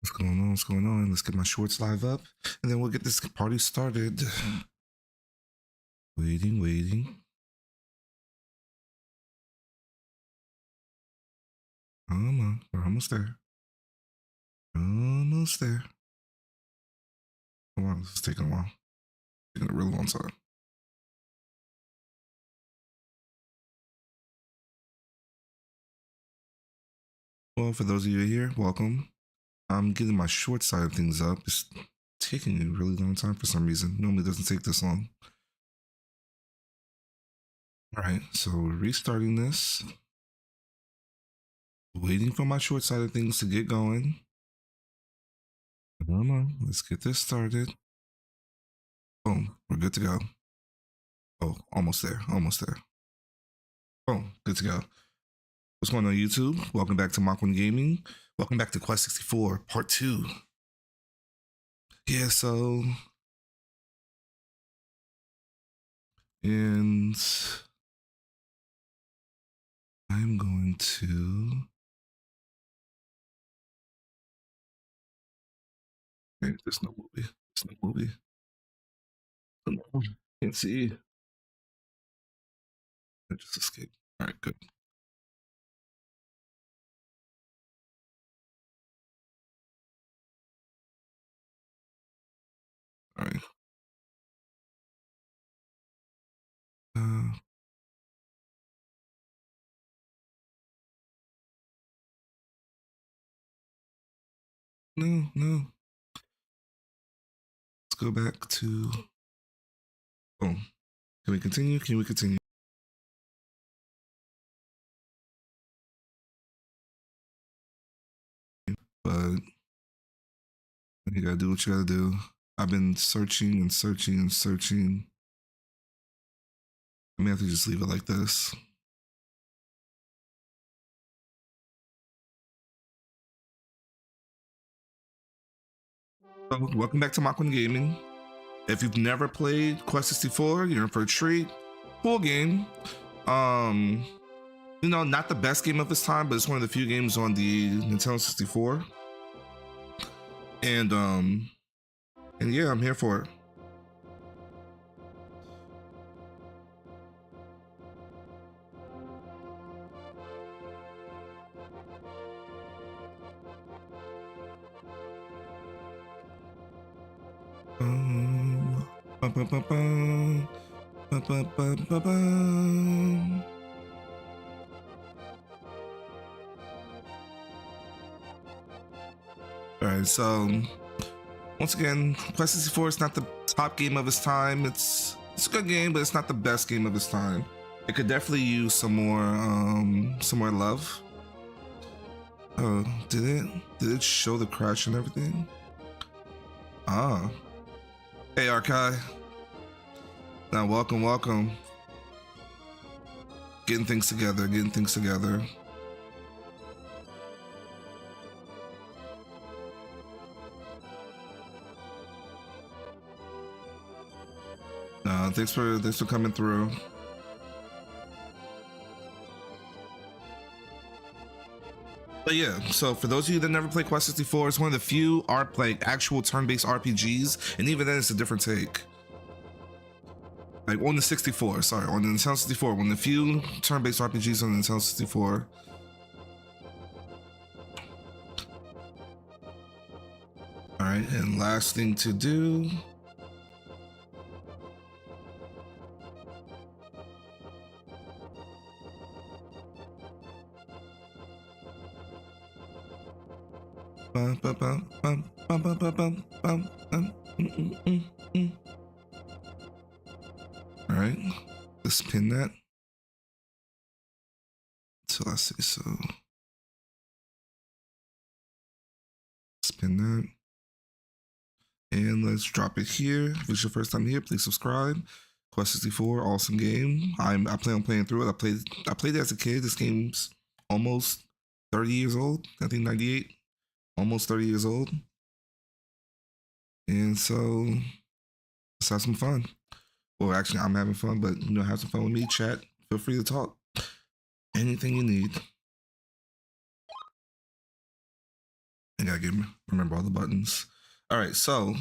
What's going on? What's going on? Let's get my shorts live up, and then we'll get this party started. Waiting. Come on, we're almost there. Almost there. Come on, this is taking a while. Taking a real long time. Well, for those of you here, welcome. I'm getting my short side of things up. It's taking a really long time for some reason. Normally it doesn't take this long. All right, so we're restarting this. Waiting for my short side of things to get going. Come on, let's get this started. Boom, we're good to go. Oh, almost there. Boom, good to go. What's going on, YouTube? Welcome back to Mach Gaming. Welcome back to Quest 64 Part 2. Yeah, so... And... I'm going to... Okay, there's no movie. Can't see. I just escaped. Alright, good. Alright. No. Let's go back to... Oh. Can we continue? But you gotta do what you gotta do. I've been searching. I may have to just leave it like this. So, welcome back to Mach Gaming. If you've never played Quest 64, you're in for a treat. Cool game. You know, not the best game of its time, but it's one of the few games on the Nintendo 64. And yeah, I'm here for it. Alright, so once again, Quest 64 is not the top game of its time. It's a good game, but it's not the best game of its time. It could definitely use some more love. Oh, did it show the crash and everything? Ah. Hey, Arkai. Now, welcome. Getting things together. Thanks for coming through. But yeah, so for those of you that never played Quest 64, it's one of the few actual turn-based RPGs, and even then it's a different take. Like on the 64, sorry, on the Nintendo 64, one of the few turn-based RPGs on the Nintendo 64. Alright, and last thing to do. Alright, let's pin that until I say so. Spin that. And let's drop it here. If it's your first time here, please subscribe. Quest 64, awesome game. I plan on playing through it. I played it as a kid. This game's almost 30 years old. I think 98. Almost 30 years old. And so let's have some fun. Well, actually, I'm having fun, but you know, have some fun with me. Chat. Feel free to talk. Anything you need. I gotta remember all the buttons. All right, so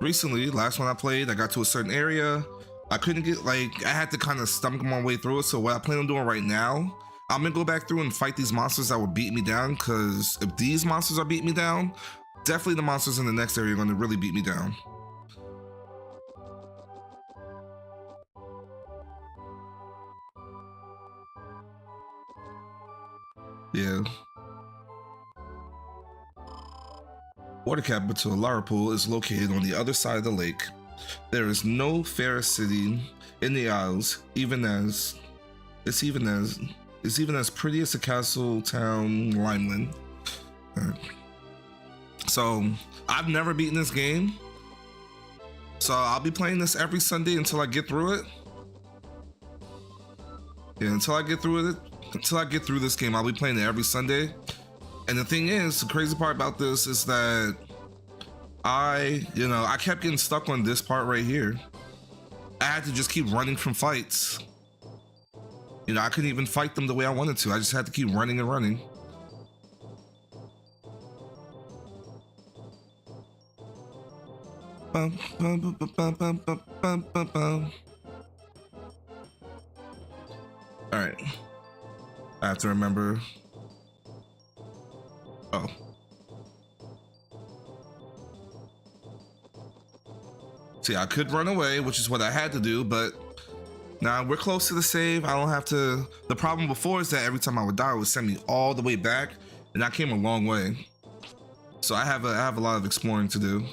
recently, last one I played, I got to a certain area. I couldn't get, like, I had to kind of stomach my way through it. So what I plan on doing right now, I'm gonna go back through and fight these monsters that will beat me down. Because if these monsters are beating me down, definitely the monsters in the next area are gonna really beat me down. Yeah. Water capital Larapool is located on the other side of the lake. There is no fairer city in the Isles, even as pretty as the castle town Limeland. So I've never beaten this game, so I'll be playing this every Sunday until I get through it. Yeah, until I get through this game, I'll be playing it every Sunday. And the thing is, the crazy part about this is that I kept getting stuck on this part right here. I had to just keep running from fights. I couldn't even fight them the way I wanted to. I just had to keep running and running. All right. I have to remember. Oh. See, I could run away, which is what I had to do, but now we're close to the save. I don't have to. The problem before is that every time I would die, it would send me all the way back, and I came a long way. So I have a lot of exploring to do.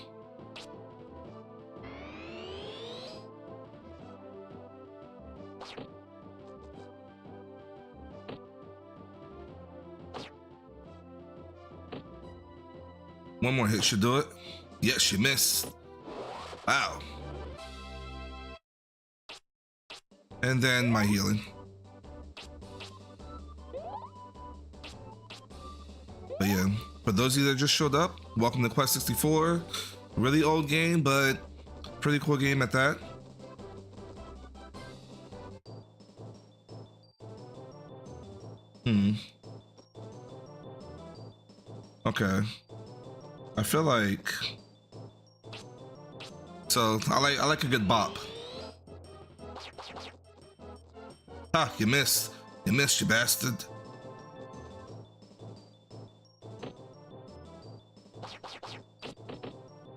One more hit should do it. Yes, she missed. Wow. And then my healing. But yeah, for those of you that just showed up, welcome to Quest 64. Really old game, but pretty cool game at that. Okay. I feel like, so I like a good bop. Ah, you missed, you bastard.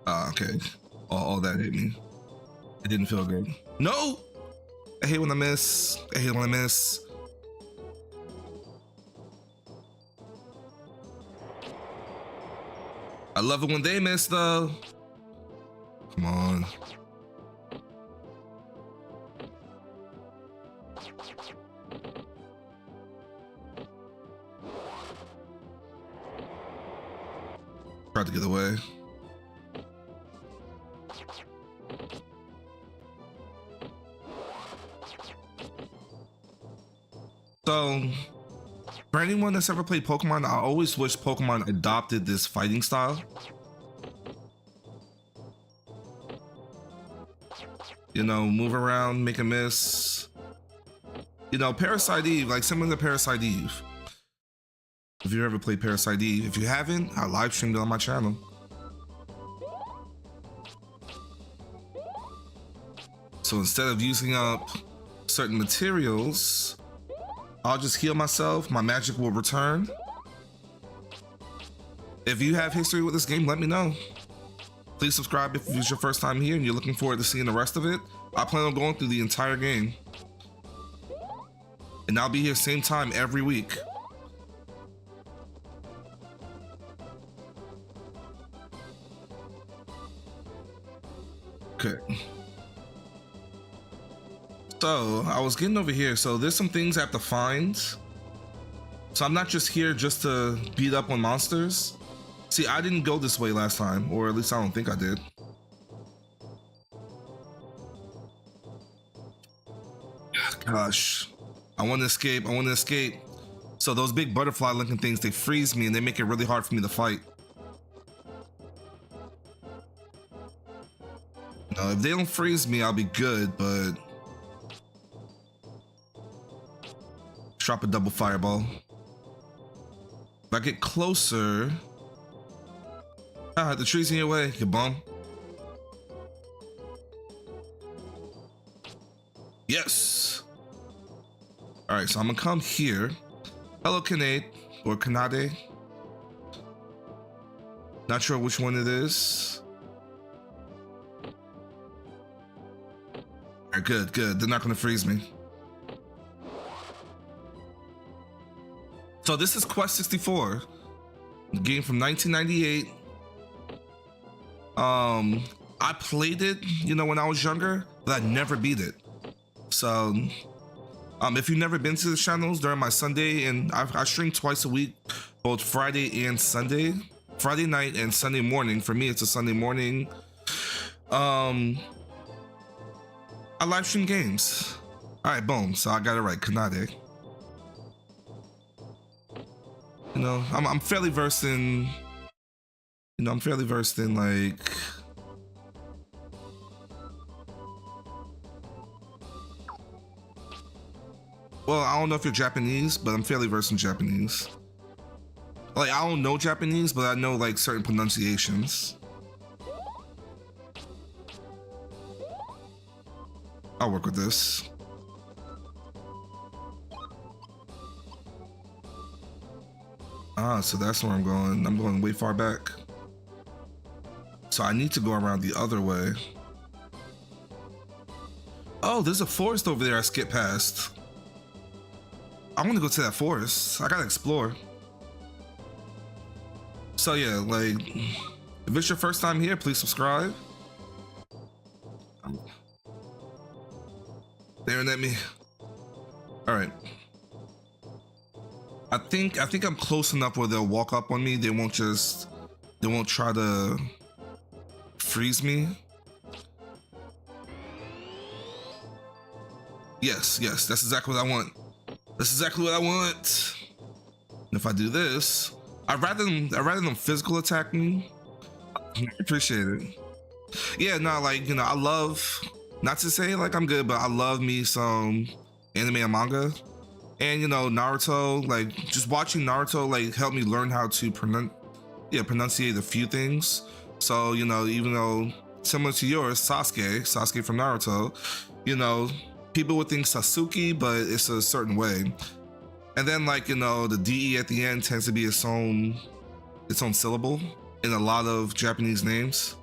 Ah, okay. All that hit me. It didn't feel good. No! I hate when I miss. I love it when they miss, though. Come on. Tried to get away. So, for anyone that's ever played Pokemon, I always wish Pokemon adopted this fighting style. Move around, make a miss. Parasite Eve, like similar to Parasite Eve. If you ever played Parasite Eve, if you haven't, I live streamed it on my channel. So instead of using up certain materials, I'll just heal myself, my magic will return. If you have history with this game, let me know. Please subscribe if it's your first time here and you're looking forward to seeing the rest of it. I plan on going through the entire game. And I'll be here same time every week. Okay. So, I was getting over here. So there's some things I have to find. So I'm not just here just to beat up on monsters. See, I didn't go this way last time, or at least I don't think I did. Gosh, I want to escape. So those big butterfly looking things, they freeze me and they make it really hard for me to fight. If they don't freeze me, I'll be good, but drop a double fireball. If I get closer, Ah, the tree's in your way, you bum. Yes. All right, so I'm gonna come here. Hello, Kanade or Kanade. Not sure which one it is. All right, good, good. They're not gonna freeze me. So this is Quest 64, the game from 1998. I played it, you know, when I was younger, but I never beat it. So, if you've never been to the channels during my Sunday, and I stream twice a week, both Friday and Sunday, Friday night and Sunday morning. For me, it's a Sunday morning. I live stream games. All right, boom. So I got it right, Kanade. You know, I'm fairly versed in. You know, I'm fairly versed in like. Well, I don't know if you're Japanese, but I'm fairly versed in Japanese. Like, I don't know Japanese, but I know like certain pronunciations. I'll work with this. Ah, so that's where I'm going. I'm going way far back. So I need to go around the other way. Oh, there's a forest over there I skipped past. I want to go to that forest. I gotta explore. So yeah, like, if it's your first time here, please subscribe. Staring at me. All right. I think I'm close enough where they'll walk up on me. They won't try to freeze me. Yes, yes, that's exactly what I want. That's exactly what I want. And if I do this, I'd rather them physical attack me. I appreciate it. Yeah, no, like, you know, I love, not to say like I'm good, but I love me some anime and manga. And, you know, Naruto, like, just watching Naruto, like, helped me learn how to pronunciate a few things. So, you know, even though similar to yours, Sasuke from Naruto, you know, people would think Sasuke, but it's a certain way. And then, like, you know, the DE at the end tends to be its own syllable in a lot of Japanese names.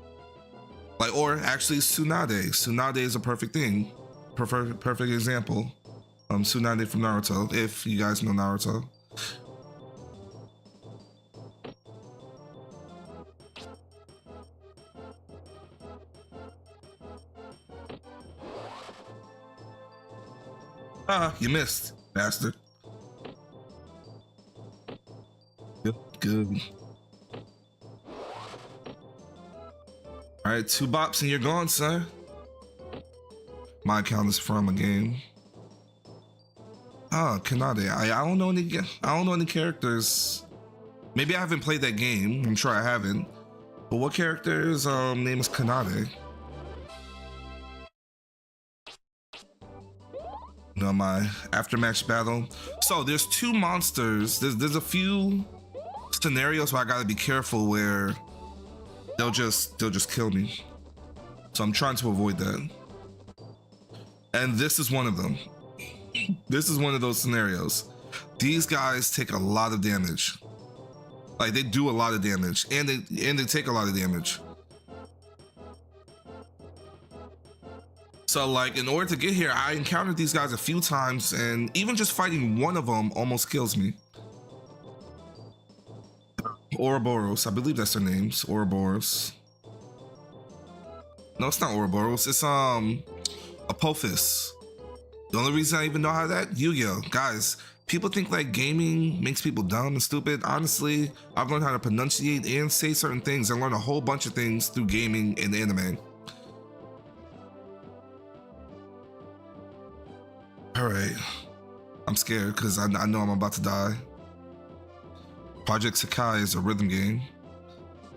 Like, or actually Tsunade. Tsunade is a perfect thing. Perfect example. Tsunade from Naruto, if you guys know Naruto. Ah, you missed, bastard. Good. All right, 2 bops and you're gone, sir. My account is from a game. Ah, Kanade. I don't know any characters. Maybe I haven't played that game. I'm sure I haven't. But what character's name is Kanade? You know, my aftermatch battle. So there's 2 monsters. There's a few scenarios where I gotta be careful where they'll just kill me. So I'm trying to avoid that. And this is one of them. This is one of those scenarios. These guys take a lot of damage. Like, they do a lot of damage, and they take a lot of damage. So, like, in order to get here, I encountered these guys a few times, and even just fighting one of them almost kills me. Ouroboros, I believe that's their names. Ouroboros. No, it's not Ouroboros. It's Apophis. The only reason I even know how that, Yu-Gi-Oh! Guys, people think like gaming makes people dumb and stupid. Honestly, I've learned how to pronunciate and say certain things and learn a whole bunch of things through gaming and anime. All right, I'm scared because I know I'm about to die. Project Sakai is a rhythm game.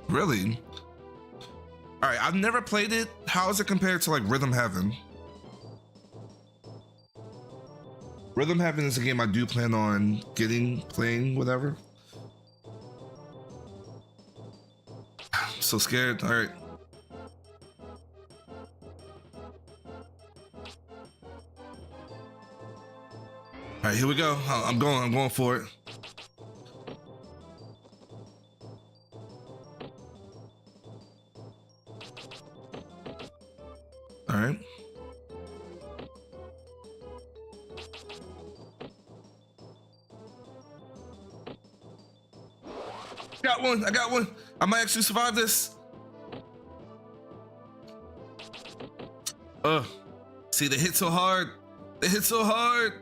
Really? All right, I've never played it. How is it compared to like Rhythm Heaven? Rhythm Heaven is a game I do plan on playing, whatever. I'm so scared. All right. All right, here we go. I'm going for it. All right. Got one. I got one. I might actually survive this. See, they hit so hard. They hit so hard.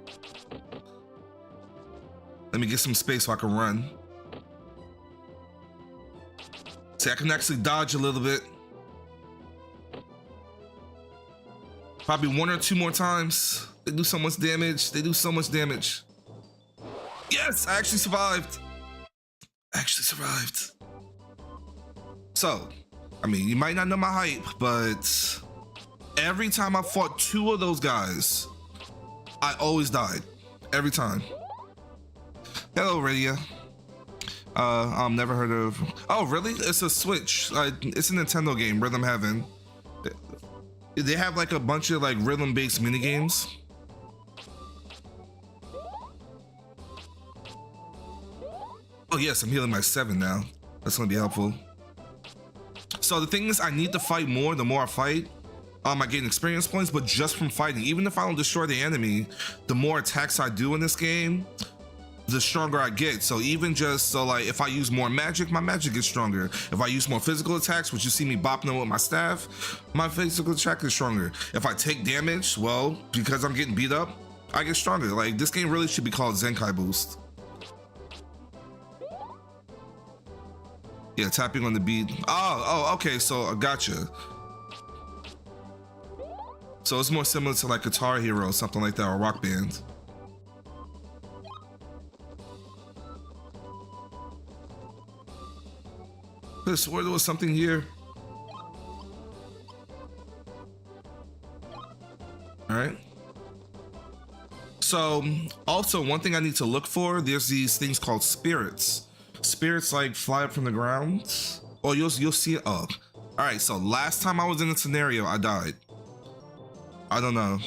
Let me get some space so I can run. See, I can actually dodge a little bit. Probably one or two more times. They do so much damage. They do so much damage. Yes, I actually survived. I actually survived. So, I mean, you might not know my hype, but every time I fought two of those guys, I always died. Every time. Hello, Radio. Never heard of. Oh, really? It's a Switch. It's a Nintendo game, Rhythm Heaven. They have like a bunch of like rhythm-based mini games. Oh yes, I'm healing my 7 now. That's gonna be helpful. So the thing is, I need to fight more. The more I fight, I gain experience points, but just from fighting. Even if I don't destroy the enemy, the more attacks I do in this game, the stronger I get. So even just so like if I use more magic, my magic gets stronger. If I use more physical attacks, which you see me bopping them with my staff, my physical attack is stronger. If I take damage, well, because I'm getting beat up, I get stronger. Like this game really should be called Zenkai Boost. Yeah, tapping on the beat. Oh, okay, so I gotcha. So it's more similar to like Guitar Hero or something like that, or Rock Band. I swear there was something here. All right. So also one thing I need to look for, there's these things called spirits. Spirits like fly up from the ground. Oh, you'll see it. Oh, all right. So last time I was in a scenario, I died. I don't know.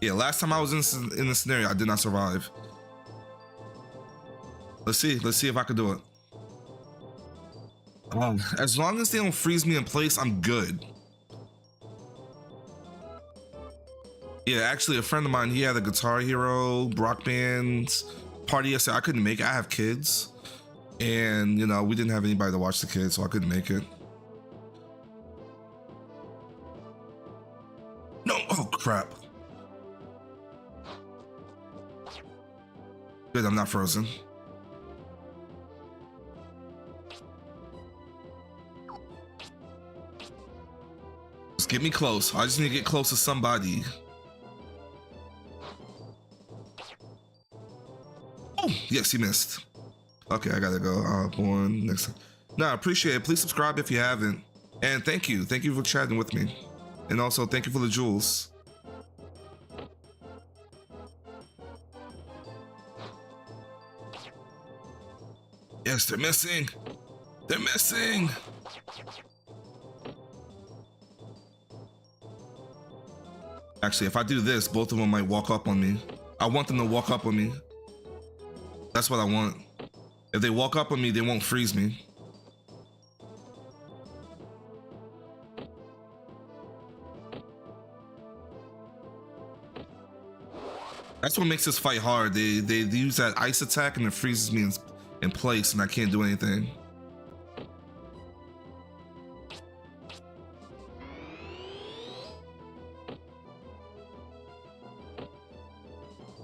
Yeah, last time I was in the scenario, I did not survive. Let's see if I can do it. As long as they don't freeze me in place, I'm good. Yeah, actually, a friend of mine, he had a Guitar Hero, Rock Band party yesterday. I couldn't make it. I have kids, and you know we didn't have anybody to watch the kids, so I couldn't make it. No, oh crap. Good, I'm not frozen. Just get me close. I just need to get close to somebody. Oh, yes, he missed. Okay, I gotta go. Born next time. No, I appreciate it. Please subscribe if you haven't. And thank you. Thank you for chatting with me. And also, thank you for the jewels. Yes, they're missing. They're missing. Actually, if I do this, both of them might walk up on me. I want them to walk up on me. That's what I want. If they walk up on me, they won't freeze me. That's what makes this fight hard. They use that ice attack and it freezes me in place and I can't do anything.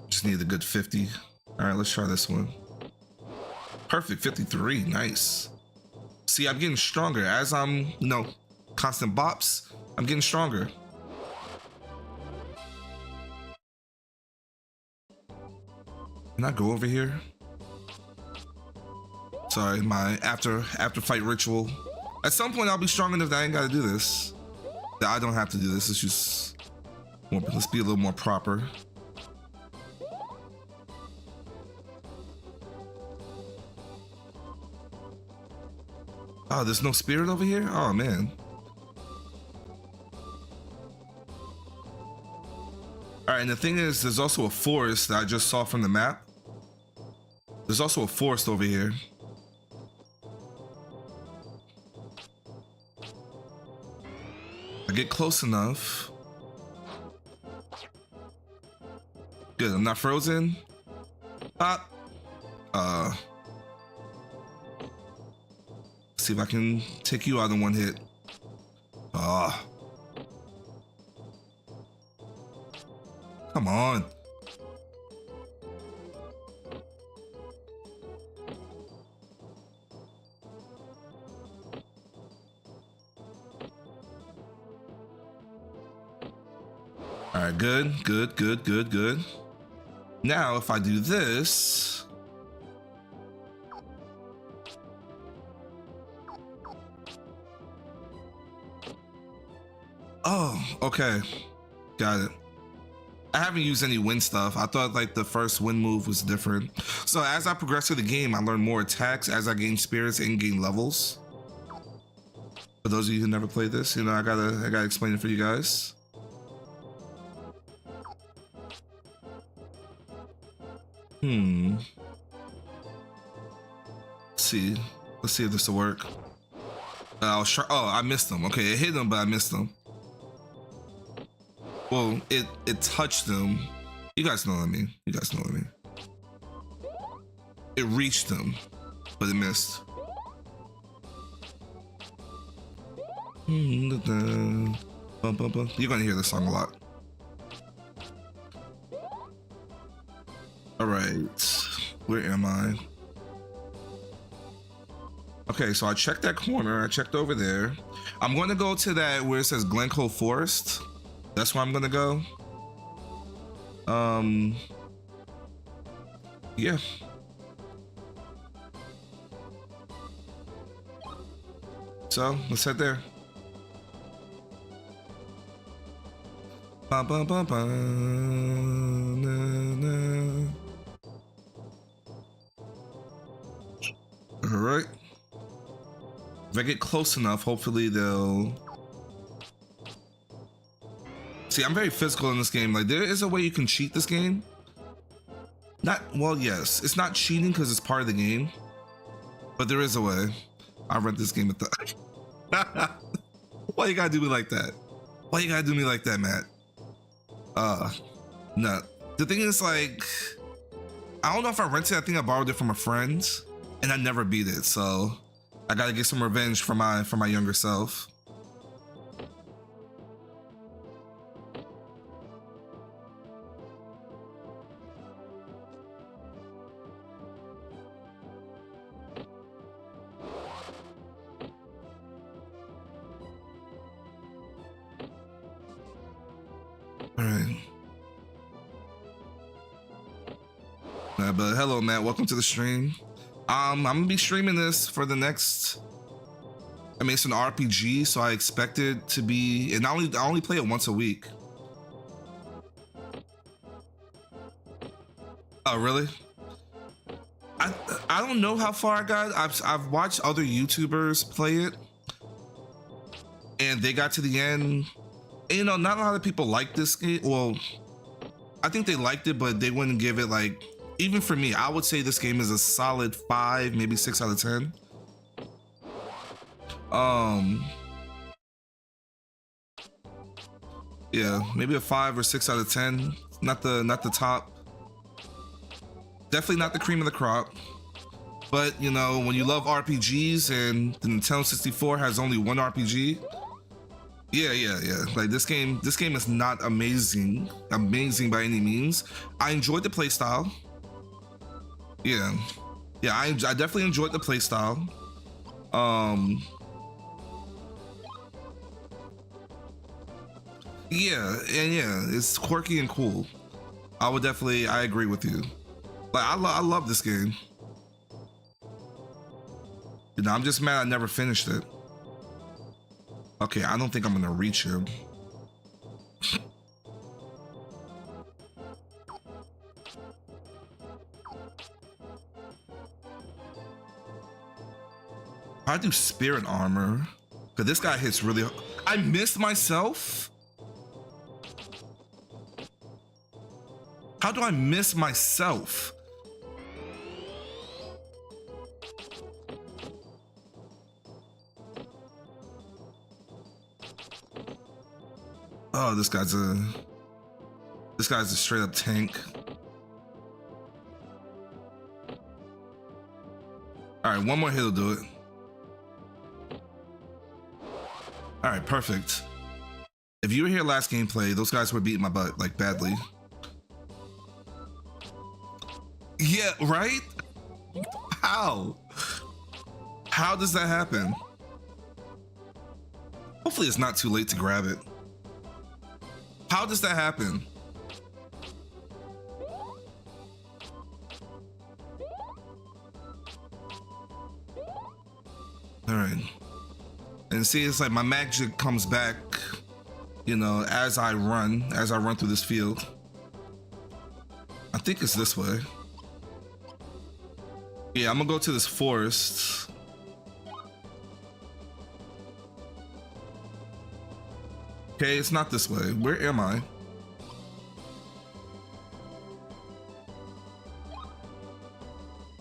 Just need a good 50. All right, let's try this one. Perfect, 53, nice. See, I'm getting stronger as I'm, you know, constant bops. I'm getting stronger. Can I go over here? Sorry, my after fight ritual. At some point, I'll be strong enough that I ain't gotta do this. That I don't have to do this. It's just, let's be a little more proper. Oh, there's no spirit over here? Oh, man. All right, and the thing is, there's also a forest that I just saw from the map. There's also a forest over here. I get close enough. Good, I'm not frozen. Ah. See if I can take you out in one hit. Ah. Come on. All right, good, good, good, good, good. Now, if I do this, oh, okay, got it. I haven't used any wind stuff. I thought like the first wind move was different. So as I progress through the game, I learn more attacks as I gain spirits and gain levels. For those of you who never played this, you know, I gotta explain it for you guys. Let's see if this will work. Oh, I missed them. Okay, it hit them, but I missed them. Well, it touched them. You guys know what I mean. You guys know what I mean. It reached them, but it missed. You're gonna hear this song a lot. All right, where am I? Okay, so I checked that corner. I checked over there. I'm going to go to that where it says Glencoe Forest. That's where I'm going to go. Yeah. So let's head there. Ba, ba, ba, ba, na, na. All right. If I get close enough, hopefully they'll... See, I'm very physical in this game. Like, there is a way you can cheat this game. Not, well, yes. It's not cheating because it's part of the game. But there is a way. I read this game at the... Why you gotta do me like that? Why you gotta do me like that, Matt? No. The thing is, like... I don't know if I rented it. I think I borrowed it from a friend. And I never beat it, so... I gotta get some revenge for my younger self. All right. But hello, Matt. Welcome to the stream. I'm gonna be streaming this for the next. I mean, it's an RPG, so I expect it to be. And I only play it once a week. Oh, really? I don't know how far I got. I've watched other YouTubers play it, and they got to the end. And, you know, not a lot of people like this game. Well, I think they liked it, but they wouldn't give it like. Even for me, I would say this game is a solid 5, maybe 6 out of 10. Yeah, maybe a 5 or 6 out of 10. Not the top. Definitely not the cream of the crop. But you know, when you love RPGs and the Nintendo 64 has only one RPG. Yeah. Like this game is not amazing by any means. I enjoyed the playstyle. Yeah, I definitely enjoyed the playstyle. Yeah, it's quirky and cool. I agree with you. Like I love this game. You know, I'm just mad I never finished it. Okay, I don't think I'm gonna reach him. I do spirit armor, because this guy hits really hard. I missed myself? How do I miss myself? Oh, this guy's a straight up tank. All right, one more hit will do it. All right, perfect. If you were here last gameplay, those guys were beating my butt, like, badly. Yeah, right? How? How does that happen? Hopefully it's not too late to grab it. How does that happen? All right. And see, it's like my magic comes back, you know, as I run through this field. I think it's this way. Yeah, I'm gonna go to this forest. Okay, it's not this way. Where am I?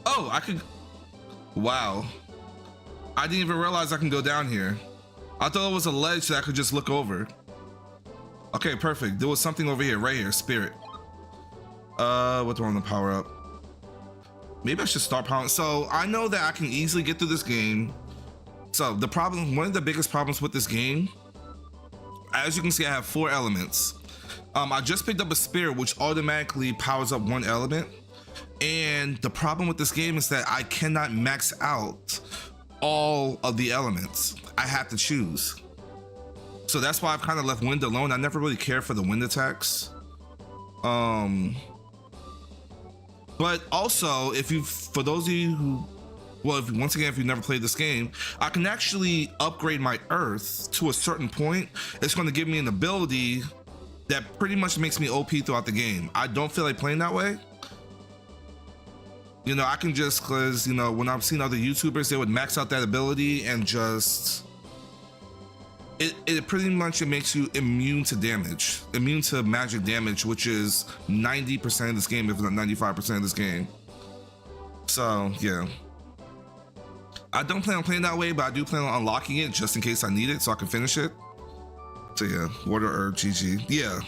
Oh, I could. Wow. I didn't even realize I can go down here. I thought it was a ledge that I could just look over. Okay, perfect. There was something over here, right here, spirit. What do I want to power up? Maybe I should start powering. So I know that I can easily get through this game. So the problem, one of the biggest problems with this game, as you can see, I have 4 elements. I just picked up a spirit, which automatically powers up 1 element. And the problem with this game is that I cannot max out all of the elements. I have to choose. So that's why I've kind of left wind alone. I never really cared for the wind attacks. But also, for those of you who, well, once again, if you've never played this game, I can actually upgrade my earth to a certain point. It's going to give me an ability that pretty much makes me OP throughout the game. I don't feel like playing that way. You know, I can just, because, you know, when I've seen other YouTubers, they would max out that ability and just, it pretty much, it makes you immune to damage, immune to magic damage, which is 90% of this game, if not 95% of this game. So, yeah. I don't plan on playing that way, but I do plan on unlocking it just in case I need it so I can finish it. So yeah, water herb GG. Yeah.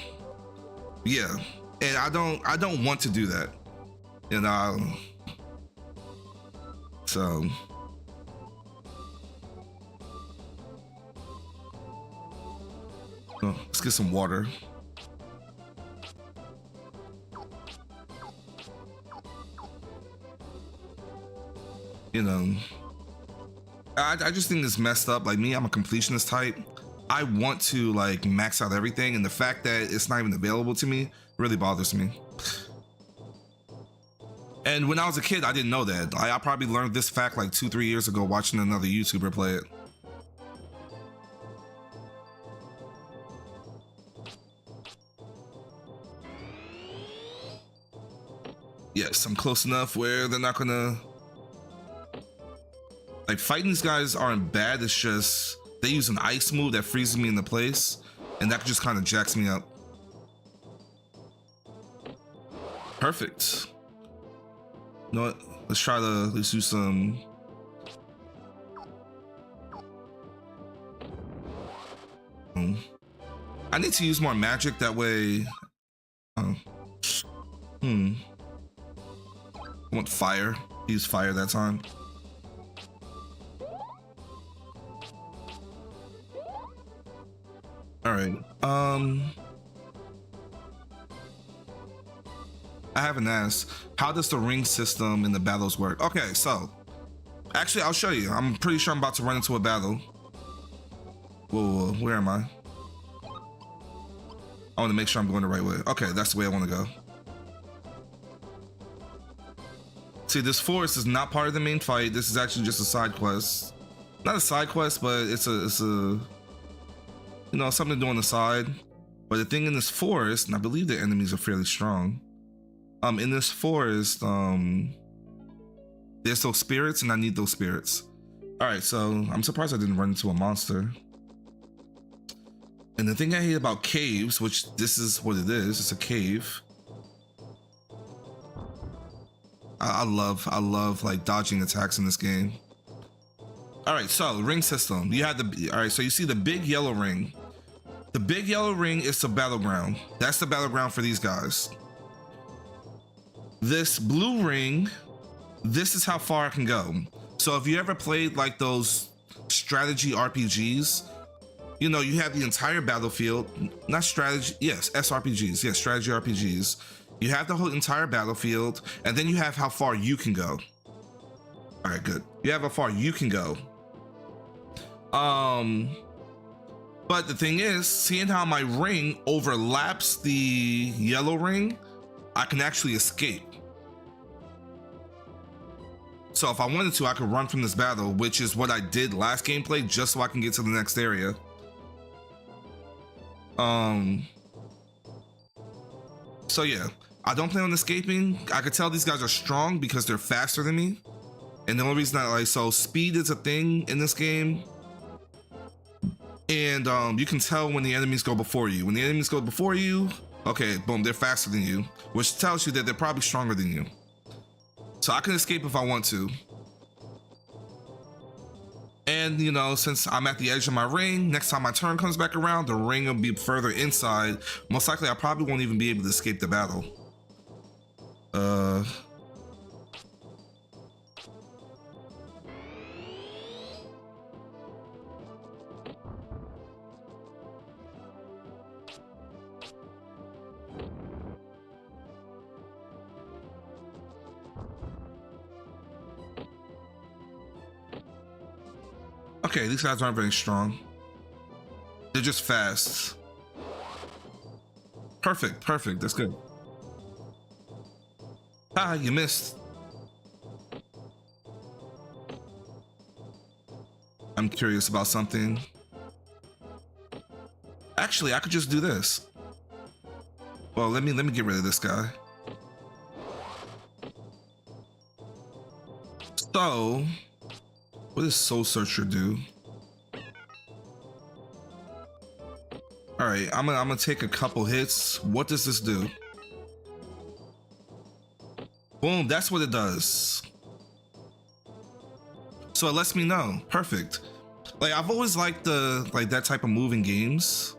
Yeah. And I don't want to do that. You know. So oh, let's get some water. You know, I just think it's messed up. Like me, I'm a completionist type. I want to like max out everything, and the fact that it's not even available to me really bothers me. And when I was a kid, I didn't know that. I probably learned this fact like 2-3 years ago watching another YouTuber play it. Yes, I'm close enough where they're not gonna... Like, fighting these guys aren't bad, it's just they use an ice move that freezes me into place, and that just kind of jacks me up. Perfect. You know what? Let's do some... I need to use more magic, that way... I want fire. Use fire that time. All right. I haven't asked, how does the ring system in the battles work? Okay, so actually I'll show you. I'm pretty sure I'm about to run into a battle. Whoa, where am I? I want to make sure I'm going the right way. Okay, that's the way I want to go. See, this forest is not part of the main fight. This is actually just a side quest. Not a side quest, but it's a you know, something to do on the side. But the thing in this forest, and I believe the enemies are fairly strong. In this forest, there's those spirits, and I need those spirits. All right, so I'm surprised I didn't run into a monster. And the thing I hate about caves, which this is what it is, it's a cave. I love like dodging attacks in this game. All right, so ring system. You have the, all right, so you see the big yellow ring. The big yellow ring is the battleground. That's the battleground for these guys. This blue ring, this is how far I can go. So if you ever played like those strategy RPGs, you know, you have the entire battlefield, not strategy, yes, SRPGs, yes, strategy RPGs. You have the whole entire battlefield, and then you have how far you can go. All right, good. You have how far you can go. But the thing is, seeing how my ring overlaps the yellow ring, I can actually escape. So if I wanted to, I could run from this battle, which is what I did last gameplay, just so I can get to the next area. So yeah, I don't plan on escaping. I could tell these guys are strong because they're faster than me. And the only reason I like, so speed is a thing in this game. And you can tell when the enemies go before you. When the enemies go before you, okay, boom, they're faster than you, which tells you that they're probably stronger than you. So I can escape if I want to. And you know, since I'm at the edge of my ring, next time my turn comes back around, the ring will be further inside. Most likely I probably won't even be able to escape the battle. Okay, these guys aren't very strong. They're just fast. Perfect, perfect, that's good. Ah, you missed. I'm curious about something. Actually, I could just do this. Well, let me get rid of this guy. So, what does Soul Searcher do? All right, I'm gonna take a couple hits. What does this do? Boom, that's what it does. So it lets me know. Perfect. Like I've always liked the that type of move in games.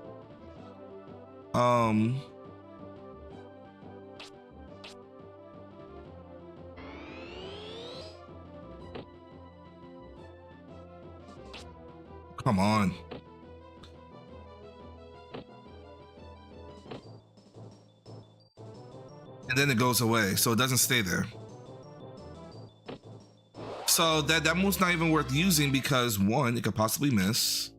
Come on. And then it goes away, so it doesn't stay there. So that move's not even worth using because one, it could possibly miss.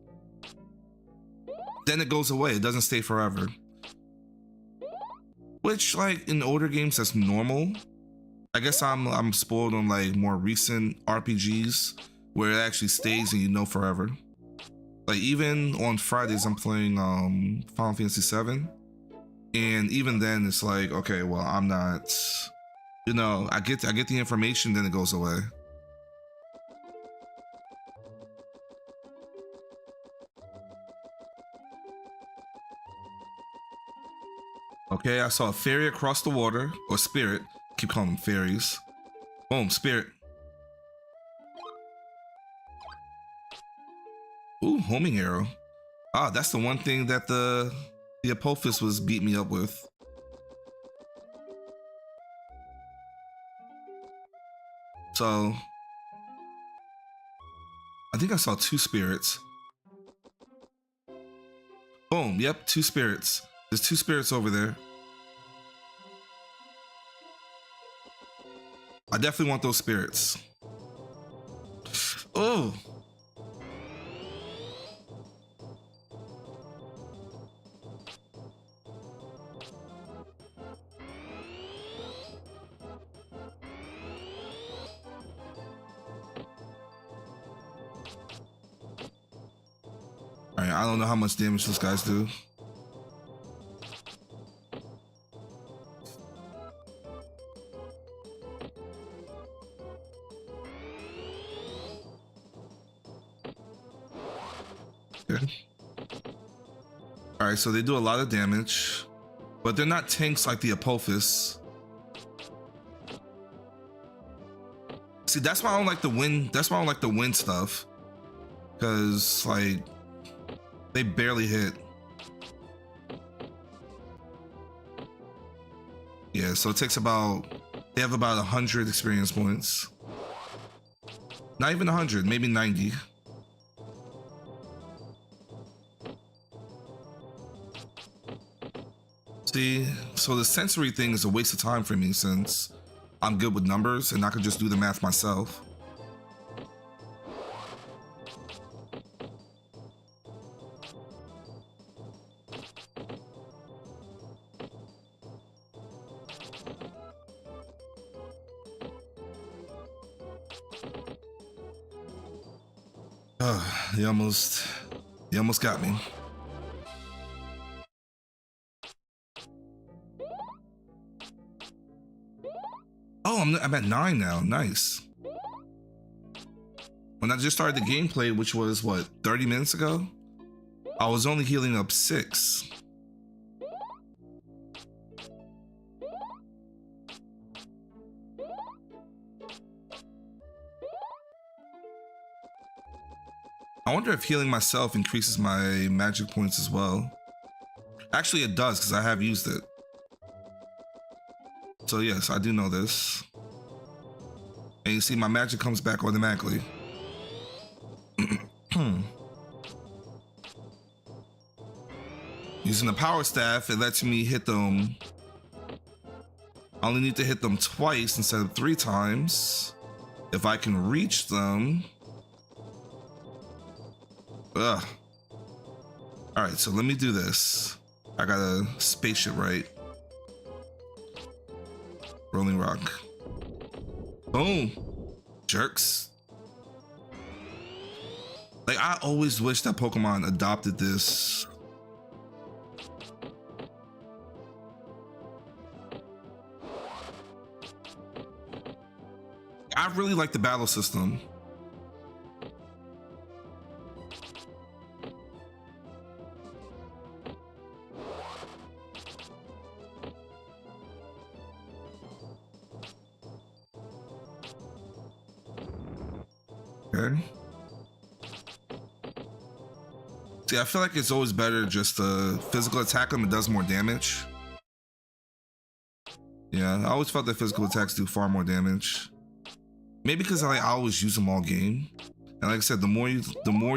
Then it goes away, it doesn't stay forever. Which, like, in older games, that's normal. I guess I'm spoiled on like more recent RPGs where it actually stays and you know forever. Like even on Fridays, I'm playing Final Fantasy VII, and even then it's like, okay, well, I'm not, you know, I get the information, then it goes away. Okay, I saw a fairy across the water, or spirit. Keep calling them fairies. Boom, spirit. Ooh, homing arrow. Ah, that's the one thing that the Apophis was beat me up with. So I think I saw 2 spirits. Boom, yep, 2 spirits. There's 2 spirits over there. I definitely want those spirits. Oh. Alright, I don't know how much damage those guys do. Okay. All right, so they do a lot of damage, but they're not tanks like the Apophis. See, that's why I don't like the wind. That's why I don't like the wind stuff, because like they barely hit. Yeah, so it takes about, they have about 100 experience points. Not even 100, maybe 90. See, so the sensory thing is a waste of time for me since I'm good with numbers and I could just do the math myself. He almost got me. Oh, I'm at 9 now. Nice. When I just started the gameplay, which was what, 30 minutes ago, I was only healing up 6. I wonder if healing myself increases my magic points as well. Actually, it does because I have used it. So yes, I do know this. And you see my magic comes back automatically. Using the power staff, it lets me hit them. I only need to hit them twice instead of 3 times. If I can reach them. Ugh. All right, so let me do this. I got a spaceship, right? Rolling rock. Boom. Jerks. Like, I always wish that Pokemon adopted this. I really like the battle system. Okay. See, I feel like it's always better just to physical attack them. It does more damage. Yeah, I always felt that physical attacks do far more damage. Maybe because I always use them all game. And like I said, the more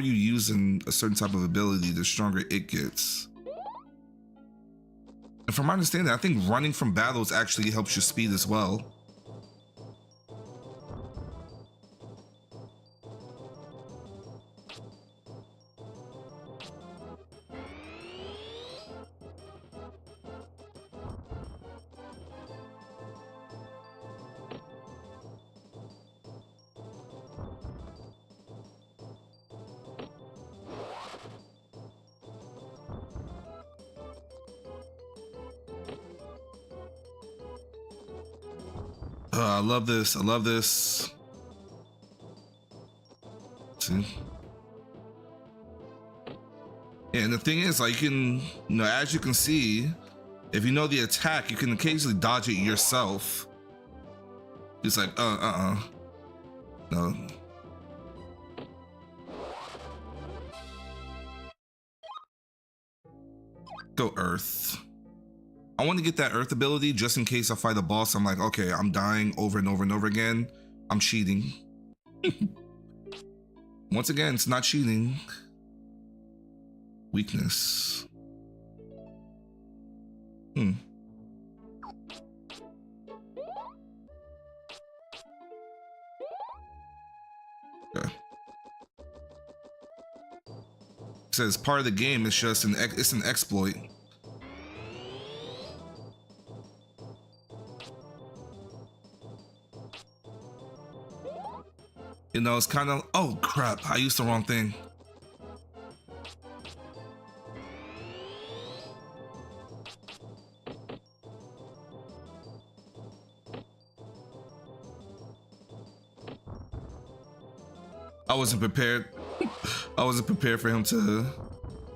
you use a certain type of ability, the stronger it gets. And from my understanding, I think running from battles actually helps your speed as well. I love this. I love this. See? Yeah, and the thing is, like, you can, as you can see, if you know the attack, you can occasionally dodge it yourself. It's like, no. Go Earth. I want to get that Earth ability just in case I fight a boss. I'm like, okay, I'm dying over and over and over again. I'm cheating. Once again, it's not cheating. Weakness. Okay. It says part of the game is just an exploit. It's kind of, oh crap, I used the wrong thing. I wasn't prepared. I wasn't prepared for him to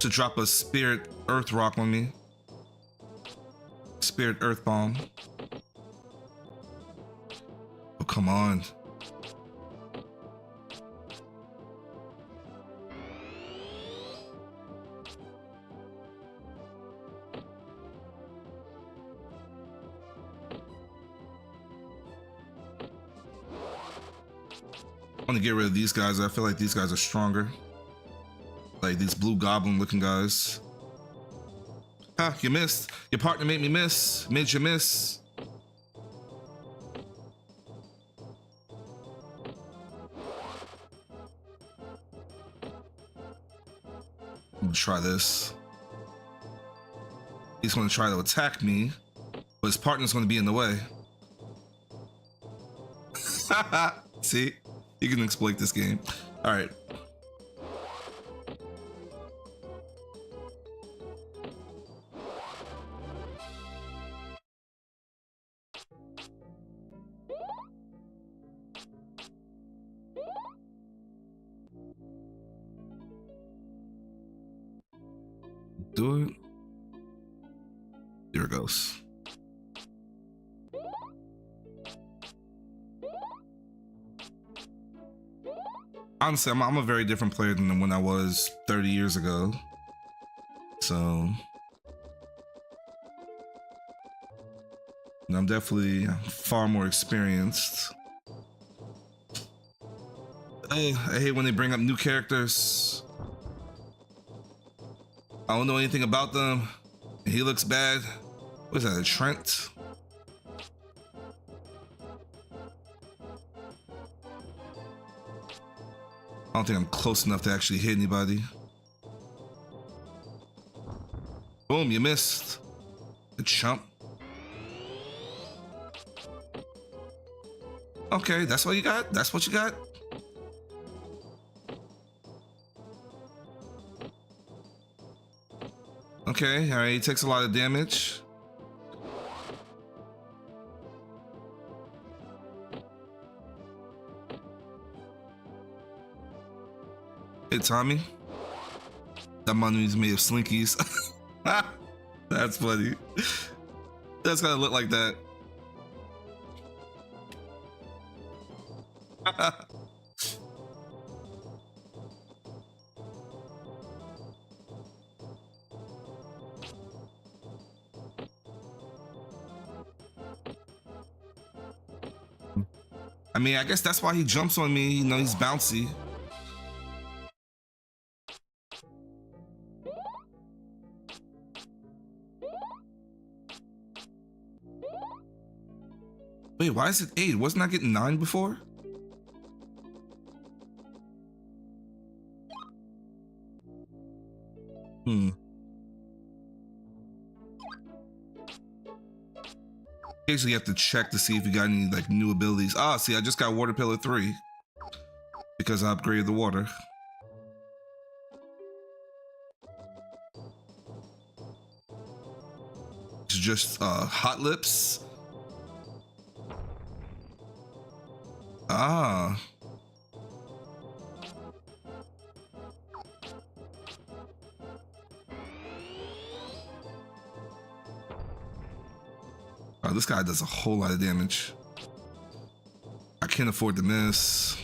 drop a spirit earth rock on me. Spirit earth bomb. Oh, come on. I want to get rid of these guys. I feel like these guys are stronger. Like these blue goblin looking guys. Ha, you missed. Your partner made me miss. Made you miss. I'm gonna try this. He's gonna try to attack me, but his partner's gonna be in the way. See? You can exploit this game. All right. Do it. Here it goes. Honestly, I'm a very different player than when I was 30 years ago. So I'm definitely far more experienced. I hate when they bring up new characters. I don't know anything about them. He looks bad. What is that, a Trent? I don't think I'm close enough to actually hit anybody. Boom, you missed. The chump. Okay, that's what you got? That's what you got? Okay, all right, he takes a lot of damage. Hey, Tommy. That money's made of slinkies. That's funny. That's gotta look like that. I mean, I guess that's why he jumps on me. You know, he's bouncy. Wait, why is it 8? Wasn't I getting 9 before? Occasionally you have to check to see if you got any like new abilities. Ah, see, I just got Water Pillar 3 because I upgraded the water. It's just hot lips. Ah. Oh, this guy does a whole lot of damage. I can't afford to miss.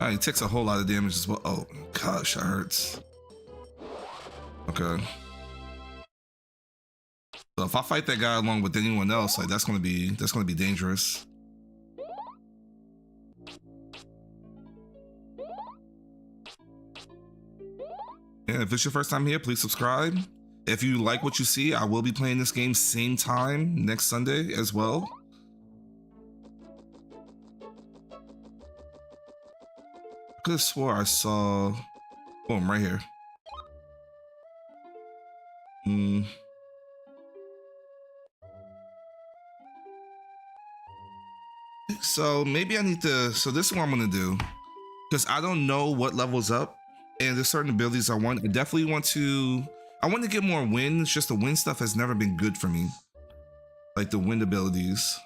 Oh, he takes a whole lot of damage as well. Oh gosh, that hurts. Okay. So if I fight that guy along with anyone else, like that's gonna be dangerous. And if it's your first time here, please subscribe. If you like what you see, I will be playing this game same time next Sunday as well. I could have swore I saw... Boom, right here. So maybe I need to... So this is what I'm going to do. Because I don't know what level's up. And there's certain abilities I want. I definitely want to... I want to get more wind. It's just the wind stuff has never been good for me. Like the wind abilities.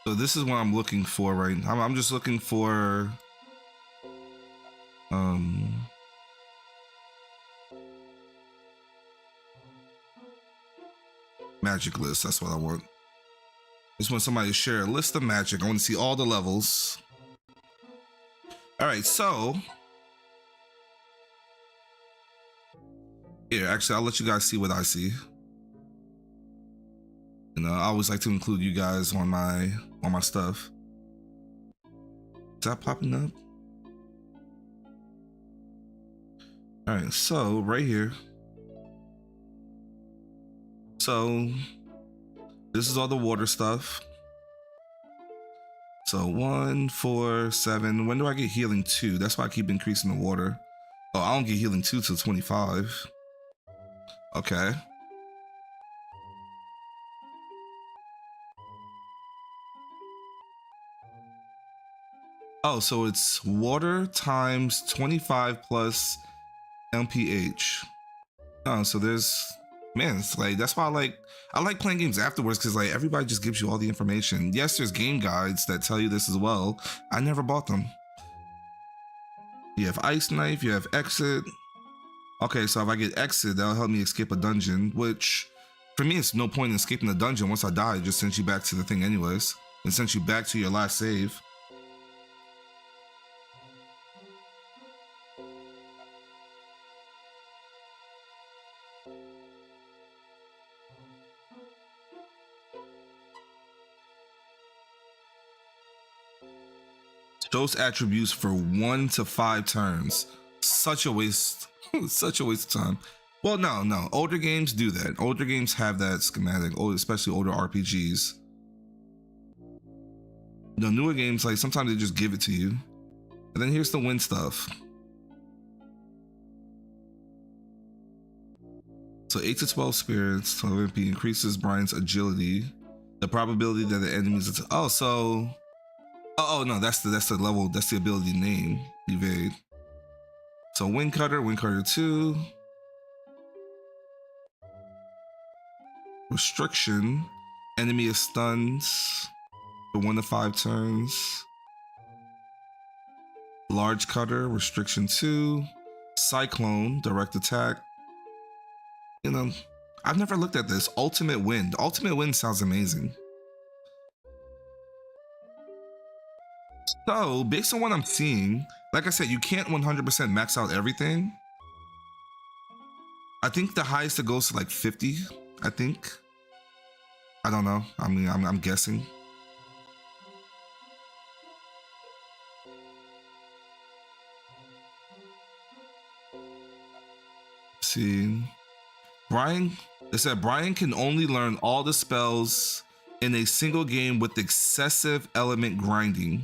So this is what I'm looking for, right? I'm just looking for magic list. That's what I want. I just want somebody to share a list of magic. I want to see all the levels. All right, so here, actually, I'll let you guys see what I see. You know, I always like to include you guys on my stuff. Is that popping up? All right, so right here. So this is all the water stuff. So 1, 4, 7. When do I get healing 2? That's why I keep increasing the water. Oh, I don't get healing 2 till 25. Okay. Oh, so it's water times 25 plus MPH. Oh, so there's, man, it's like, that's why I like playing games afterwards, because like everybody just gives you all the information. Yes, there's game guides that tell you this as well. I never bought them. You have ice knife, you have exit. Okay, so if I get exit, that'll help me escape a dungeon, which for me, it's no point in escaping the dungeon. Once I die, it just sends you back to the thing anyways. It sends you back to your last save. Shows attributes for 1 to 5 turns. Such a waste. Such a waste of time. Well, no. Older games do that. Older games have that schematic, especially older RPGs. The newer games, like sometimes they just give it to you. And then here's the win stuff. So 8 to 12 spirits, 12 MP increases Brian's agility. The probability that the enemies. Oh no, that's the level. That's the ability name. Evade. So Wind Cutter 2. Restriction. Enemy is stunned for 1 to 5 turns. Large Cutter, restriction 2. Cyclone, direct attack. You know, I've never looked at this. Ultimate Wind. Ultimate Wind sounds amazing. So, based on what I'm seeing, like I said, you can't 100% max out everything. I think the highest it goes to like 50, I think. I don't know. I mean, I'm guessing. Let's see. Brian, it said Brian can only learn all the spells in a single game with excessive element grinding.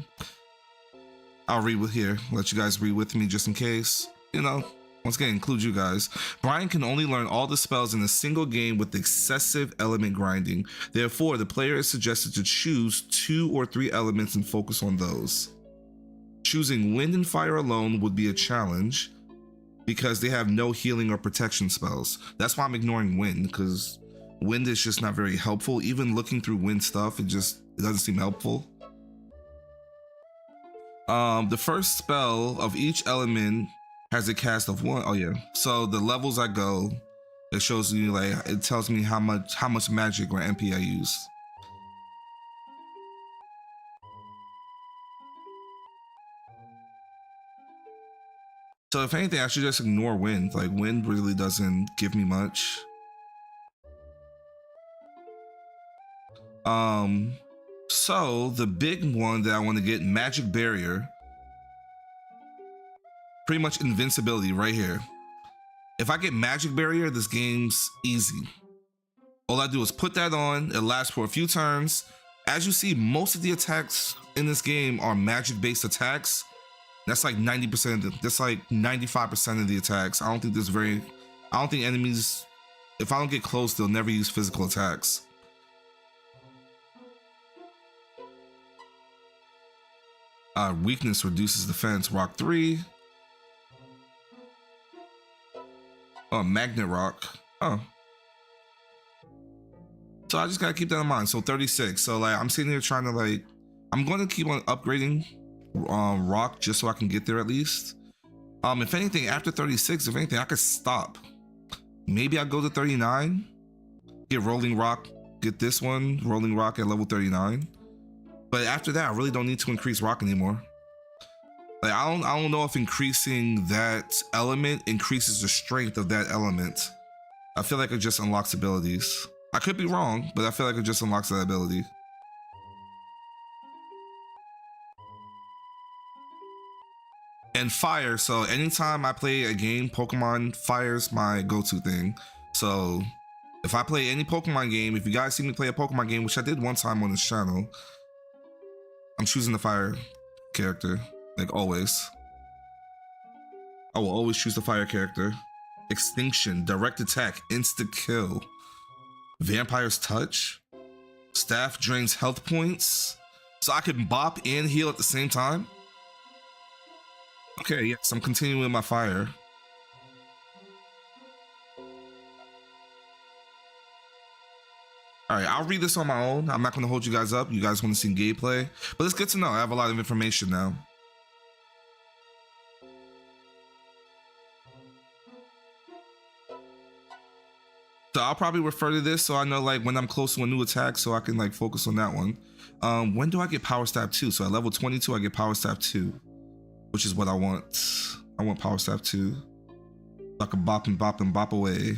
I'll read with here. Let you guys read with me just in case. You know, once again, include you guys. Brian can only learn all the spells in a single game with excessive element grinding. Therefore, the player is suggested to choose 2 or 3 elements and focus on those. Choosing wind and fire alone would be a challenge because they have no healing or protection spells. That's why I'm ignoring wind, because wind is just not very helpful. Even looking through wind stuff, it doesn't seem helpful. The first spell of each element has a cast of 1. Oh yeah. So the levels I go, it shows you, like, it tells me how much magic or MP I use. So if anything, I should just ignore wind. Like, wind really doesn't give me much. So the big one that I want to get, magic barrier. Pretty much invincibility right here. If I get magic barrier, this game's easy. All I do is put that on. It lasts for a few turns. As you see, most of the attacks in this game are magic based attacks. That's like 90%. That's like 95% of the attacks. I don't think enemies, if I don't get close, they'll never use physical attacks. Weakness reduces defense. Rock 3. Oh, magnet rock. Oh. So I just gotta keep that in mind. So 36. So like I'm sitting here trying to like I'm going to keep on upgrading rock just so I can get there at least. If anything, after 36, if anything, I could stop. Maybe I'll go to 39, get rolling rock, get this one, rolling rock at level 39. But after that, I really don't need to increase rock anymore. Like I don't know if increasing that element increases the strength of that element. I feel like it just unlocks abilities. I could be wrong, but I feel like it just unlocks that ability. And fire, so anytime I play a game, Pokemon, fire's my go-to thing. So if I play any Pokemon game, if you guys see me play a Pokemon game, which I did one time on this channel, I'm choosing the fire character, like always. I will always choose the fire character. Extinction, direct attack, insta kill. Vampire's touch. Staff drains health points. So I can bop and heal at the same time. Okay, yes, I'm continuing with my fire. All right, I'll read this on my own. I'm not going to hold you guys up. You guys want to see gameplay, but it's good to know. I have a lot of information now. So I'll probably refer to this so I know like when I'm close to a new attack so I can like focus on that one. When do I get Power Stab 2? So at level 22, I get Power Stab 2, which is what I want. I want Power Stab 2. So I can bop and bop and bop away.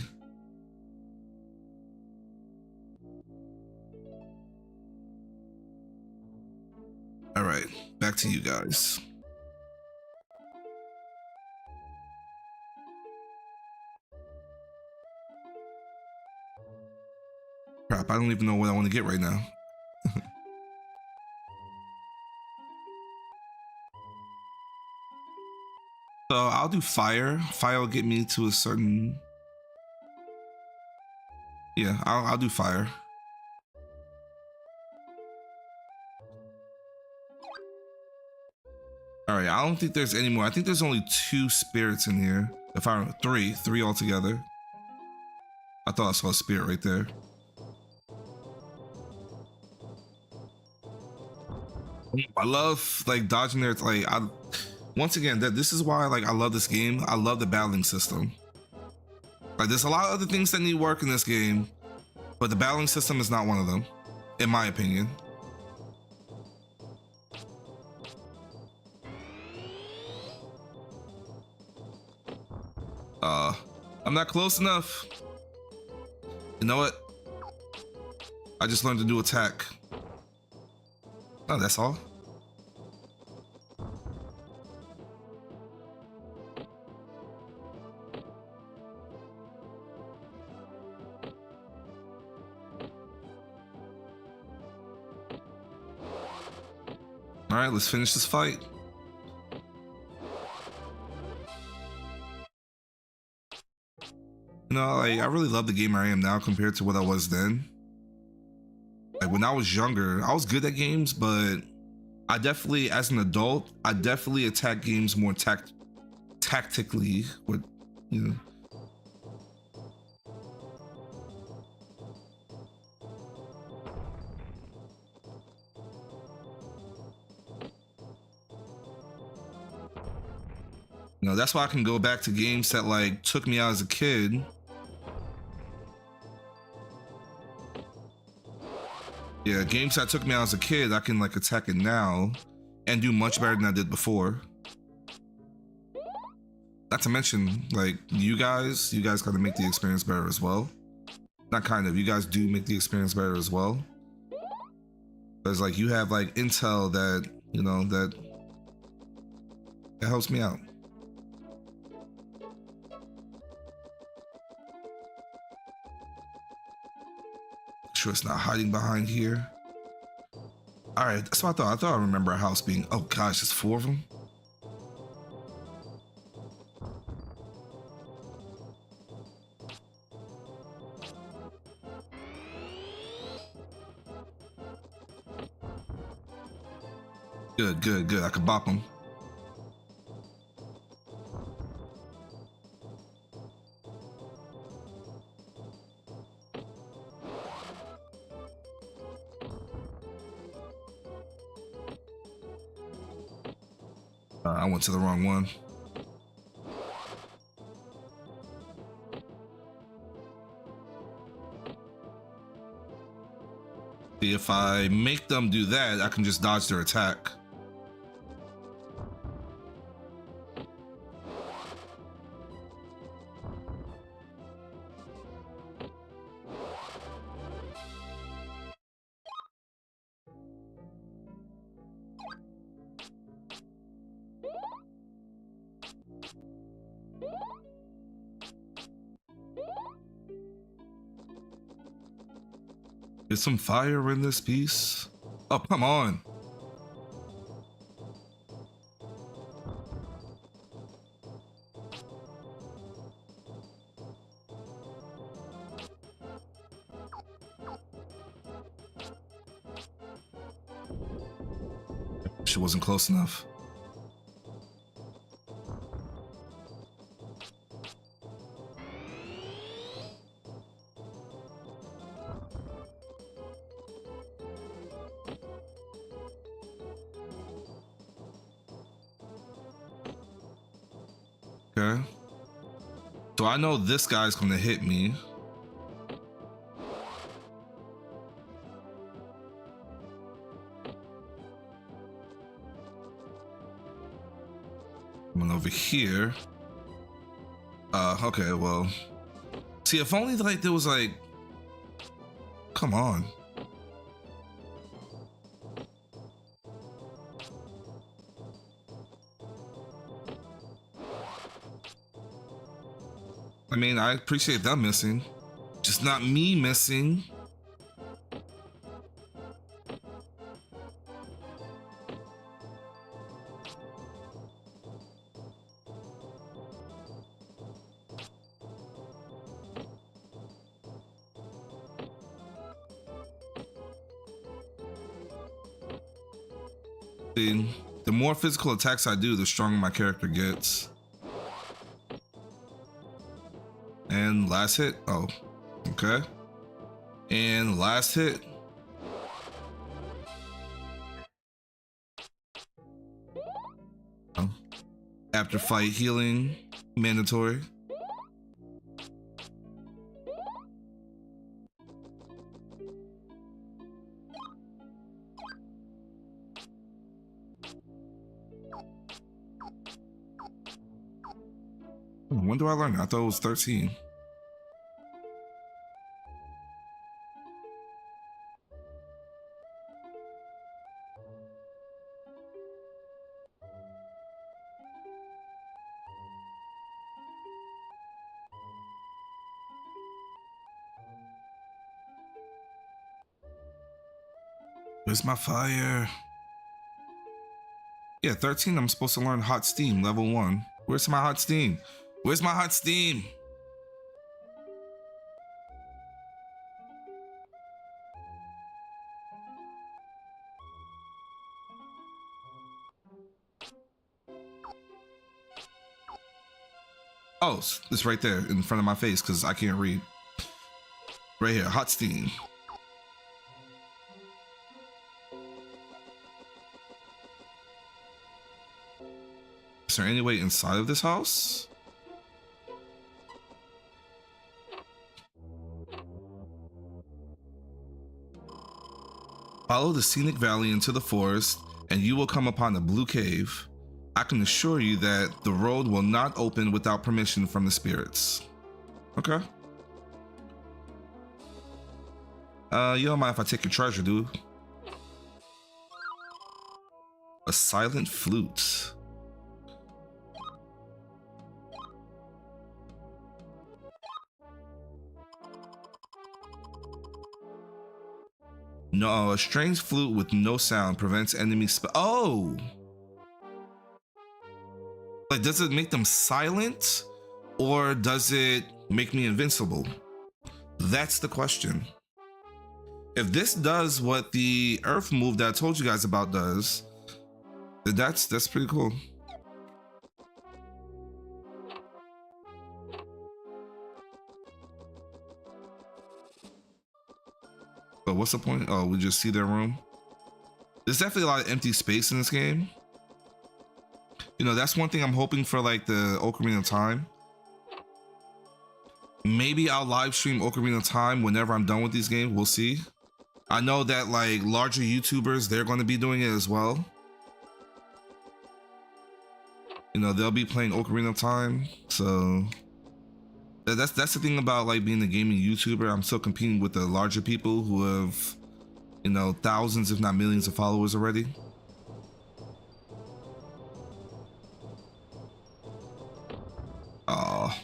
All right, back to you guys. Crap, I don't even know what I want to get right now. So I'll do fire. Fire will get me to a certain... Yeah, I'll do fire. All right, I don't think there's any more. I think there's only 2 spirits in here. If I three altogether. I thought I saw a spirit right there. I love like dodging there. It's like once again, this is why like I love this game. I love the battling system. Like there's a lot of other things that need work in this game, but the battling system is not one of them, in my opinion. I'm not close enough. You know what? I just learned a new attack. Oh, that's all. All right, let's finish this fight. You know, like, I really love the gamer I am now compared to what I was then. Like when I was younger, I was good at games, but I definitely, as an adult, I definitely attack games more tactically. With, you know. You know, that's why I can go back to games that like took me out as a kid. Yeah, games that took me out as a kid, I can like attack it now and do much better than I did before. Not to mention, like, you guys kind of make the experience better as well. Not kind of, you guys do make the experience better as well. Because like you have like intel that, you know, that helps me out. Sure it's not hiding behind here. All right, that's what I thought. I thought I remember a house being, oh gosh, there's 4 of them. Good, good, good. I could bop them. I went to the wrong one. See, if I make them do that, I can just dodge their attack. Is some fire in this piece? Oh, come on. She wasn't close enough. Okay. So I know this guy's gonna hit me. One over here. Okay, well. See, if only like there was like, come on. I mean, I appreciate them missing, just not me missing. See, the more physical attacks I do, the stronger my character gets. And last hit. Oh, okay. And last hit. Oh. After fight healing, mandatory. When do I learn? I thought it was 13. Where's my fire? Yeah, 13, I'm supposed to learn hot steam, level 1. Where's my hot steam? Where's my hot steam? Oh, it's right there in front of my face because I can't read. Right here, hot steam. Is there any way inside of this house? Follow the scenic valley into the forest and you will come upon a blue cave. I can assure you that the road will not open without permission from the spirits. Okay. You don't mind if I take your treasure, dude? A silent flute. No, a strange flute with no sound prevents enemies. Oh! Like, does it make them silent? Or does it make me invincible? That's the question. If this does what the earth move that I told you guys about does, then that's pretty cool. But what's the point? Oh, we just see their room. There's definitely a lot of empty space in this game. You know, that's one thing I'm hoping for, like the Ocarina of Time. Maybe I'll live stream Ocarina of Time whenever I'm done with these games. We'll see. I know that like larger YouTubers, they're going to be doing it as well. You know, they'll be playing Ocarina of Time. So that's the thing about like being a gaming YouTuber. I'm still competing with the larger people who have, you know, thousands if not millions of followers already. Oh.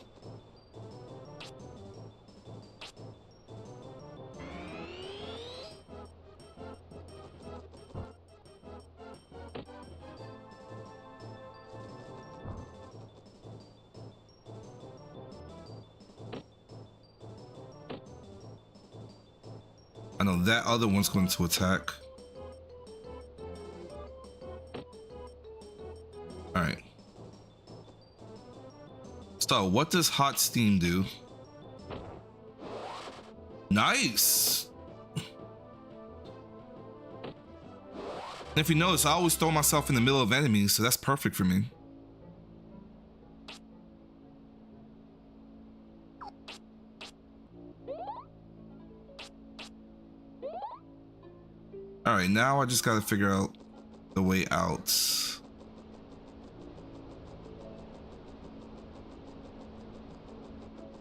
I know that other one's going to attack. All right. So what does hot steam do? Nice. And if you notice, I always throw myself in the middle of enemies, so that's perfect for me. All right, now I just got to figure out the way out.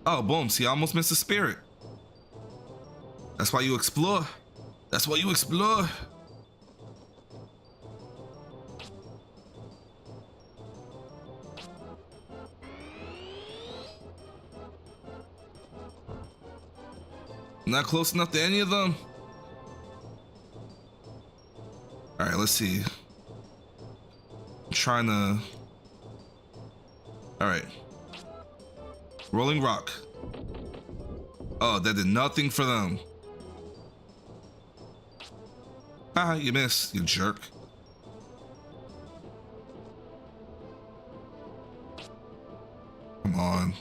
Oh, boom. See, I almost missed the spirit. That's why you explore. That's why you explore. Not close enough to any of them. All right, let's see. I'm trying to. All right. Rolling rock. Oh, that did nothing for them. Ah, you missed, you jerk. Come on.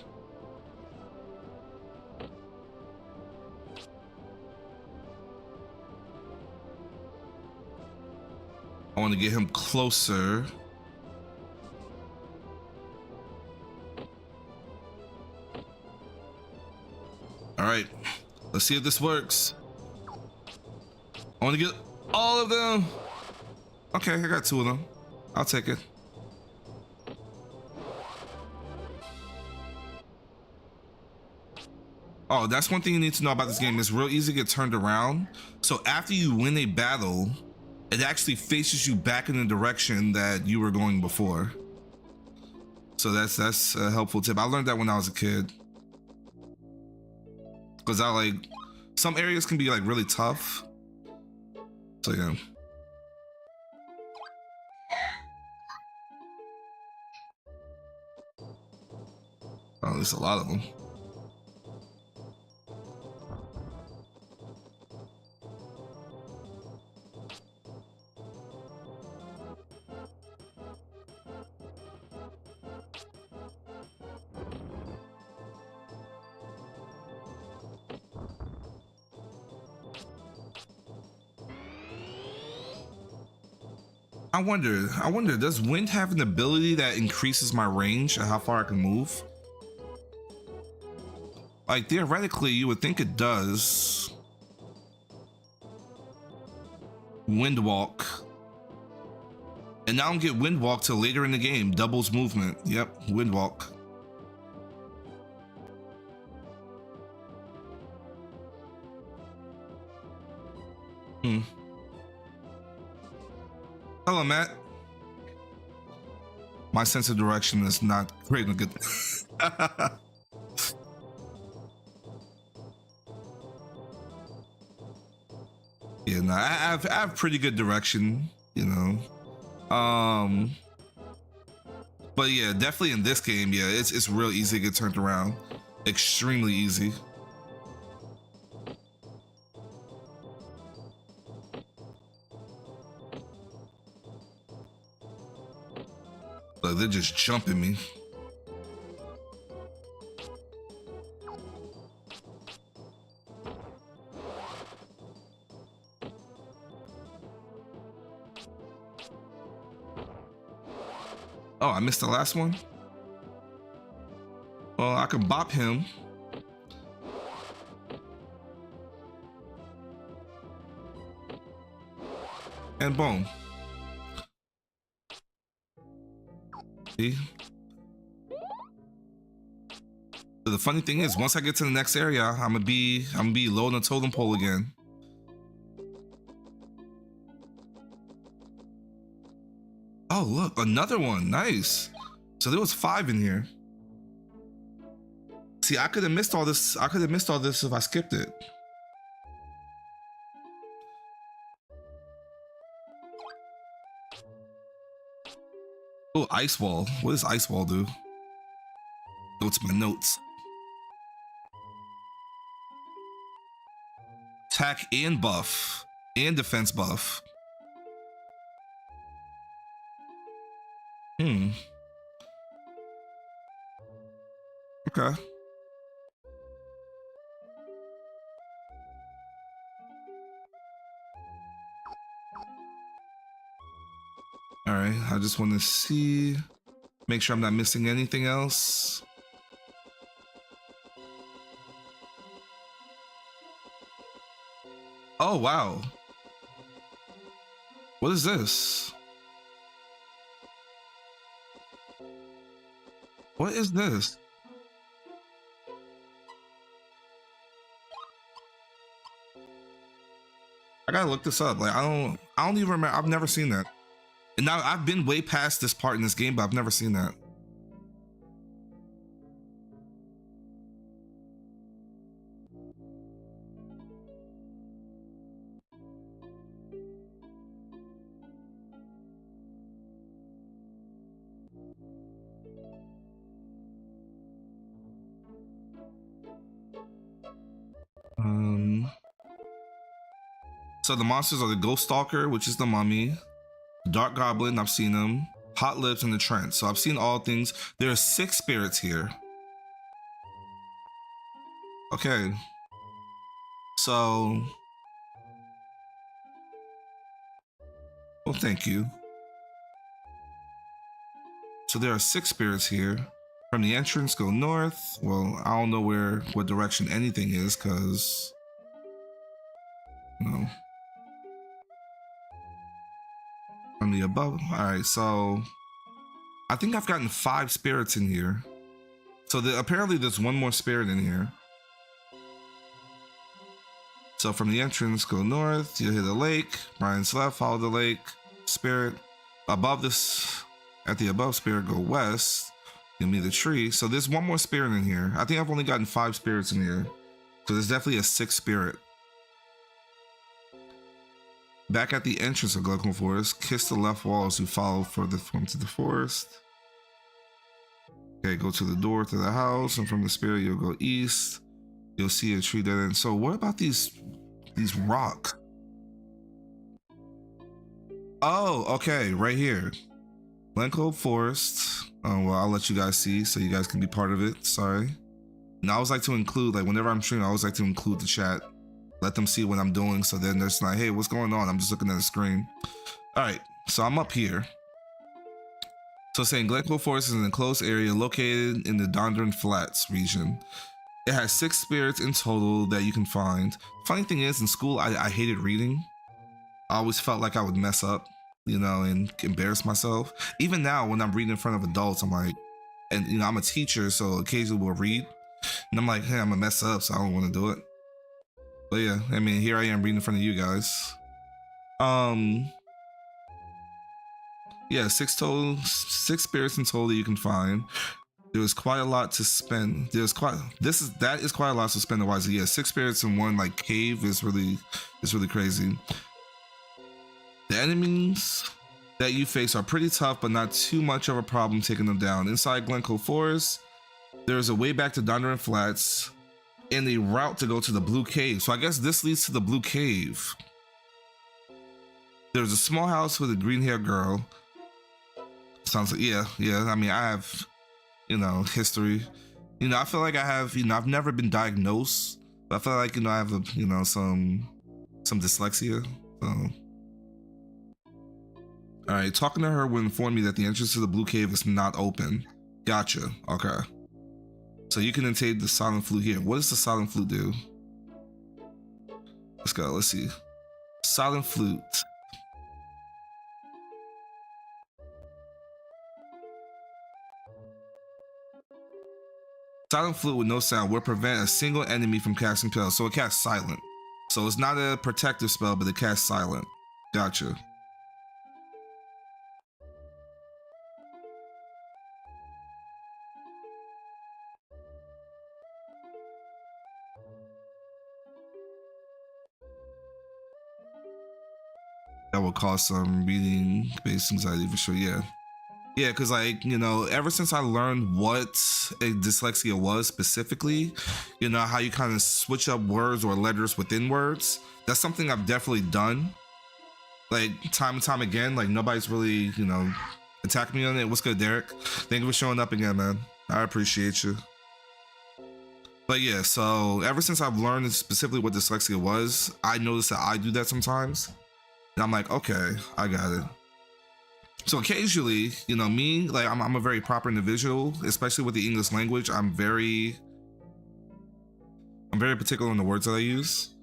I want to get him closer. All right, let's see if this works. I want to get all of them. Okay, I got 2 of them. I'll take it. Oh, that's one thing you need to know about this game. It's real easy to get turned around. So after you win a battle, it actually faces you back in the direction that you were going before. So that's a helpful tip. I learned that when I was a kid. Because I like, some areas can be like really tough. So yeah. Oh, there's a lot of them. I wonder, does wind have an ability that increases my range and how far I can move? Like theoretically, you would think it does. Wind walk. And now I don't get wind walk till later in the game. Doubles movement. Yep, wind walk. Hello, Matt. My sense of direction is not great and good. Yeah, no, I have pretty good direction, you know. But yeah, definitely in this game, yeah, it's real easy to get turned around. Extremely easy. Like they're just jumping me. Oh, I missed the last one? Well, I can bop him. And boom. See? The funny thing is, once I get to the next area, I'm gonna be low on the totem pole again. Oh, look, another one. Nice. So there was 5 in here. See, I could have missed all this. I could have missed all this if I skipped it. Oh, ice wall. What does ice wall do? Go to my notes. Attack and buff and defense buff. Okay. All right. I just want to see, make sure I'm not missing anything else. Oh, wow. What is this? What is this? I gotta look this up. Like, I don't even remember. I've never seen that. And now I've been way past this part in this game, but I've never seen that. So the monsters are the Ghost Stalker, which is the mummy, Dark Goblin, I've seen him, Hot Lips, and the Trent. So I've seen all things. There are 6 spirits here. Okay. So, well, thank you. So there are 6 spirits here. From the entrance, go north. Well, I don't know what direction anything is, because, you know. From the above. All right, so I think I've gotten 5 spirits in here. So apparently there's one more spirit in here. So from the entrance, go north. You hit a lake. Brian's left. Follow the lake. Spirit. Above this, at the above spirit, go west. You'll meet the tree. So there's one more spirit in here. I think I've only gotten 5 spirits in here. So there's definitely a 6th spirit. Back at the entrance of Glencoe Forest, kiss the left wall as you follow further into the forest. Okay, go to the door to the house, and from the spirit you'll go east. You'll see a tree dead end. So what about these rocks? Oh, okay, right here. Glencoe Forest. Oh, well, I'll let you guys see so you guys can be part of it. Sorry. And I always like to include, like, whenever I'm streaming, I always like to include the chat. Let them see what I'm doing, so then there's like, hey, what's going on? I'm just looking at the screen. All right, so I'm up here. So saying Glencoe Forest is an enclosed area located in the Dondron Flats region. It has 6 spirits in total that you can find. Funny thing is, in school, I hated reading. I always felt like I would mess up, you know, and embarrass myself. Even now, when I'm reading in front of adults, I'm like, and you know, I'm a teacher, so occasionally we'll read, and I'm like, hey, I'm gonna mess up, so I don't want to do it. But yeah, I mean, here I am reading in front of you guys. Yeah, 6 spirits in total that you can find. There's quite a lot to spend. That is quite a lot to spend wisely. Yeah, 6 spirits in one like cave is really crazy. The enemies that you face are pretty tough, but not too much of a problem taking them down. Inside Glencoe Forest, there's a way back to Dondron Flats and a route to go to the Blue Cave. So I guess this leads to the Blue Cave. There's a small house with a green-haired girl. Sounds like, yeah. I mean, I have, you know, history. You know, I feel like I have, you know, I've never been diagnosed, but I feel like, you know, I have, a, you know, some dyslexia. So, all All right, talking to her would inform me that the entrance to the blue cave is not open. Gotcha. Okay. So you can intake the silent flute here. What does the silent flute do? Let's go. Let's see. Silent flute. Silent flute with no sound will prevent a single enemy from casting spells. So it casts silent. So it's not a protective spell, but it casts silent. Gotcha. That will cause some reading-based anxiety for sure. Yeah. Yeah, because like, you know, ever since I learned what a dyslexia was specifically, you know, how you kind of switch up words or letters within words, that's something I've definitely done. Like time and time again, like nobody's really, you know, attacked me on it. What's good, Derek? Thank you for showing up again, man. I appreciate you. But yeah, so ever since I've learned specifically what dyslexia was, I noticed that I do that sometimes. And I'm like, okay, I got it. So occasionally, you know, me, like I'm a very proper individual, especially with the English language. I'm very particular on the words that I use.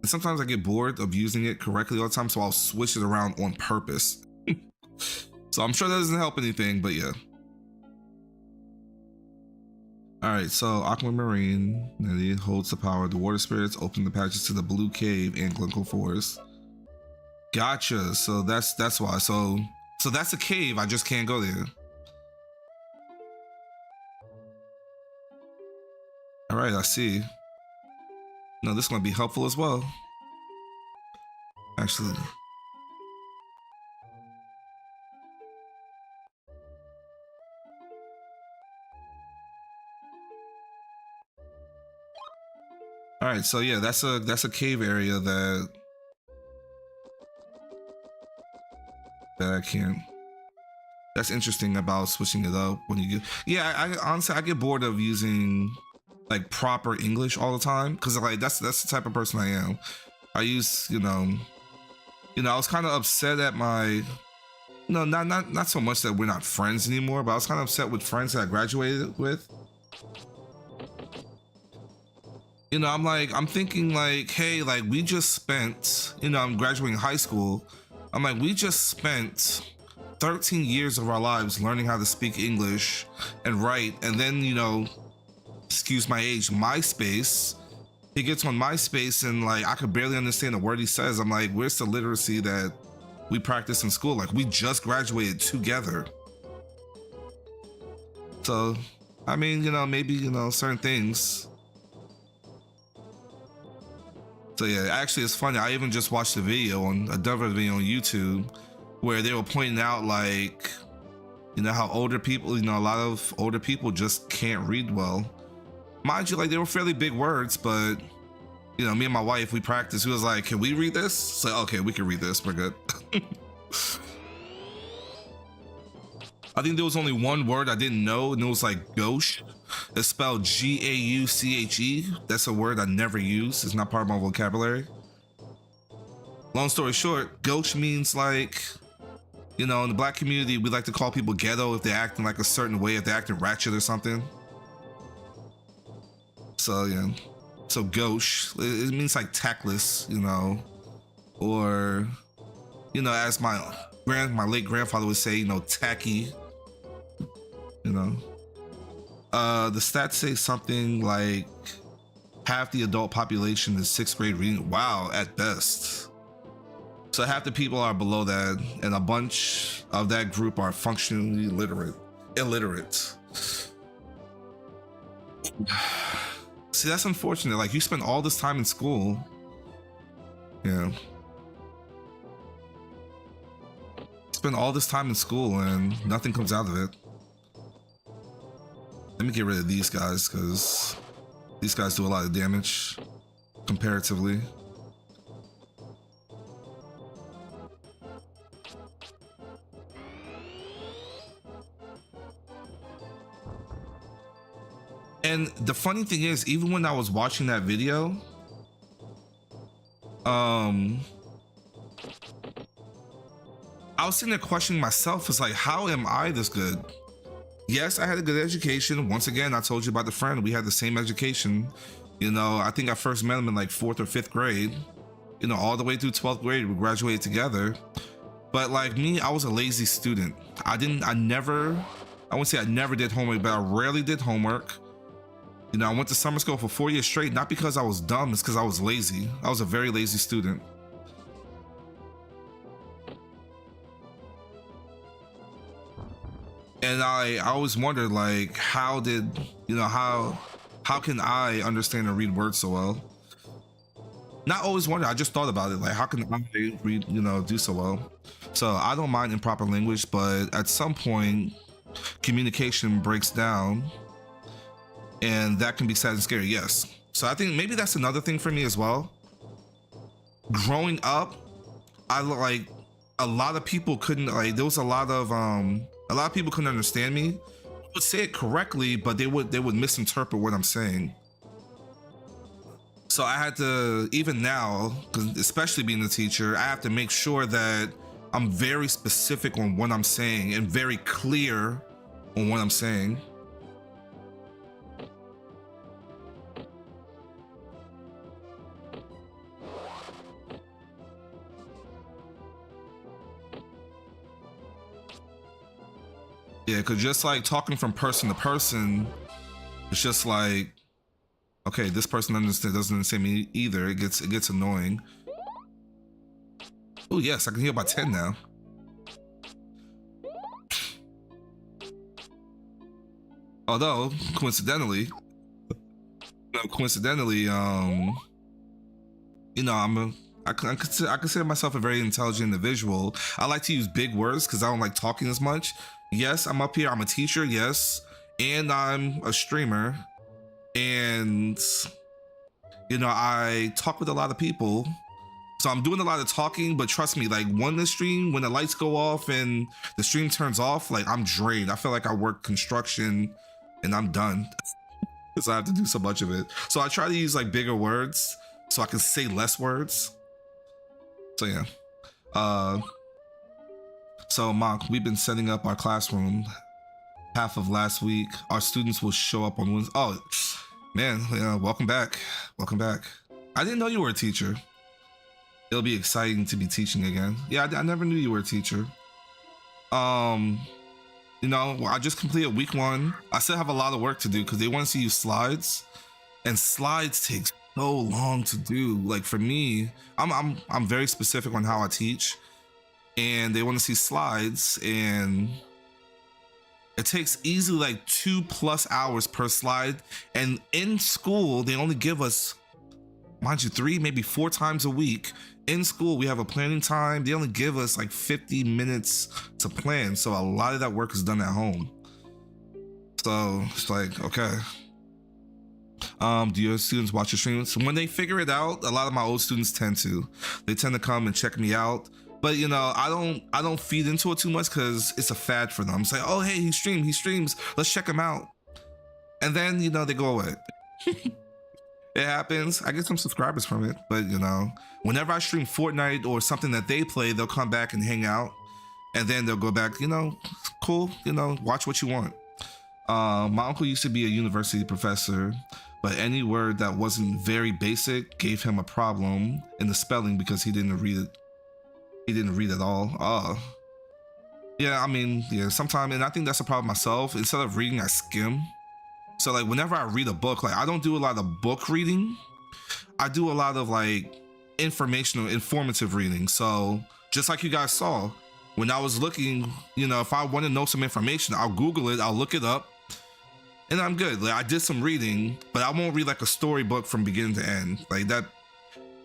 And sometimes I get bored of using it correctly all the time, so I'll switch it around on purpose. So I'm sure that doesn't help anything, but yeah. All right, so Aquamarine, it holds the power. The water spirits open the patches to the blue cave and Glencoe Forest. Gotcha. So that's why. So that's a cave. I just can't go there. All right, I see. No, this is gonna be helpful as well. Actually. All right, so yeah, that's a cave area that I can't. That's interesting about switching it up when you get. Yeah, I honestly I get bored of using like proper English all the time because like that's the type of person I am. I use you know I was kind of upset at my not so much that we're not friends anymore, but I was kind of upset with friends that I graduated with. You know, I'm thinking like, hey, like we just spent, you know, I'm graduating high school. I'm like, we just spent 13 years of our lives learning how to speak English and write, and then, you know, excuse my age, MySpace. He gets on MySpace and like I could barely understand a word he says. I'm like, where's the literacy that we practice in school? Like we just graduated together. So, I mean, you know, maybe, you know, certain things. So yeah, actually it's funny. I even just watched a video on another video on YouTube where they were pointing out like, you know, how older people, you know, a lot of older people just can't read well. Mind you, like they were fairly big words, but you know, me and my wife, we practiced. We was like, can we read this? So okay, we can read this. We're good. I think there was only one word I didn't know, and it was like gauche. It's spelled Gauche. That's a word I never use. It's not part of my vocabulary. Long story short, gauche means like, you know, in the black community, we like to call people ghetto if they're acting like a certain way, if they're acting ratchet or something. So yeah, so gauche, it means like tactless, you know, or, you know, as my late grandfather would say, you know, tacky, you know. The stats say something like half the adult population is 6th grade reading. Wow, at best. So half the people are below that, and a bunch of that group are functionally illiterate. See, that's unfortunate. Like you spend all this time in school. Yeah. Spend all this time in school and nothing comes out of it. Let me get rid of these guys because these guys do a lot of damage comparatively. And the funny thing is, even when I was watching that video, I I was sitting there questioning myself. It's like, how am I this good? Yes, I had a good education. Once again, I told you about the friend. We had the same education. You know, I think I first met him in like 4th or 5th grade. You know, all the way through 12th grade, we graduated together. But like me, I was a lazy student. I wouldn't say I never did homework, but I rarely did homework. You know, I went to summer school for 4 years straight, not because I was dumb, it's because I was lazy. I was a very lazy student. And I always wondered, like, how can I understand and read words so well? Not always wondered, I just thought about it, like, how can I read, do so well? So I don't mind improper language, but at some point, communication breaks down, and that can be sad and scary, yes. So I think maybe that's another thing for me as well. Growing up, a lot of people couldn't, like, there was a lot of people couldn't understand me. I would say it correctly, but they would misinterpret what I'm saying. So I had to, even now, 'cause especially being a teacher, I have to make sure that I'm very specific on what I'm saying and very clear on what I'm saying. Yeah, because just like talking from person to person, it's just like, okay, this person doesn't understand me either. It gets annoying. Oh yes, I can hear about 10 now. Although coincidentally, I consider myself a very intelligent individual. I like to use big words because I don't like talking as much. Yes, I'm up here. I'm a teacher. Yes, and I'm a streamer, and I talk with a lot of people. So I'm doing a lot of talking, but trust me, like when the lights go off and the stream turns off, like I'm drained. I feel like I work construction and I'm done because I have to do so much of it. So I try to use like bigger words so I can say less words. So yeah. So Mach, we've been setting up our classroom half of last week. Our students will show up on Wednesday. Oh man, yeah, welcome back. Welcome back. I didn't know you were a teacher. It'll be exciting to be teaching again. Yeah, I never knew you were a teacher. I just completed week 1. I still have a lot of work to do because they want to see you slides, and slides take so long to do. Like for me, I'm very specific on how I teach, and they want to see slides, and it takes easily like 2+ hours per slide. And in school, they only give us, mind you, 3, maybe 4 times a week. In school, we have a planning time. They only give us like 50 minutes to plan. So a lot of that work is done at home. So it's like, okay. Do your students watch your streams? When they figure it out, a lot of my old students tend to come and check me out. But I don't feed into it too much because it's a fad for them. It's like, oh hey, he streams, let's check him out. And then they go away. It happens. I get some subscribers from it, but whenever I stream Fortnite or something that they play, they'll come back and hang out, and then they'll go back. Cool. Watch what you want. My uncle used to be a university professor, but any word that wasn't very basic gave him a problem in the spelling because he didn't read it. He didn't read at all. Yeah, I mean, yeah, sometimes, and I think that's a problem myself. Instead of reading, I skim. So like whenever I read a book, like I don't do a lot of book reading. I do a lot of like informative reading. So just like you guys saw, when I was looking, if I want to know some information, I'll Google it, I'll look it up, and I'm good. Like I did some reading, but I won't read like a storybook from beginning to end. Like that,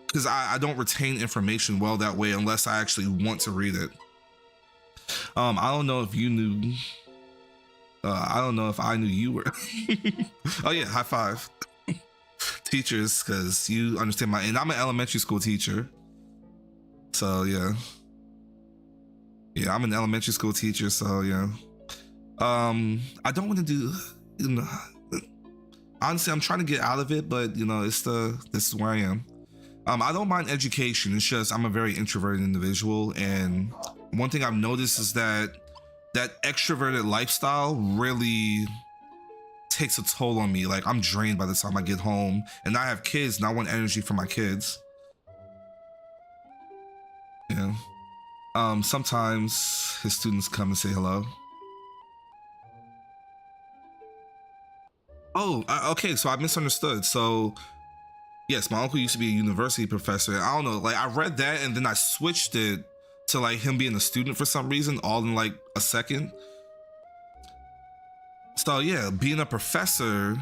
because I don't retain information well that way unless I actually want to read it. I don't know if you knew. I don't know if I knew you were. Oh yeah, high five. Teachers, because you understand and I'm an elementary school teacher. So yeah. Yeah, I'm an elementary school teacher, so yeah. I don't want to do, honestly, I'm trying to get out of it, but this is where I am. I don't mind education. It's just I'm a very introverted individual, and one thing I've noticed is that that extroverted lifestyle really takes a toll on me. Like, I'm drained by the time I get home, and I have kids and I want energy for my kids. Yeah. Sometimes his students come and say hello. Oh, okay, so I misunderstood. So yes, my uncle used to be a university professor. I don't know, like, I read that and then I switched it to like him being a student for some reason, all in like a second. So yeah, being a professor,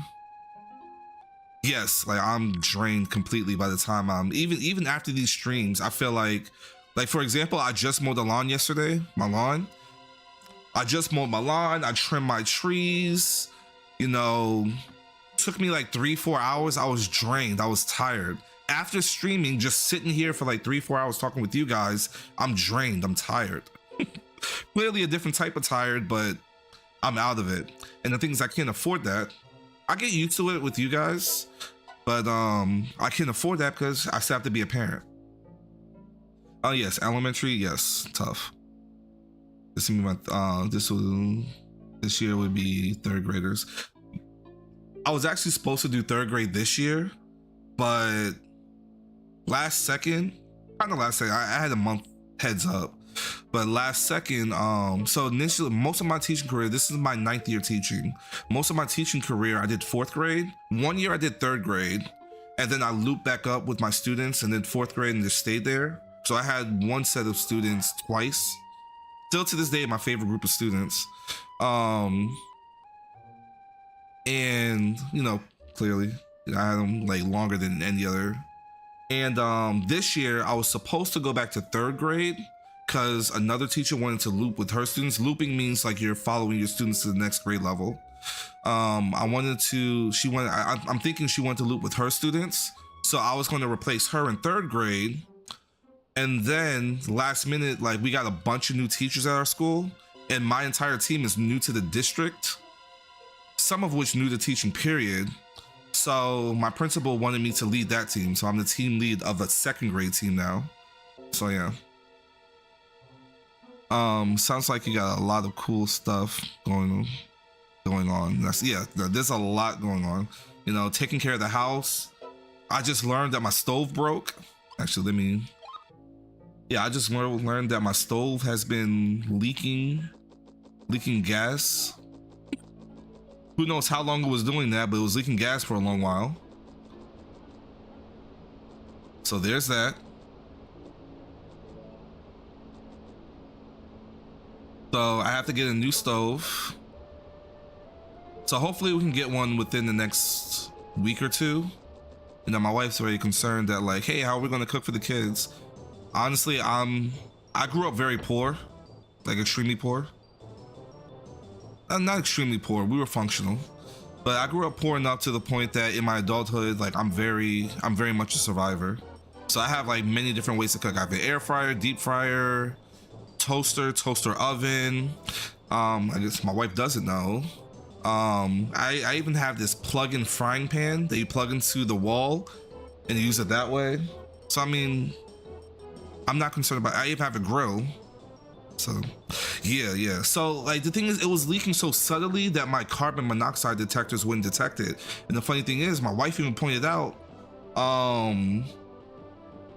yes, like I'm drained completely by the time I'm even after these streams. I feel like for example, I just mowed the lawn yesterday. My lawn. I just mowed my lawn. I trimmed my trees. You know, took me like 3-4 hours. I was drained. I was tired. After streaming, just sitting here for like 3-4 hours talking with you guys, I'm drained. I'm tired. Clearly a different type of tired, but I'm out of it. And the thing is, I can't afford that. I get used to it with you guys, but I can't afford that because I still have to be a parent. Oh yes, elementary, yes, tough. This year would be third graders. I was actually supposed to do third grade this year, but last second, I had a month heads up, but last second, so initially, most of my teaching career, this is my 9th year teaching. Most of my teaching career, I did 4th grade. 1 year I did 3rd grade, and then I looped back up with my students and did 4th grade and just stayed there. So I had one set of students twice. Still to this day, my favorite group of students. And you know, clearly, I had them like longer than any other. And this year I was supposed to go back to 3rd grade because another teacher wanted to loop with her students. Looping means like you're following your students to the next grade level. I'm thinking she wanted to loop with her students. So I was going to replace her in 3rd grade. And then last minute, like, we got a bunch of new teachers at our school, and my entire team is new to the district, some of which new to teaching, period. So my principal wanted me to lead that team. So I'm the team lead of a 2nd grade team now. So yeah. Sounds like you got a lot of cool stuff going on. There's a lot going on. You know, taking care of the house. I just learned that my stove broke. Actually, I just learned that my stove has been leaking gas. Who knows how long it was doing that, but it was leaking gas for a long while. So there's that. So I have to get a new stove. So hopefully we can get one within the next week or two. You know, my wife's very concerned that like, hey, how are we gonna cook for the kids? Honestly, I grew up very poor, like extremely poor. Not extremely poor, we were functional, but I grew up poor enough to the point that in my adulthood, like I'm very much a survivor. So I have like many different ways to cook. I have an air fryer, deep fryer, toaster oven. I guess my wife doesn't know. I even have this plug-in frying pan that you plug into the wall and use it that way. So I mean, I'm not concerned about it. I even have a grill. So yeah. So like the thing is, it was leaking so subtly that my carbon monoxide detectors wouldn't detect it. And the funny thing is, my wife even pointed out,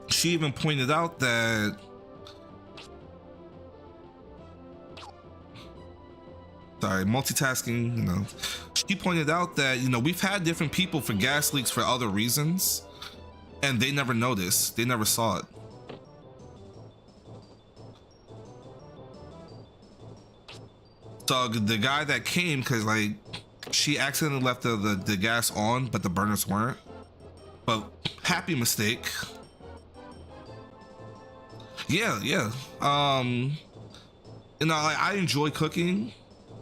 she even pointed out that multitasking, you know, she pointed out that, you know, we've had different people for gas leaks for other reasons, and they never noticed, they never saw it. So the guy that came, because like she accidentally left the gas on, but the burners weren't. But happy mistake. Yeah. You know, I enjoy cooking.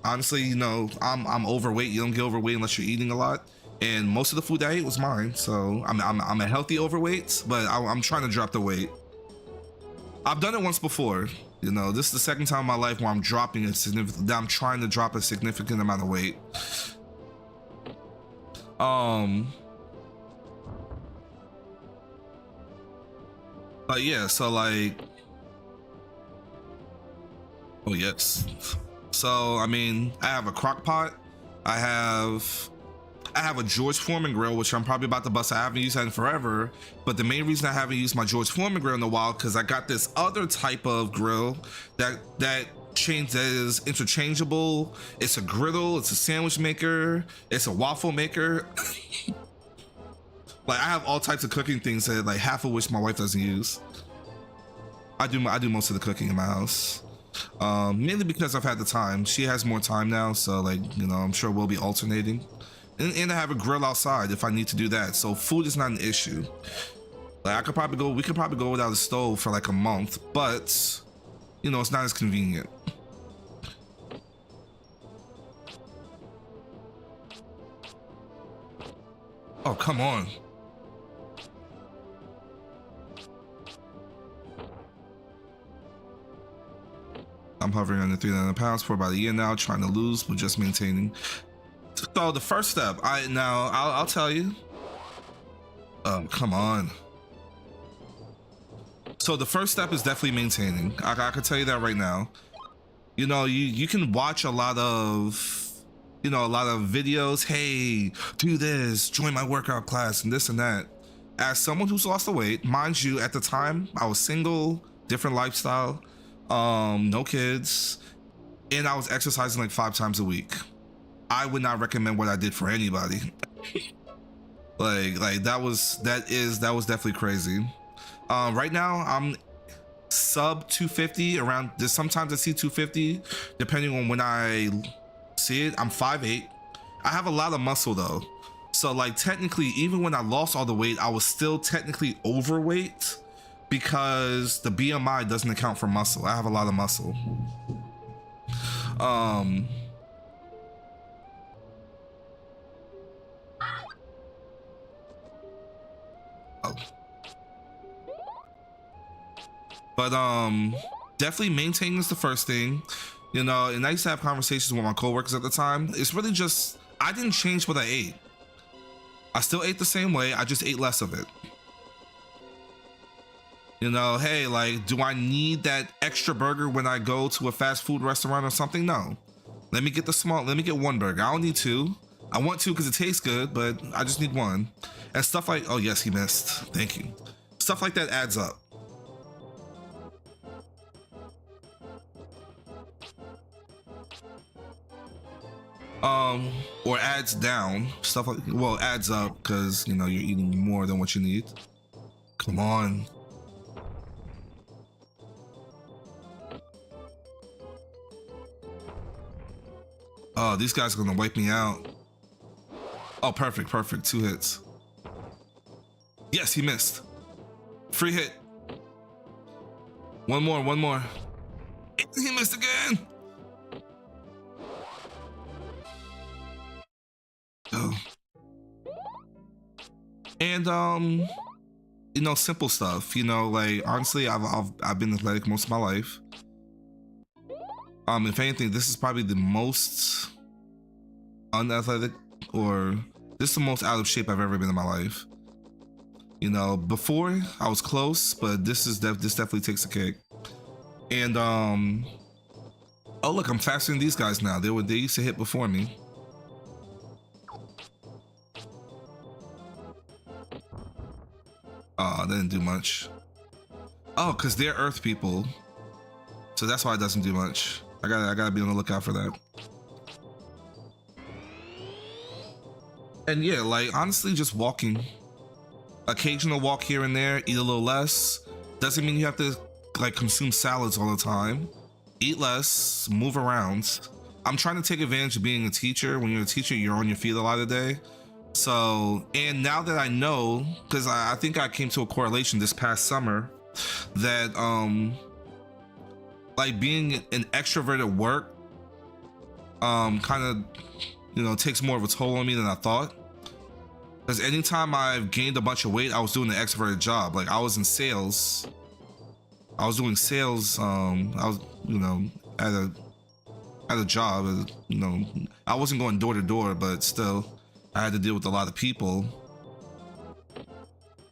Honestly, you know, I'm overweight. You don't get overweight unless you're eating a lot. And most of the food I ate was mine. So I'm a healthy overweight, but I'm trying to drop the weight. I've done it once before. You know, this is the second time in my life where I'm dropping a significant, I'm trying to drop a significant amount of weight. But yeah, so like, Oh yes. So I mean, I have a crock pot. I have a George Foreman grill, which I'm probably about to bust. I haven't used that in forever. But the main reason I haven't used my George Foreman grill in a while, because I got this other type of grill that is interchangeable. It's a griddle, it's a sandwich maker, it's a waffle maker. Like I have all types of cooking things that like half of which my wife doesn't use. I do most of the cooking in my house. Mainly because I've had the time. She has more time now, so like, you know, I'm sure we'll be alternating. And I have a grill outside if I need to do that. So food is not an issue. Like we could probably go without a stove for like a month, but you know, it's not as convenient. Oh, come on. I'm hovering under 300 pounds for about a year now, trying to lose, but just maintaining. So the first step, I'll tell you. Come on. So the first step is definitely maintaining. I can tell you that right now. You know, you can watch a lot of, you know, a lot of videos. Hey, do this, join my workout class, and this and that. As someone who's lost the weight, mind you, at the time I was single, different lifestyle, no kids, and I was exercising like 5 times a week. I would not recommend what I did for anybody. like that was definitely crazy. Right now I'm sub 250 around. There's sometimes I see 250 depending on when I see it. I'm 5'8". I have a lot of muscle though, so like technically even when I lost all the weight I was still technically overweight because the BMI doesn't account for muscle. I have a lot of muscle. Oh. But definitely maintaining is the first thing, you know. And I used to have conversations with my coworkers at the time. It's really just I didn't change what I ate. I still ate the same way, I just ate less of it. You know, hey, like, do I need that extra burger when I go to a fast food restaurant or something? No. Let me get one burger. I don't need 2. I want 2 because it tastes good, but I just need 1. And stuff like, oh yes, he missed. Thank you. Stuff like that adds up. Or adds down. Stuff like, well, adds up because, you know, you're eating more than what you need. Come on. Oh, these guys are gonna wipe me out. Oh, perfect, 2 hits. Yes, he missed. Free hit. One more. He missed again. Oh. And you know, simple stuff. You know, like honestly, I've been athletic most of my life. If anything, this is probably the most unathletic, or this is the most out of shape I've ever been in my life. You know, before I was close, but this definitely takes a kick. And oh look, I'm faster than these guys now. They used to hit before me. Oh, that didn't do much. Oh, because they're Earth people, so that's why it doesn't do much. I gotta be on the lookout for that. And yeah, like honestly, just walking. Occasional walk here and there, eat a little less. Doesn't mean you have to like consume salads all the time. Eat less, move around. I'm trying to take advantage of being a teacher. When you're a teacher, you're on your feet a lot of the day. So, and now that I know, because I think I came to a correlation this past summer that like being an extrovert at work kind of, you know, takes more of a toll on me than I thought. Because anytime I've gained a bunch of weight, I was doing an extroverted job. Like I was in sales. I was doing sales. I was, you know, at a job. You know, I wasn't going door to door, but still, I had to deal with a lot of people.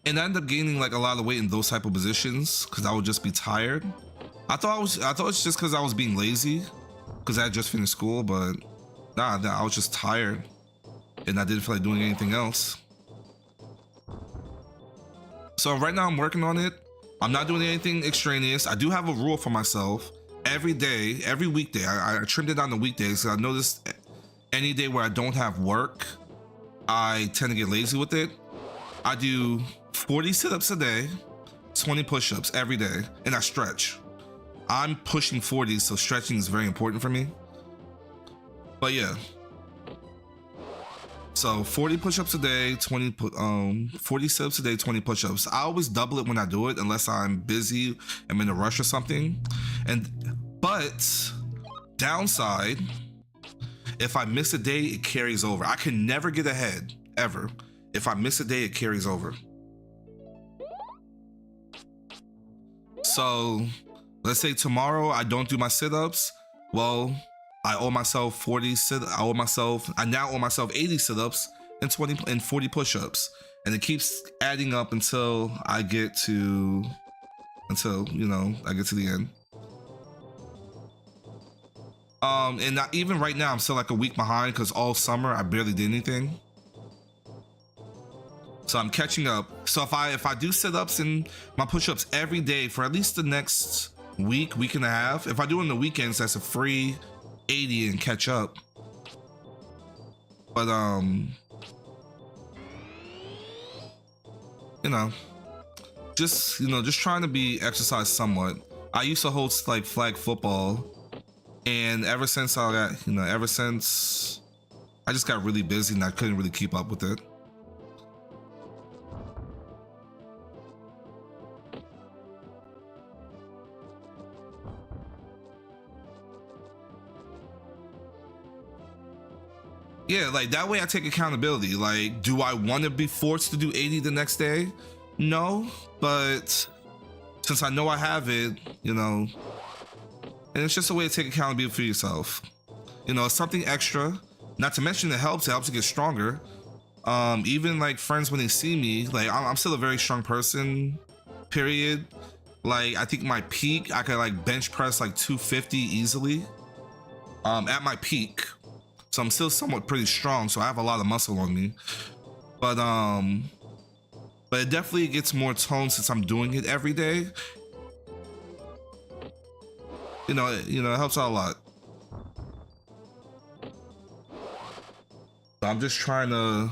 And I ended up gaining like a lot of weight in those type of positions because I would just be tired. I thought it's just because I was being lazy, because I had just finished school, but nah, I was just tired and I didn't feel like doing anything else. So right now I'm working on it. I'm not doing anything extraneous. I do have a rule for myself. Every day, every weekday, I trimmed it down to weekdays. So I noticed any day where I don't have work, I tend to get lazy with it. I do 40 sit-ups a day, 20 push-ups every day, and I stretch. I'm pushing 40, so stretching is very important for me. But yeah. So 40 push-ups a day, 40 sit-ups a day, 20 push-ups. I always double it when I do it, unless I'm busy, I'm in a rush or something. But downside, if I miss a day, it carries over. I can never get ahead, ever. If I miss a day, it carries over. So let's say tomorrow I don't do my sit-ups. Well, I owe myself 40 I now owe myself 80 sit-ups and 40 push-ups. And it keeps adding up until I get to the end. And even right now, I'm still like a week behind because all summer I barely did anything. So I'm catching up. So if I do sit-ups and my push-ups every day for at least the next week and a half, if I do it on the weekends, that's a free 80 and catch up. But just trying to be exercise somewhat. I used to host like flag football. And ever since I just got really busy and I couldn't really keep up with it. Yeah, like that way I take accountability. Like, do I want to be forced to do 80 the next day? No, but since I know I have it, and it's just a way to take accountability for yourself. It's something extra. Not to mention it helps to get stronger. Even like friends, when they see me, like I'm still a very strong person, period. Like I think my peak, I could like bench press like 250 easily. At my peak. So I'm still somewhat pretty strong, so I have a lot of muscle on me. But it definitely gets more tone since I'm doing it every day. It helps out a lot. I'm just trying to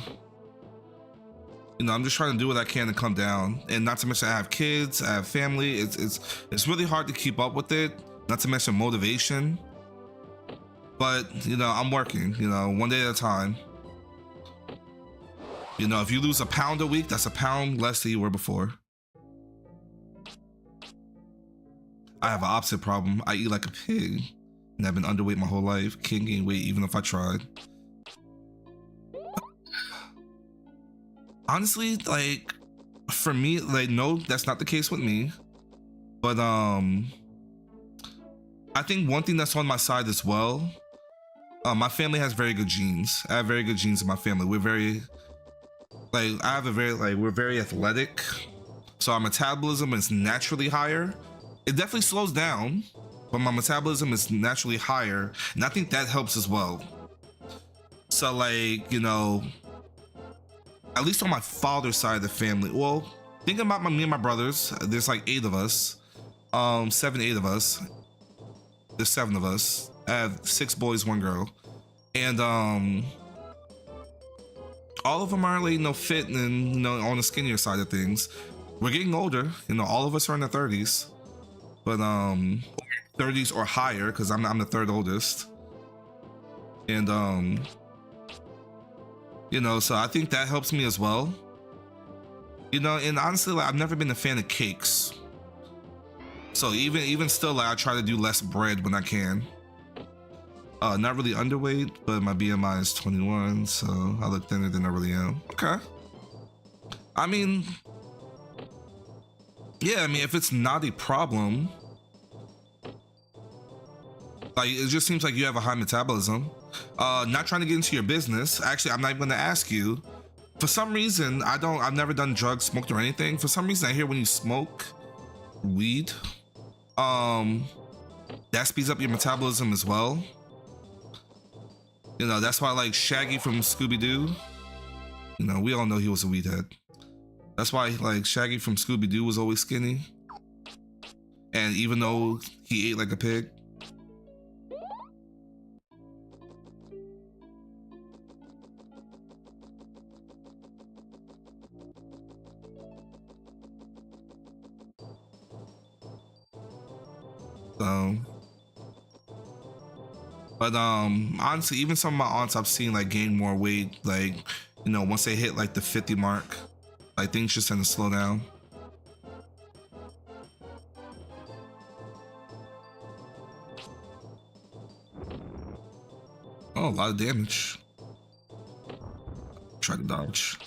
do what I can to come down. And not to mention I have kids, I have family. It's really hard to keep up with it. Not to mention motivation. But I'm working, one day at a time. If you lose a pound a week, that's a pound less than you were before. I have an opposite problem. I eat like a pig, and I've been underweight my whole life. Can't gain weight even if I tried. Honestly, like for me, like no, that's not the case with me. But I think one thing that's on my side as well. My family has very good genes. I have very good genes in my family. We're very athletic. So our metabolism is naturally higher. It definitely slows down, but my metabolism is naturally higher. And I think that helps as well. So like, at least on my father's side of the family, well, thinking about me and my brothers, there's like 8 of us, 7, 8 of us. There's 7 of us. I have 6 boys, 1 girl. And all of them are like, fit and on the skinnier side of things. We're getting older, all of us are in their 30s. But 30s or higher, because I'm the 3rd oldest. And so I think that helps me as well. And honestly, like I've never been a fan of cakes. So even still, like I try to do less bread when I can. Not really underweight, but my BMI is 21, so I look thinner than I really am. Okay. I mean, yeah, if it's not a problem, like it just seems like you have a high metabolism. Not trying to get into your business. Actually, I'm not even gonna ask you. For some reason, I've never done drugs, smoked or anything. For some reason, I hear when you smoke weed, Um, that speeds up your metabolism as well. You know, that's why I like Shaggy from Scooby-Doo. You know, we all know he was a weed head. That's why like Shaggy from Scooby-Doo was always skinny. And even though he ate like a pig. So, but honestly, even some of my aunts I've seen like gain more weight, like, you know, once they hit like the 50 mark, like things just tend to slow down. Oh, a lot of damage. Try to dodge.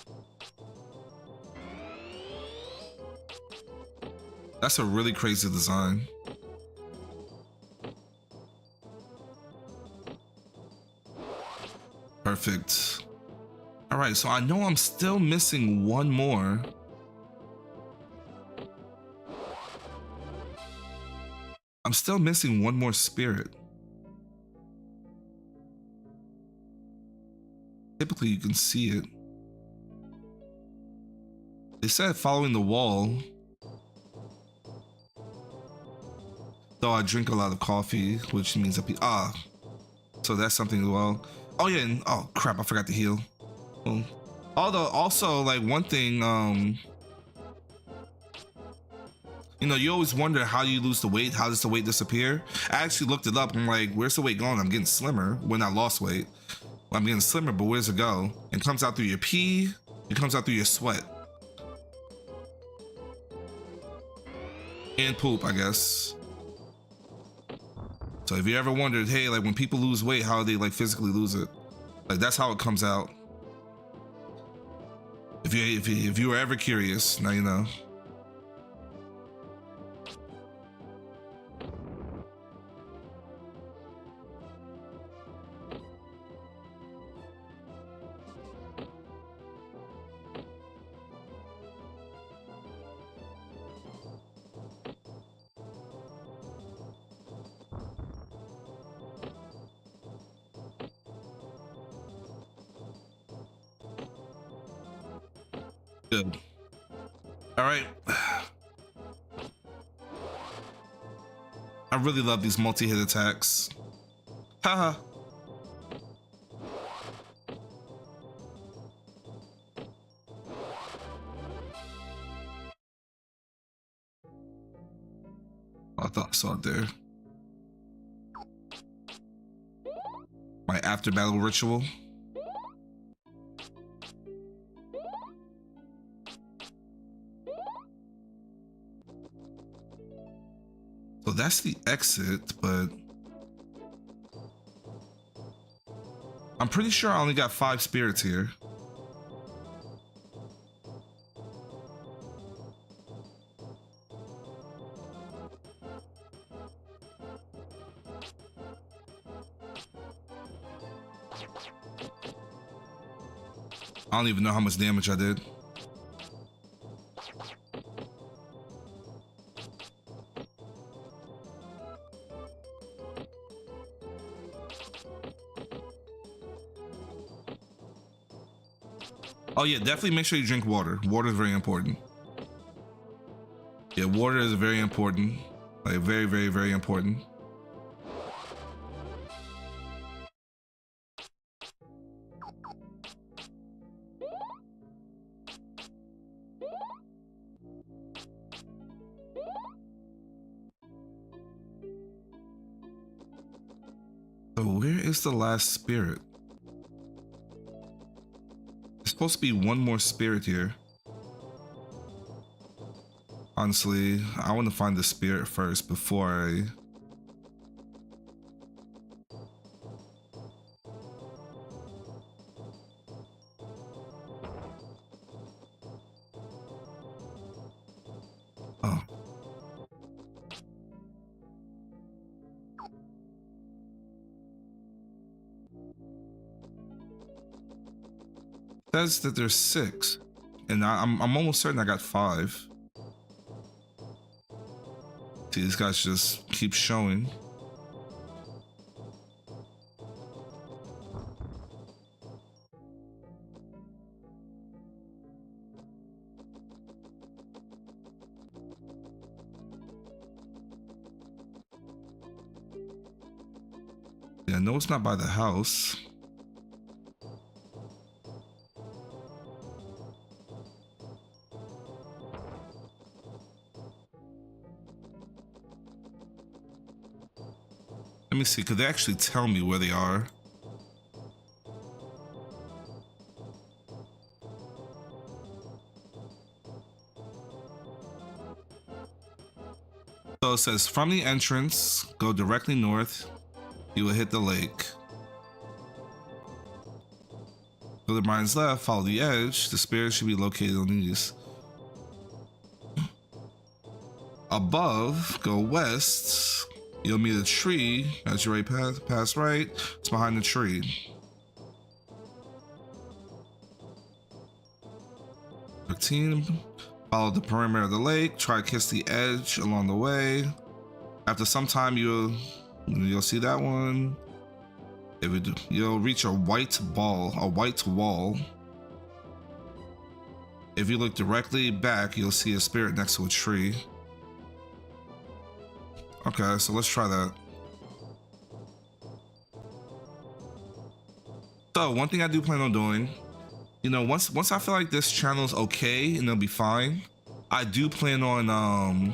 That's a really crazy design. Perfect. All right, so I know I'm still missing one more. I'm still missing one more spirit. Typically you can see it. They said following the wall. Though I drink a lot of coffee, which means so that's something as well. Oh yeah, and oh crap, I forgot to heal. Well, although also like one thing, you know, you always wonder how you lose the weight. How does the weight disappear? I actually looked it up. I'm like, where's the weight going? I'm getting slimmer when I lost weight. Well, I'm getting slimmer, but where's it go? It comes out through your pee. It comes out through your sweat. And poop, I guess. So if you ever wondered, hey, like when people lose weight, how do they like physically lose it? Like that's how it comes out. If you were ever curious, now you know. Good. All right. I really love these multi-hit attacks. Haha. I thought I saw it there. My after battle ritual. So that's the exit, but I'm pretty sure I only got 5 spirits here. I don't even know how much damage I did. Oh yeah, definitely make sure you drink water. Water is very important. Yeah, water is very important. Like very, very, very important. So where is the last spirit? There's supposed to be one more spirit here. Honestly, I want to find the spirit first before I... Oh. Says that there's 6, and I'm almost certain I got 5. These guys just keep showing. Yeah, no, it's not by the house. Let me see, could they actually tell me where they are? So it says, from the entrance, go directly north. You will hit the lake. Go to Brian's left, follow the edge. The spirit should be located on these. Above, go west. You'll meet a tree. As you pass right, it's behind the tree. 13. Follow the perimeter of the lake. Try to kiss the edge along the way. After some time, you'll see that one. If you do, you'll reach a white wall. If you look directly back, you'll see a spirit next to a tree. Okay, so let's try that. So one thing I do plan on doing, you know, once I feel like this channel is okay and it'll be fine, I do plan on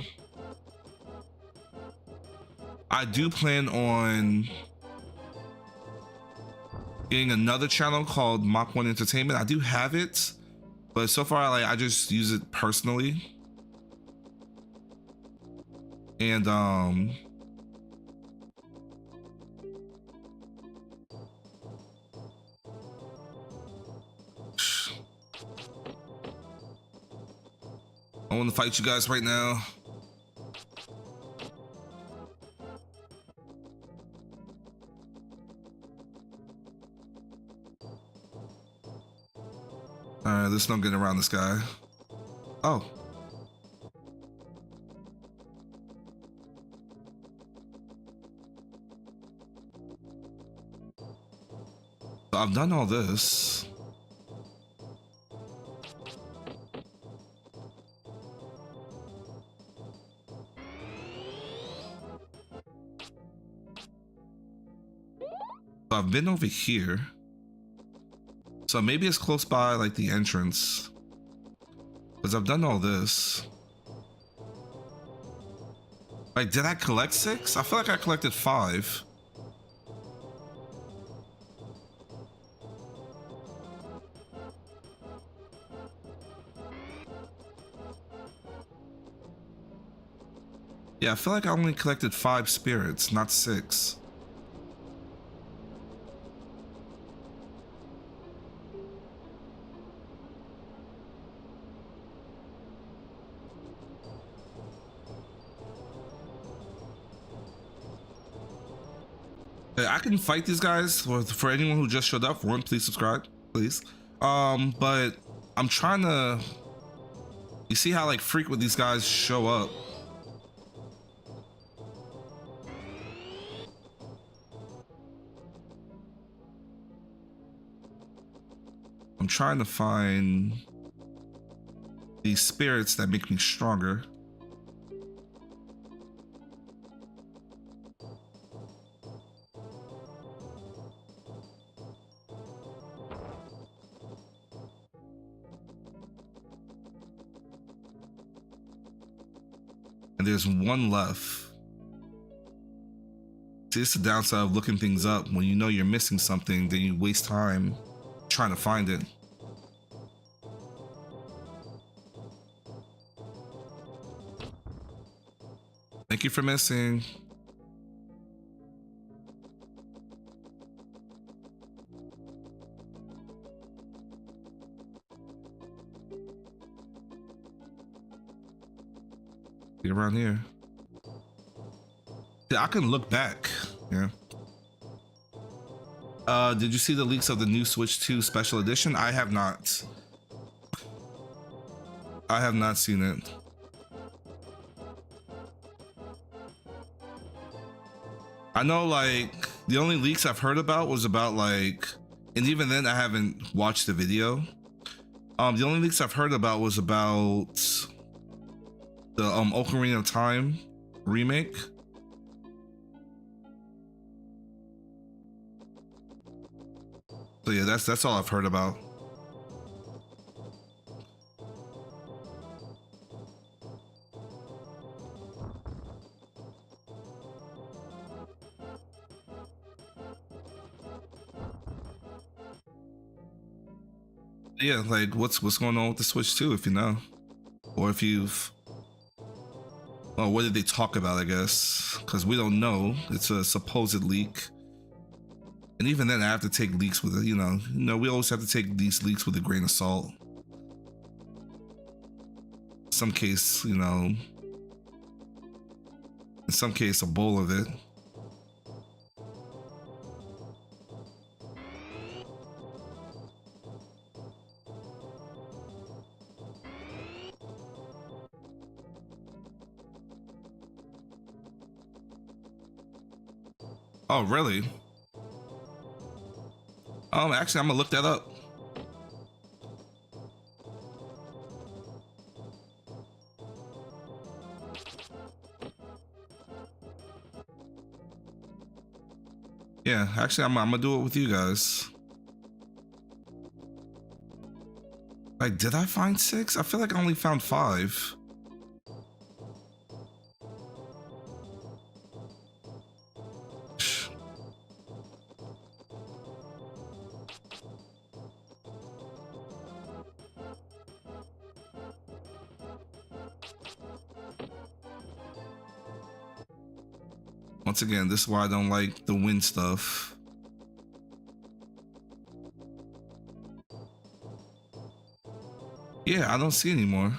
getting another channel called Mach 1 Entertainment. I do have it, but so far I just use it personally. And I want to fight you guys right now. Alright, there's no getting around this guy. Oh. So I've done all this. So I've been over here. So maybe it's close by, like the entrance. Because I've done all this. Like, did I collect 6? I feel like I collected 5. Yeah, I feel like I only collected 5 spirits, not 6. I can fight these guys. For anyone who just showed up, one, please subscribe, please. But I'm trying to. You see how like frequent these guys show up. I'm trying to find these spirits that make me stronger. And there's one left. See, it's the downside of looking things up. When you know you're missing something, then you waste time trying to find it. Thank you for missing. Get around here. Yeah, I can look back. Yeah. Did you see the leaks of the new Switch 2 Special Edition? I have not. I have not seen it. I know like the only leaks I've heard about was about like, and even then I haven't watched the video. The only leaks I've heard about was about the Ocarina of Time remake. So yeah, that's all I've heard about. Yeah, like what's going on with the Switch 2, if you know, or if you've, well, what did they talk about? I guess because we don't know. It's a supposed leak, and even then, I have to take leaks with it. You know, we always have to take these leaks with a grain of salt. Some case, you know, in some case, a bowl of it. Oh, really? Actually, I'm gonna look that up. Yeah, actually, I'm gonna do it with you guys. Like, did I find 6? I feel like I only found 5. Once again, this is why I don't like the wind stuff. Yeah, I don't see anymore.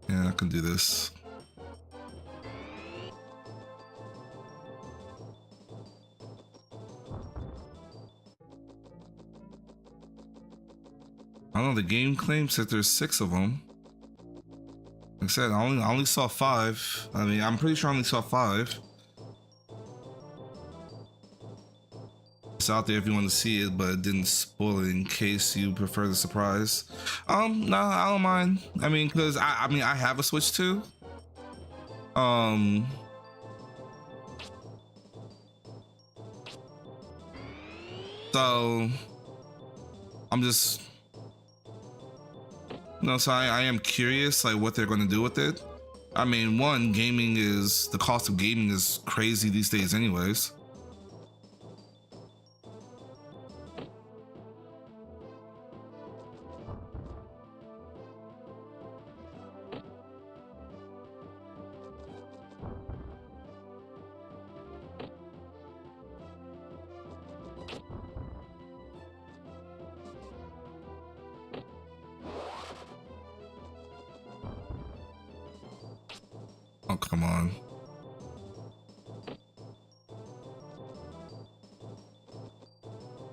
Yeah, I can do this. I don't know, the game claims that there's 6 of them. Like I said, I only saw 5. I mean, I'm pretty sure I only saw 5. It's out there if you want to see it, but it didn't spoil it in case you prefer the surprise. No, I don't mind. I mean, because I mean, I have a Switch too. So I'm just, so I am curious like what they're going to do with it. I mean, one, the cost of gaming is crazy these days anyways. Oh, come on.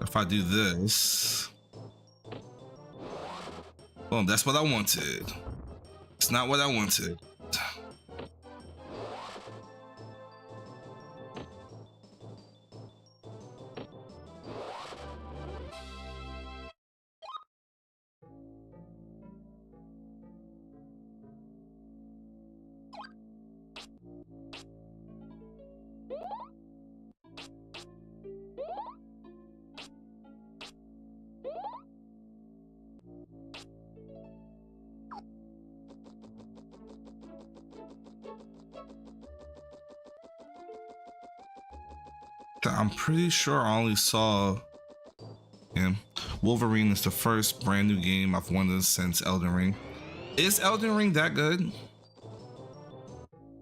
If I do this, well, that's what I wanted. It's not what I wanted. I'm pretty sure I only saw, yeah, Wolverine is the first brand new game I've wanted since Elden Ring. Is Elden Ring that good?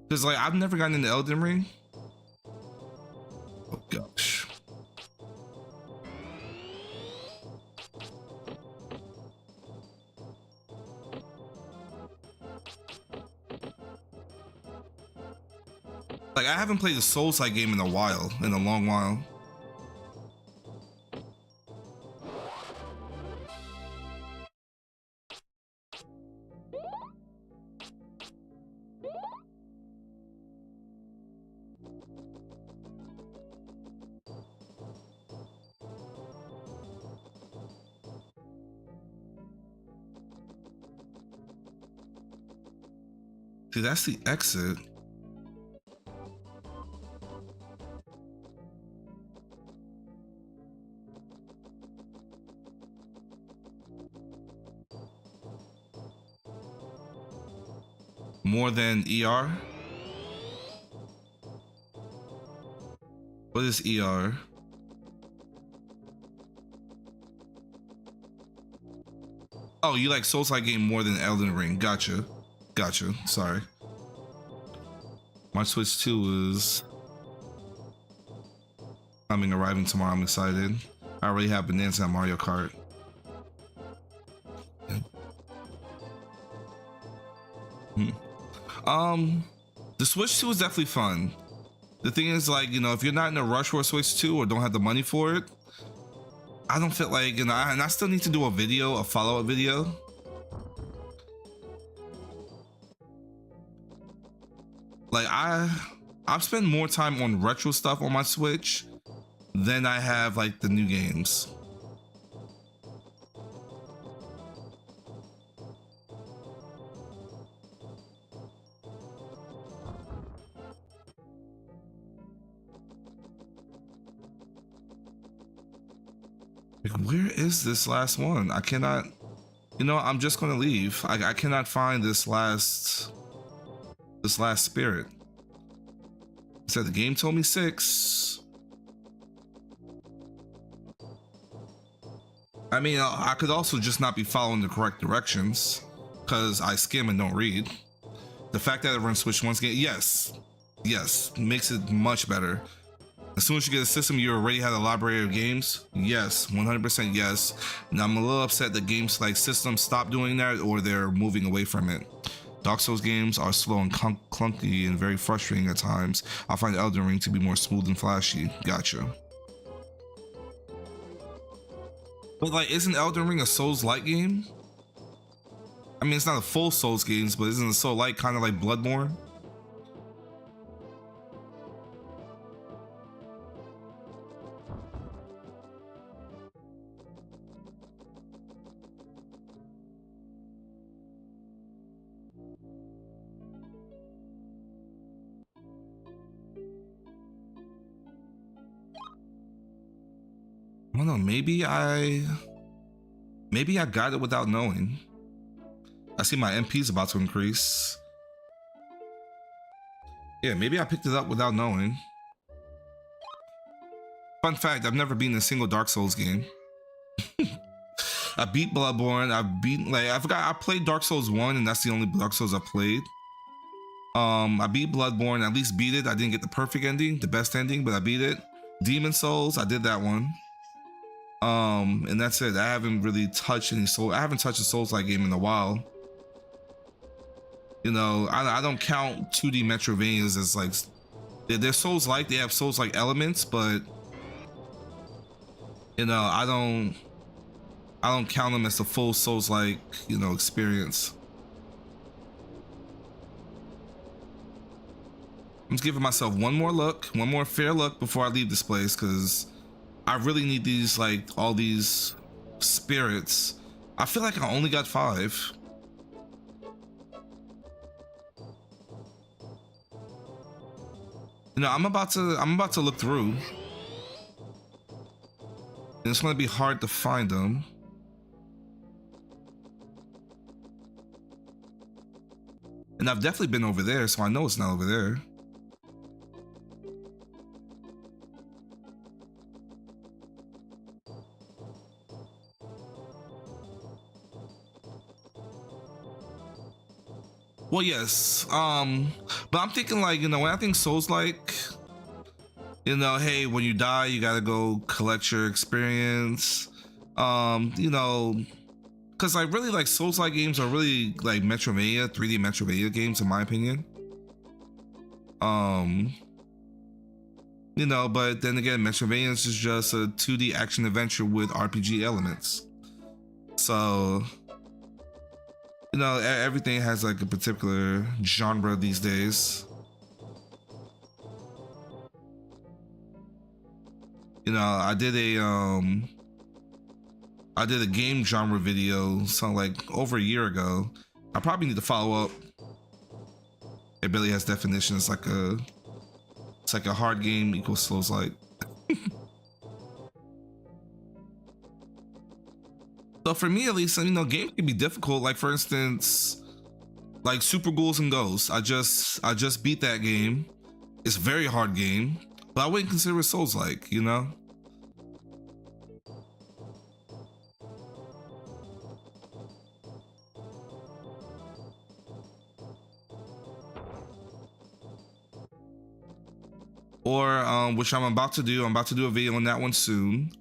Because like I've never gotten into Elden Ring. Oh gosh. Like I haven't played a Souls-like game in a long while. See, that's the exit. More than ER? What is ER? Oh, you like Souls-like game more than Elden Ring. Gotcha. Gotcha. Sorry. My Switch 2 is arriving tomorrow. I'm excited. I already have been dancing at Mario Kart. The Switch 2 is definitely fun. The thing is, like, you know, if you're not in a rush for a Switch 2 or don't have the money for it, I don't feel like, you know, and I still need to do a follow-up video. Like, I've spent more time on retro stuff on my Switch than I have like the new games. Like, where is this last one? I cannot, you know, I'm just gonna leave. I cannot find this last spirit. It said the game told me 6. I mean, I could also just not be following the correct directions because I skim and don't read. The fact that it runs Switch once game, yes, makes it much better. As soon as you get a system, you already have a library of games. Yes, 100% yes. And I'm a little upset that games like systems stop doing that or they're moving away from it. Dark Souls games are slow and clunky and very frustrating at times. I find Elden Ring to be more smooth and flashy. Gotcha. But like, isn't Elden Ring a Souls-like game? I mean, it's not a full Souls games, but isn't it Soul-like kind of like Bloodborne? I don't know, maybe I got it without knowing. I see my MP's about to increase. Yeah, maybe I picked it up without knowing. Fun fact, I've never beaten a single Dark Souls game. I beat Bloodborne, I played Dark Souls 1 and that's the only Dark Souls I played. I beat Bloodborne, at least beat it. I didn't get the perfect ending, the best ending, but I beat it. Demon Souls, I did that one. And that's it. I haven't really touched any I haven't touched a Souls-like game in a while. You know, I don't count 2D Metroidvanias as like, they're Souls-like, they have Souls-like elements, but you know, I don't count them as the full Souls-like, you know, experience. I'm just giving myself one more fair look before I leave this place, because I really need these, like, all these spirits. I feel like I only got 5. You know, I'm about to look through. And it's gonna be hard to find them. And I've definitely been over there, so I know it's not over there. Well, yes, but I'm thinking, like, you know, when I think Souls-like, you know, hey, when you die, you gotta go collect your experience, you know, because I really like Souls-like games are really like Metroidvania, 3D Metroidvania games, in my opinion. You know, but then again, Metroidvania is just a 2D action adventure with RPG elements. So, you know, everything has like a particular genre these days. You know, I did a game genre video, so like over a year ago. I probably need to follow up. It barely has definition. It's like a hard game equals Souls like. So for me at least, you know, games can be difficult. Like for instance, like Super Ghouls and Ghosts. I just beat that game. It's a very hard game, but I wouldn't consider it Souls like, you know? Or which I'm about to do. I'm about to do a video on that one soon.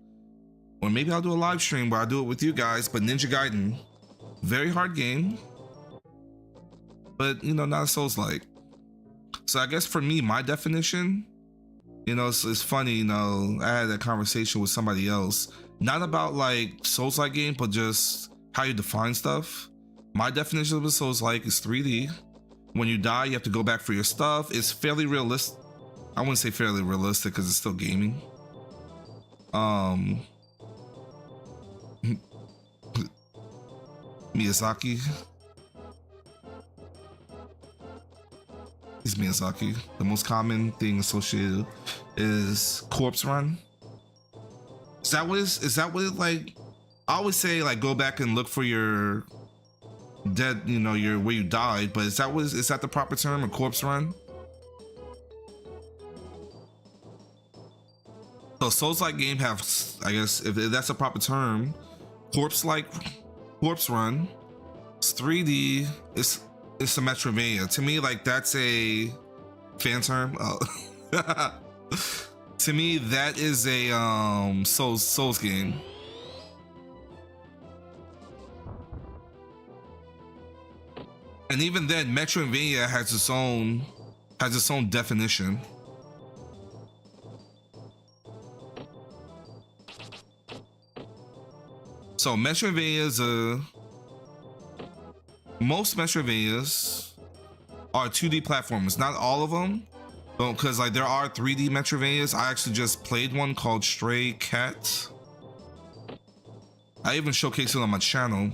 Or maybe I'll do a live stream where I do it with you guys. But Ninja Gaiden, very hard game, but you know, not a Souls-like. So I guess for me, my definition, you know, it's funny. You know, I had that conversation with somebody else, not about like Souls-like game, but just how you define stuff. My definition of a Souls-like is 3D. When you die, you have to go back for your stuff. It's fairly realistic. I wouldn't say fairly realistic because it's still gaming. Miyazaki. He's Miyazaki. The most common thing associated is corpse run. Is that what it like? I always say like go back and look for your dead, you know, your where you died, but is that the proper term, a corpse run? So Souls-like game have, I guess, if that's a proper term, corpse run. It's 3D. It's a Metroidvania. To me, like that's a fan term. To me, that is a Souls game. And even then, Metroidvania has its own definition. So Metroidvanias, most Metroidvanias are 2D platformers. Not all of them, because like there are 3D Metroidvanias. I actually just played one called Stray Cat. I even showcased it on my channel.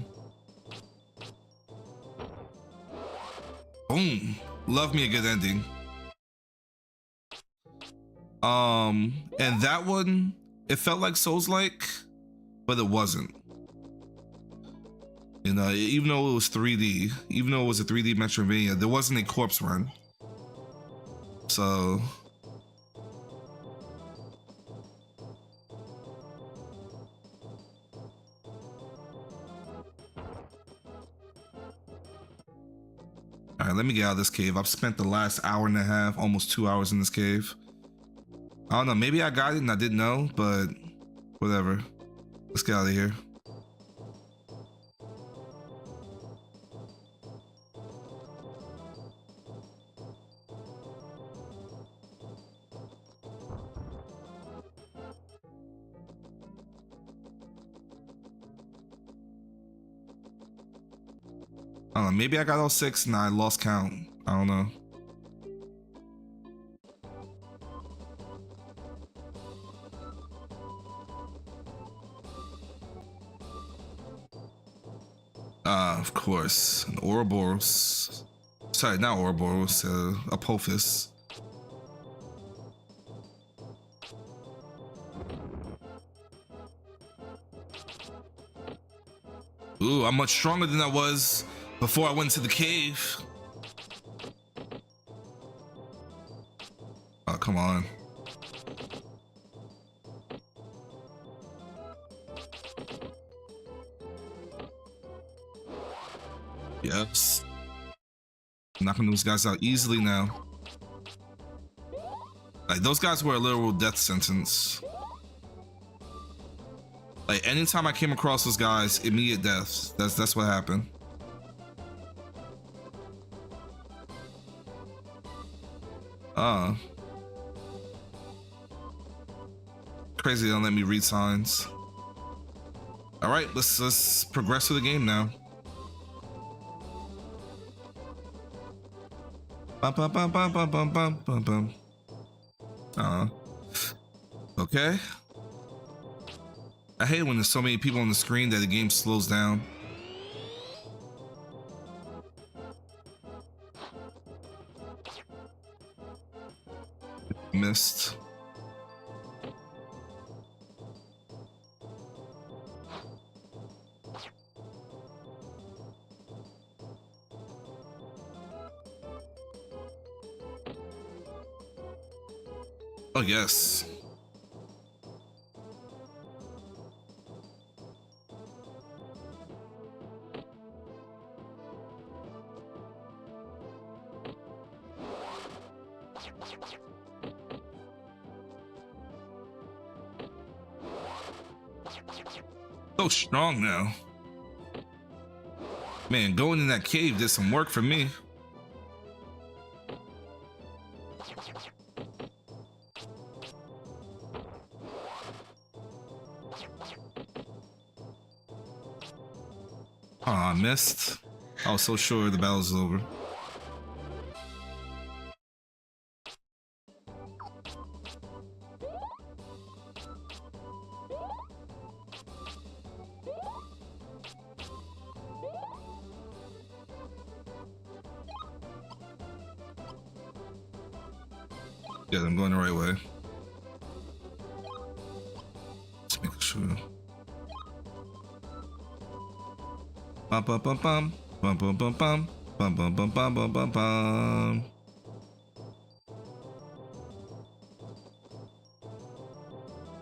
Boom. Love me a good ending. And that one, it felt like Souls-like, but it wasn't. You know, even though it was 3D, even though it was a 3D Metroidvania, there wasn't a corpse run. So all right, let me get out of this cave. I've spent the last hour and a half, almost 2 hours in this cave. I don't know, maybe I got it and I didn't know, but whatever. Let's get out of here. I don't know, maybe I got all 6 and I lost count. I don't know. Of course, an Ouroboros. Sorry, not Ouroboros, Apophis. Ooh, I'm much stronger than I was before I went to the cave. Oh, come on. Yes. Knocking those guys out easily now. Like, those guys were a literal death sentence. Like, anytime I came across those guys, immediate deaths. That's what happened. Crazy they don't let me read signs. All right, let's progress through the game now. Bum, bum, bum, bum, bum, bum, bum, bum, bum. Okay. I hate when there's so many people on the screen that the game slows down. Missed. Oh, yes. So strong now. Man, going in that cave did some work for me. Aw, I missed. I was so sure the battle was over. Yeah, I'm going the right way. Just making sure. Bum bum bum bum bum bum bum bum bum bum bum bum bum bum bum.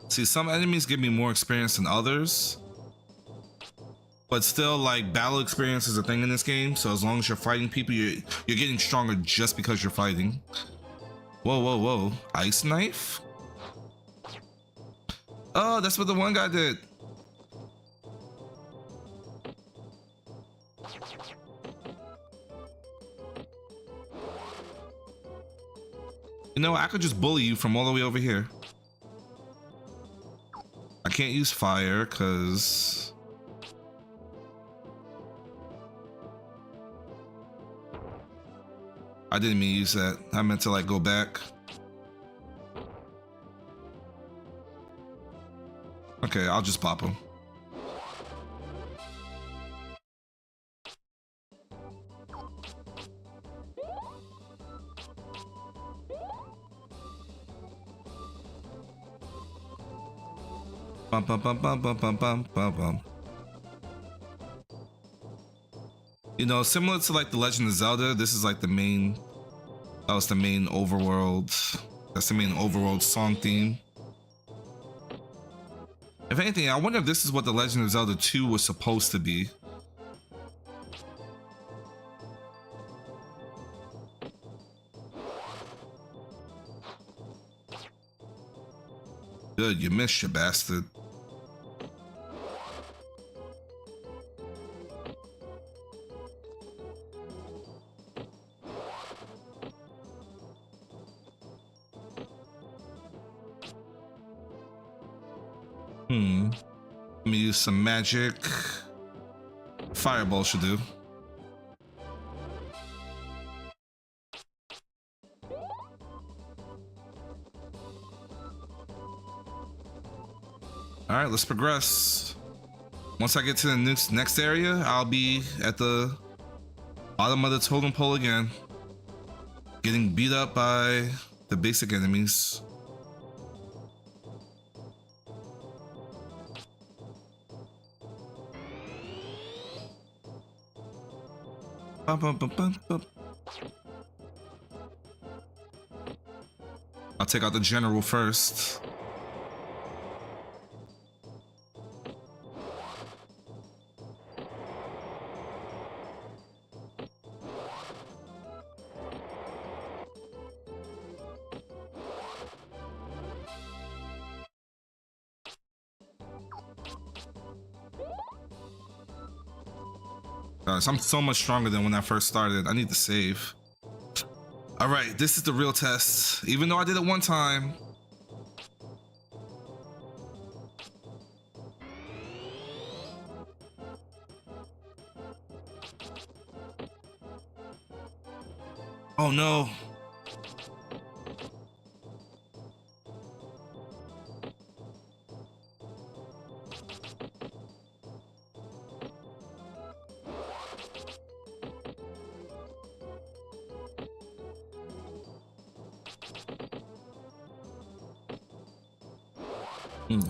See, some enemies give me more experience than others, but still, like, battle experience is a thing in this game. So as long as you're fighting people, you're getting stronger just because you're fighting. Whoa, whoa, whoa! Ice knife? Oh, that's what the one guy did. You know, I could just bully you from all the way over here. I can't use fire because I didn't mean to use that. I meant to like go back. Okay, I'll just pop him. Bum bum bum bum bum bum bum bum bum. You know, similar to like the Legend of Zelda, this is like the main. That was the main overworld. That's the main overworld song theme. If anything, I wonder if this is what the Legend of Zelda 2 was supposed to be. Good, you missed, you bastard. Let me use some magic. Fireball should do. All right, let's progress. Once I get to the next area, I'll be at the bottom of the totem pole again, getting beat up by the basic enemies. Bum, bum, bum, bum, bum. I'll take out the general first. Guys, I'm so much stronger than when I first started. I need to save. All right, this is the real test. Even though I did it one time. Oh no.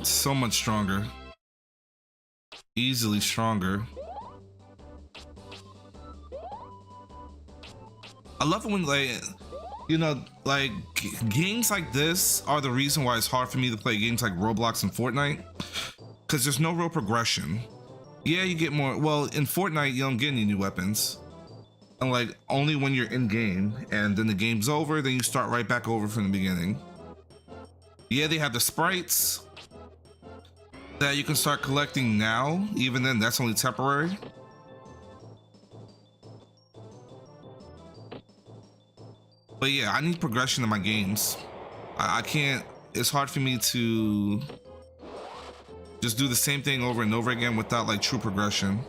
So much stronger. Easily stronger. I love it when, like, you know, like games like this are the reason why it's hard for me to play games like Roblox and Fortnite, because there's no real progression. Yeah, you get more. Well, in Fortnite, you don't get any new weapons, and like only when you're in game, and then the game's over, then you start right back over from the beginning. Yeah, they have the sprites that you can start collecting now. Even then, that's only temporary. But yeah, I need progression in my games. I can't, it's hard for me to just do the same thing over and over again without like true progression.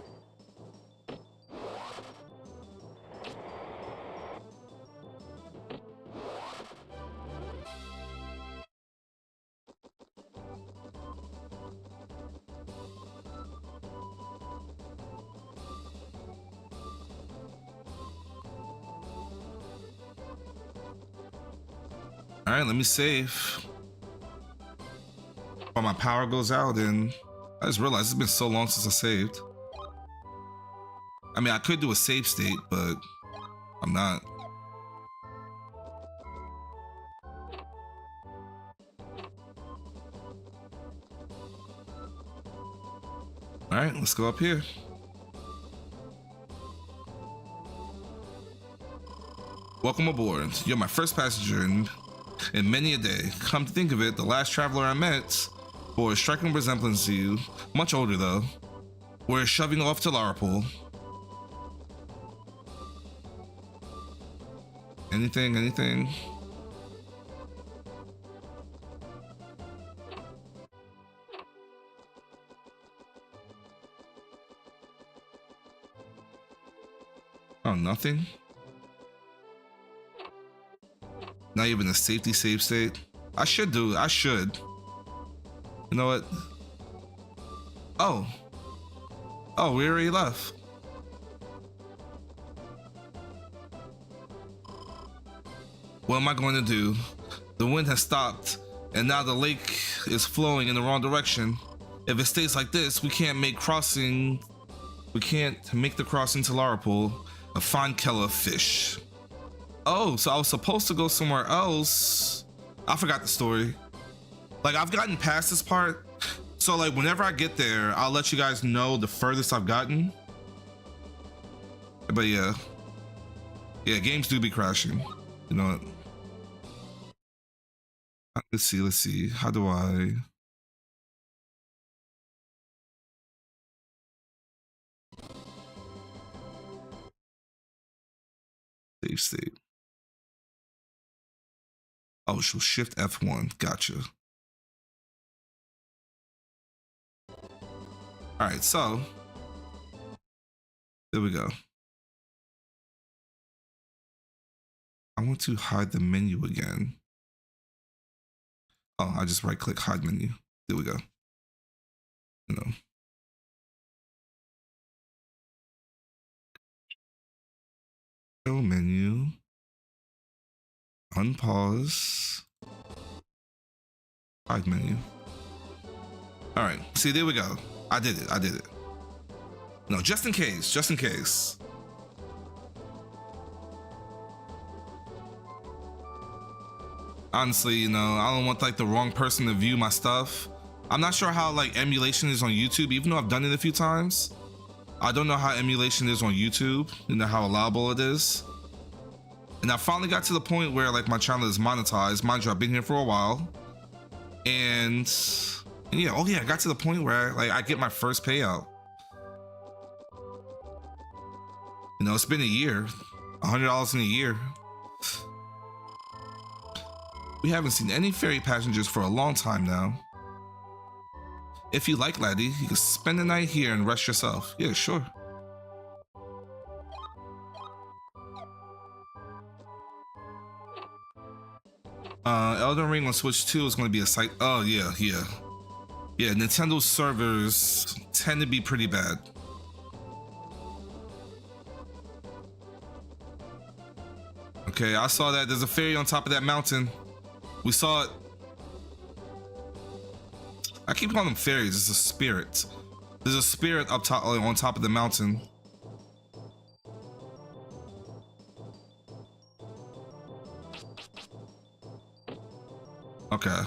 All right, let me save. While my power goes out, and I just realized it's been so long since I saved. I mean, I could do a save state, but I'm not. All right, let's go up here. Welcome aboard. You're my first passenger in many a day. Come to think of it, the last traveler I met bore a striking resemblance to you, much older though. We're shoving off to Larapole. Anything? Oh, nothing? Not even a safety save state? I should. You know what? Oh, we already left. What am I going to do? The wind has stopped, and now the lake is flowing in the wrong direction. If it stays like this, we can't make the crossing to Larapole. A fine killer of fish. Oh, so I was supposed to go somewhere else. I forgot the story. Like, I've gotten past this part, so like whenever I get there, I'll let you guys know the furthest I've gotten. But yeah, games do be crashing. You know what? Let's see. How do I? Save state. Oh, so shift F1. Gotcha. All right, so there we go. I want to hide the menu again. Oh, I just right click hide menu. There we go. You know. Show menu. Unpause. Hide menu. All right. See, there we go. I did it. No, just in case. Honestly, you know, I don't want like the wrong person to view my stuff. I'm not sure how like emulation is on YouTube, even though I've done it a few times. I don't know how emulation is on YouTube, you know, how allowable it is. And I finally got to the point where like my channel is monetized. Mind you, I've been here for a while. And yeah, I got to the point where I get my first payout. You know, it's been a year, $100 in a year. We haven't seen any ferry passengers for a long time now. If you like, laddie, you can spend the night here and rest yourself. Yeah, sure. Elden Ring on Switch 2 is going to be a site. Oh, yeah. Yeah, Nintendo servers tend to be pretty bad. Okay, I saw that. There's a ferry on top of that mountain. We saw it. keep calling them fairies. It's a spirit. There's a spirit up top, on top of the mountain. Okay.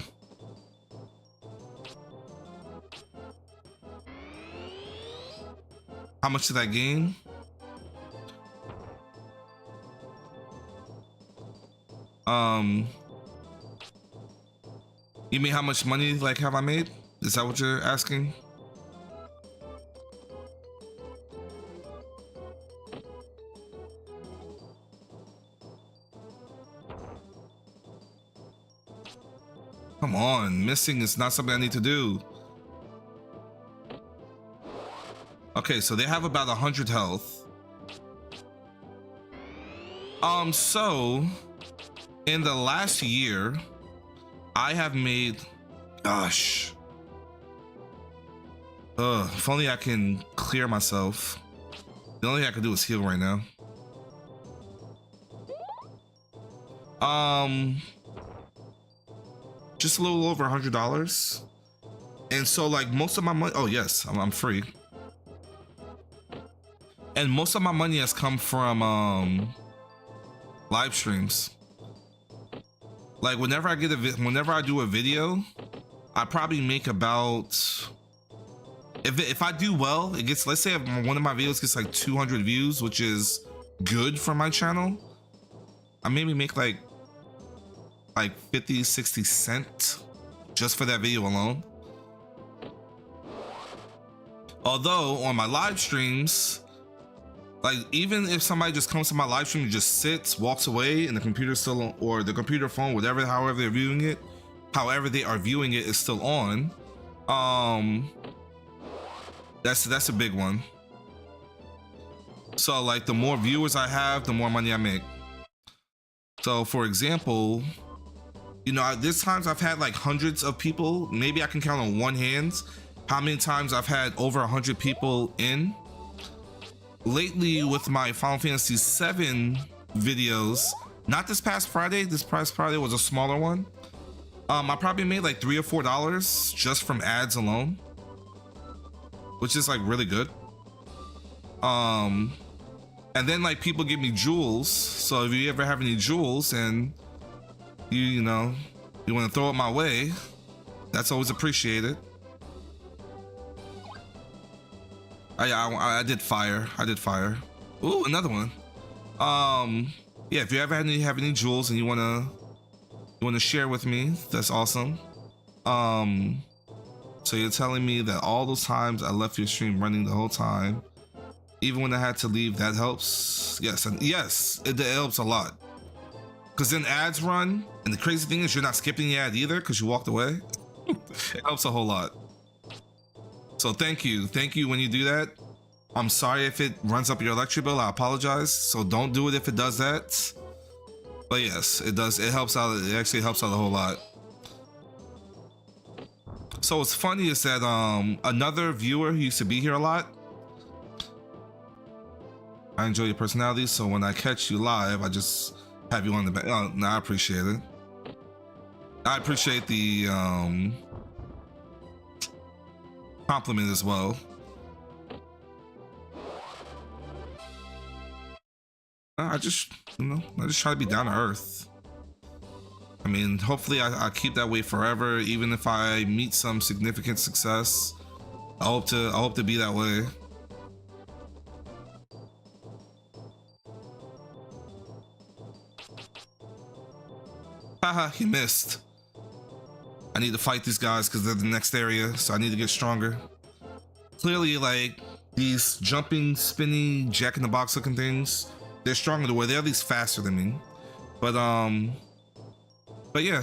How much did I gain? You mean how much money like have I made? Is that what you're asking? Come on, missing is not something I need to do. Okay, so they have about 100 health. So in the last year, I have made, gosh. If only I can clear myself. The only thing I can do is heal right now. Just a little over $100. And so like most of my money, oh yes, I'm free. And most of my money has come from live streams. Like whenever I get whenever I do a video, I probably make about, if I do well, it gets, let's say if one of my videos gets like 200 views, which is good for my channel, I maybe make like 50-60 cents just for that video alone. Although on my live streams, like even if somebody just comes to my live stream and just sits, walks away, and the computer's still on, or the computer, phone, whatever, however they're viewing it, however they are viewing it is still on, that's a big one. So like the more viewers I have, the more money I make. So for example, you know, there's times I've had like hundreds of people, maybe I can count on one hand how many times I've had over 100 people in. Lately with my Final Fantasy VII videos, not this past Friday, this past Friday was a smaller one. I probably made like $3 or $4 just from ads alone, which is like really good. And then like people give me jewels. So if you ever have any jewels and you know, you want to throw it my way, that's always appreciated. I did fire. I did fire. Ooh, another one. Yeah, if you ever have any jewels and you wanna share with me, that's awesome. So you're telling me that all those times I left your stream running the whole time, even when I had to leave, that helps? Yes, and yes, it helps a lot. Cause then ads run, and the crazy thing is you're not skipping the ad either because you walked away. It helps a whole lot. So thank you when you do that. I'm sorry if it runs up your electric bill, I apologize. So don't do it if it does that. But yes, it does, it helps out, it actually helps out a whole lot. So what's funny is that another viewer who used to be here a lot, I enjoy your personality, so when I catch you live, I just have you on the back. Oh, no, I appreciate it. I appreciate the compliment as well. I just try to be down to earth. I mean, hopefully I keep that way forever, even if I meet some significant success. I hope to be that way. Haha, he missed. I need to fight these guys because they're the next area, so I need to get stronger. Clearly, like, these jumping, spinning, jack-in-the-box looking things, they're stronger the way, they're at least faster than me. But yeah,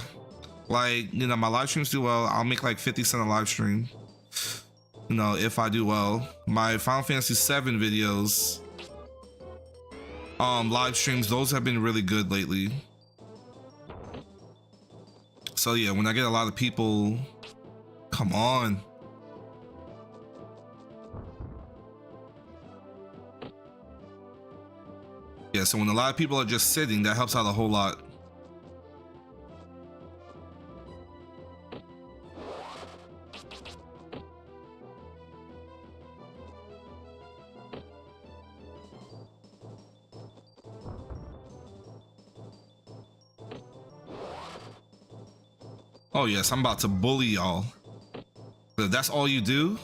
like, you know, my live streams do well, I'll make like 50 cents a live stream. You know, if I do well. My Final Fantasy VII videos, live streams, those have been really good lately. So yeah, when I get a lot of people, come on. Yeah, so when a lot of people are just sitting, that helps out a whole lot. Oh yes, I'm about to bully y'all. That's all you do?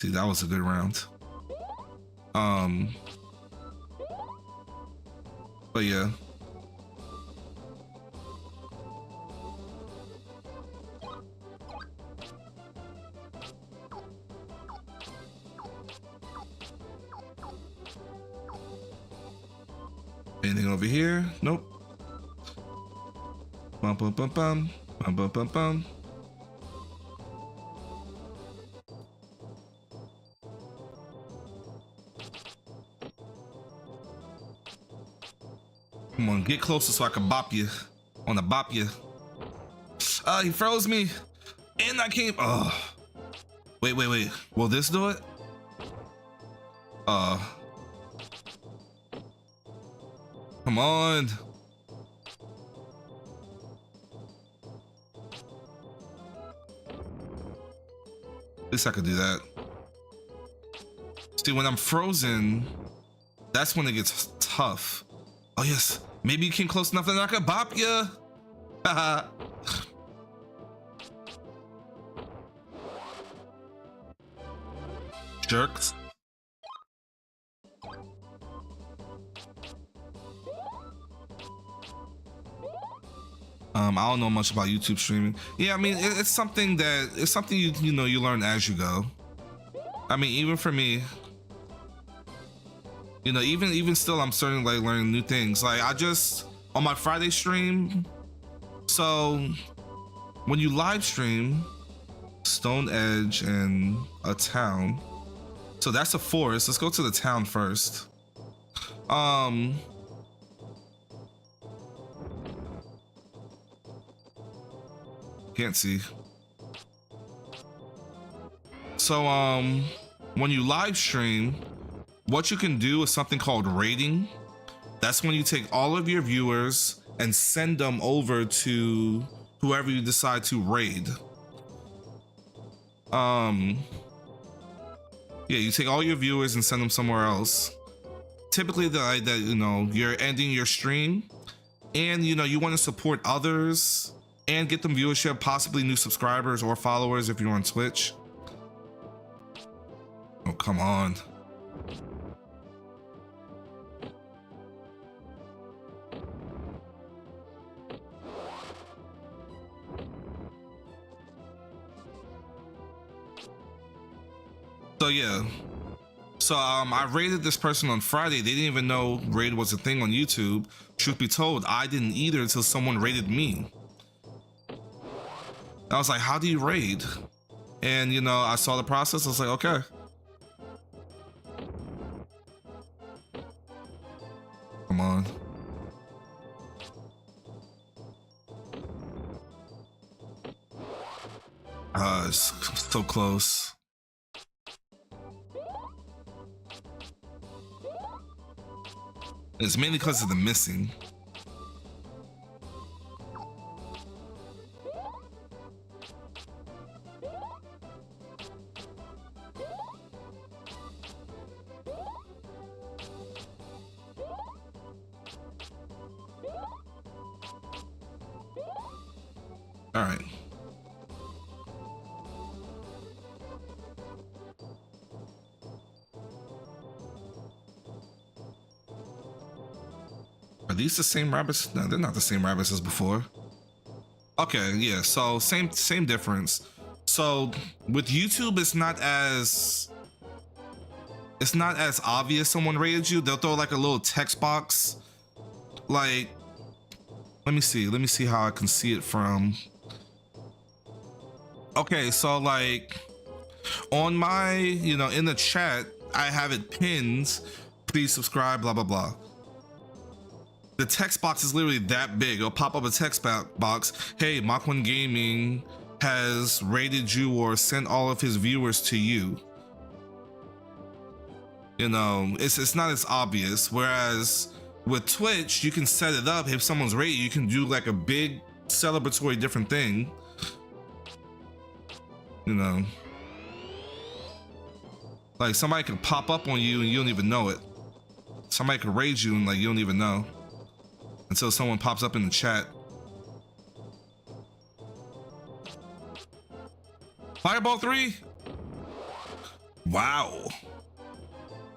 See, that was a good round. But yeah. Anything over here? Nope. Bum bum bum bum bum bum bum bum. Come on, get closer so I can bop you. I wanna bop you. He froze me. And I came. Oh. Wait. Will this do it? Come on. At least I could do that. See, when I'm frozen, that's when it gets tough. Oh yes, maybe you came close enough that I could bop ya. Haha. Jerks. I don't know much about YouTube streaming. Yeah, I mean, it's something you know you learn as you go. I mean, even for me, you know, even still, I'm starting like learning new things. Like I just on my Friday stream. So when you live stream, Stone Edge and a town. So that's a forest. Let's go to the town first. Can't see. So when you live stream, what you can do is something called raiding. That's when you take all of your viewers and send them over to whoever you decide to raid. Yeah, you take all your viewers and send them somewhere else. Typically, that you know, you're ending your stream, and you know you want to support others and get them viewership, possibly new subscribers or followers if you're on Twitch. Oh, come on. So yeah. So I raided this person on Friday. They didn't even know raid was a thing on YouTube. Truth be told, I didn't either until someone raided me. I was like, how do you raid? And you know, I saw the process. I was like, okay. Come on. It's so close. It's mainly because of the missing. All right. Are these the same rabbits? No, they're not the same rabbits as before. Okay, yeah, so same difference. So with YouTube, it's not as obvious someone rated you. They'll throw like a little text box. Like, let me see how I can see it from. Okay, so like on my, you know, in the chat, I have it pinned. Please subscribe, blah, blah, blah. The text box is literally that big. It'll pop up a text box. Hey, Mach 1 Gaming has rated you or sent all of his viewers to you. You know, it's not as obvious. Whereas with Twitch, you can set it up. If someone's rated, you can do like a big celebratory different thing. You know, like somebody could pop up on you and you don't even know it. Somebody could raid you and like you don't even know until someone pops up in the chat. Fireball 3? Wow. All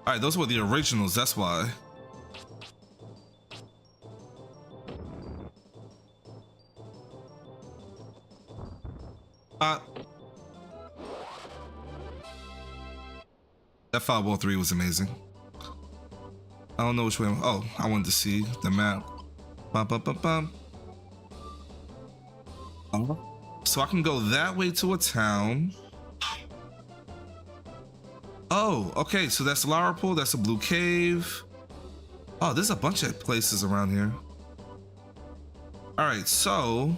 right, those were the originals, that's why. That Fireball 3 was amazing. I don't know which way. Oh, I wanted to see the map. Bum, bum, bum, bum. So I can go that way to a town. Oh, okay. So that's Lara Pool. That's a blue cave. Oh, there's a bunch of places around here. All right, so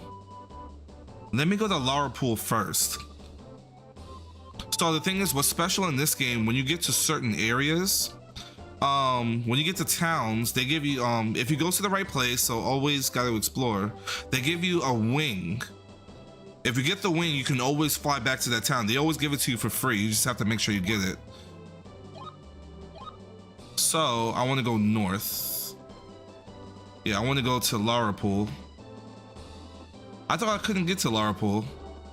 let me go to Lara Pool first. So the thing is, what's special in this game, when you get to certain areas, when you get to towns, they give you, if you go to the right place, so always got to explore, they give you a wing. If you get the wing, you can always fly back to that town. They always give it to you for free. You just have to make sure you get it. So I want to go north. Yeah, I want to go to Lara Pool. I thought I couldn't get to Lara Pool.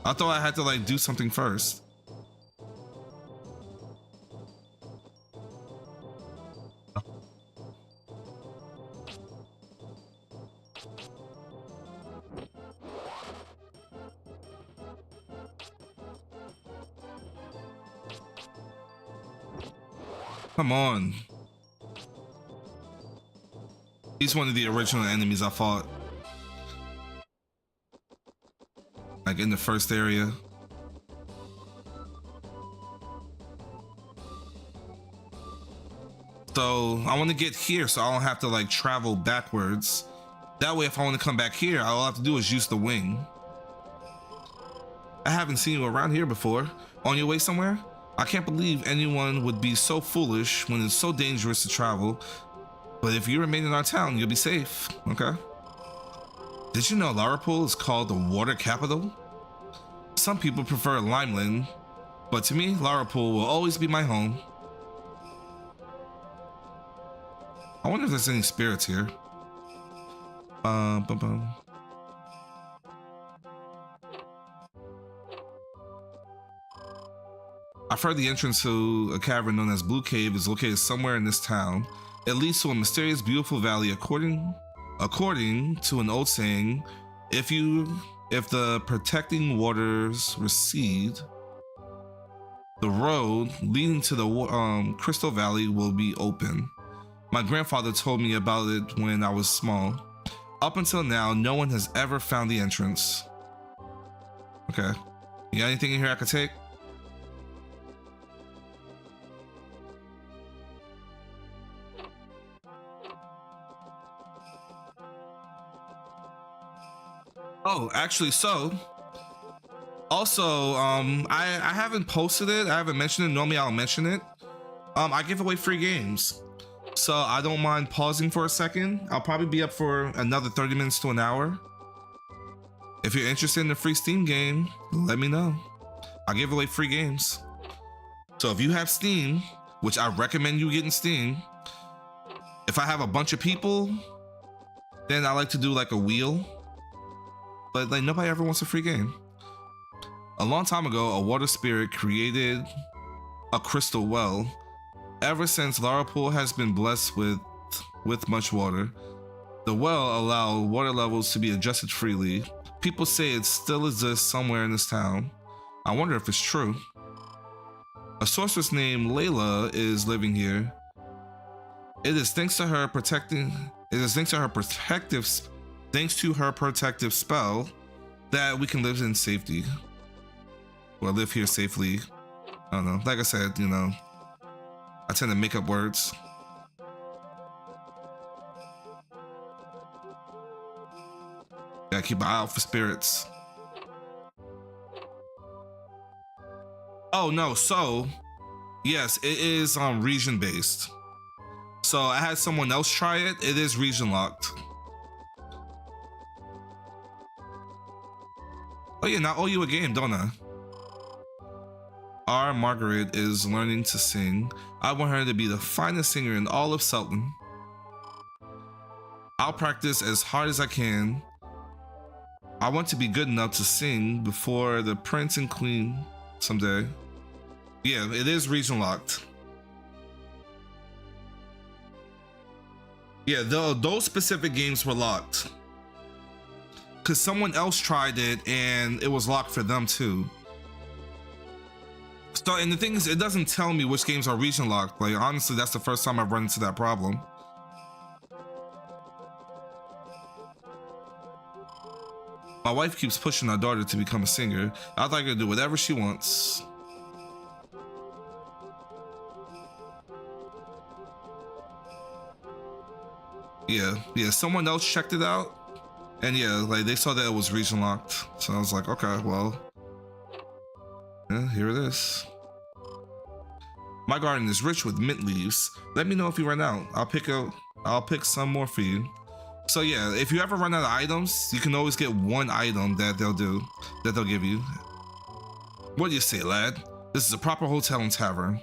I thought I had to like do something first. Come on. He's one of the original enemies I fought. Like in the first area. So I want to get here so I don't have to like travel backwards. That way if I want to come back here, all I have to do is use the wing. I haven't seen you around here before. On your way somewhere? I can't believe anyone would be so foolish when it's so dangerous to travel. But if you remain in our town, you'll be safe, okay? Did you know Lara Pool is called the water capital? Some people prefer Limeland, but to me, Lara Pool will always be my home. I wonder if there's any spirits here. I've heard the entrance to a cavern known as Blue Cave is located somewhere in this town. It leads to a mysterious, beautiful valley. According to an old saying, if the protecting waters recede, the road leading to the Crystal Valley will be open. My grandfather told me about it when I was small. Up until now, no one has ever found the entrance. Okay. You got anything in here I could take? Oh, actually, so also, I haven't posted it. I haven't mentioned it. Normally I'll mention it. I give away free games, so I don't mind pausing for a second. I'll probably be up for another 30 minutes to an hour. If you're interested in the free Steam game, let me know. I give away free games. So if you have Steam, which I recommend you getting Steam, if I have a bunch of people, then I like to do like a wheel. But like nobody ever wants a free game. A long time ago, a water spirit created a crystal well. Ever since, Lara Pool has been blessed with much water. The well allowed water levels to be adjusted freely. People say it still exists somewhere in this town. I wonder if it's true. A sorceress named Layla is living here. It is thanks to her protective spell that we can live in safety. Or live here safely. I don't know. Like I said, you know, I tend to make up words. Gotta keep an eye out for spirits. Oh no, so yes, it is region based. So I had someone else try it. It is region locked. Oh yeah, now I owe you a game, don't I? Our Margaret is learning to sing. I want her to be the finest singer in all of Selton. I'll practice as hard as I can. I want to be good enough to sing before the prince and queen someday. Yeah, it is region locked. Yeah, those specific games were locked. Because someone else tried it and it was locked for them too. So, and the thing is, it doesn't tell me which games are region locked. Like, honestly, that's the first time I've run into that problem. My wife keeps pushing our daughter to become a singer. I'd like her to do whatever she wants. Yeah, someone else checked it out. And yeah, like they saw that it was region locked. So I was like, okay, well, yeah, here it is. My garden is rich with mint leaves. Let me know if you run out. I'll pick some more for you. So yeah, if you ever run out of items, you can always get one item that they'll give you. What do you say, lad? This is a proper hotel and tavern.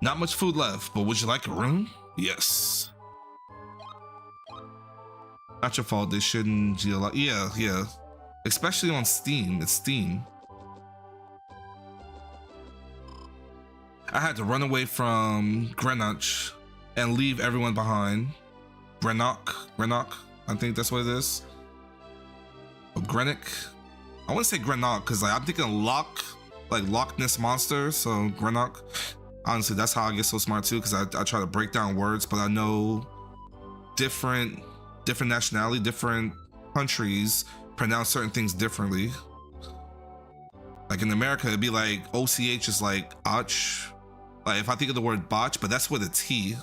Not much food left, but would you like a room? Yes. Not your fault, they shouldn't geologize. Yeah. Especially on Steam, it's Steam. I had to run away from Greenock and leave everyone behind. Greenock, I think that's what it is. Or Greenock. I want to say Greenock because like I'm thinking Loch Ness Monster, so Greenock. Honestly, that's how I get so smart too, because I try to break down words, but I know different nationality, different countries pronounce certain things differently. Like in America, it'd be like OCH is like och. Like if I think of the word botch, but that's with a T.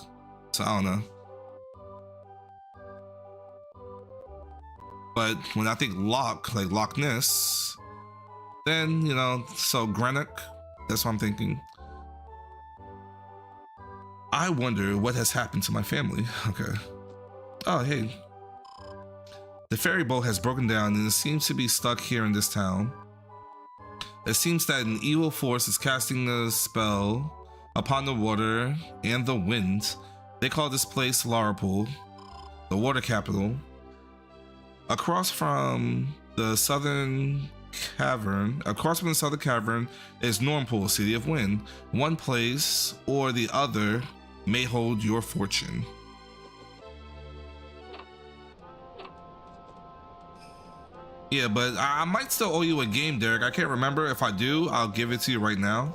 So I don't know. But when I think Loch, like Loch Ness, then, you know, so Greenock, that's what I'm thinking. I wonder what has happened to my family. Okay. Oh, hey. The ferry boat has broken down and it seems to be stuck here in this town. It seems that an evil force is casting a spell upon the water and the wind. They call this place Larapool, the water capital. Across from the southern cavern is Normpool, City of Wind. One place or the other may hold your fortune. Yeah, but I might still owe you a game, Derek. I can't remember. If I do, I'll give it to you right now.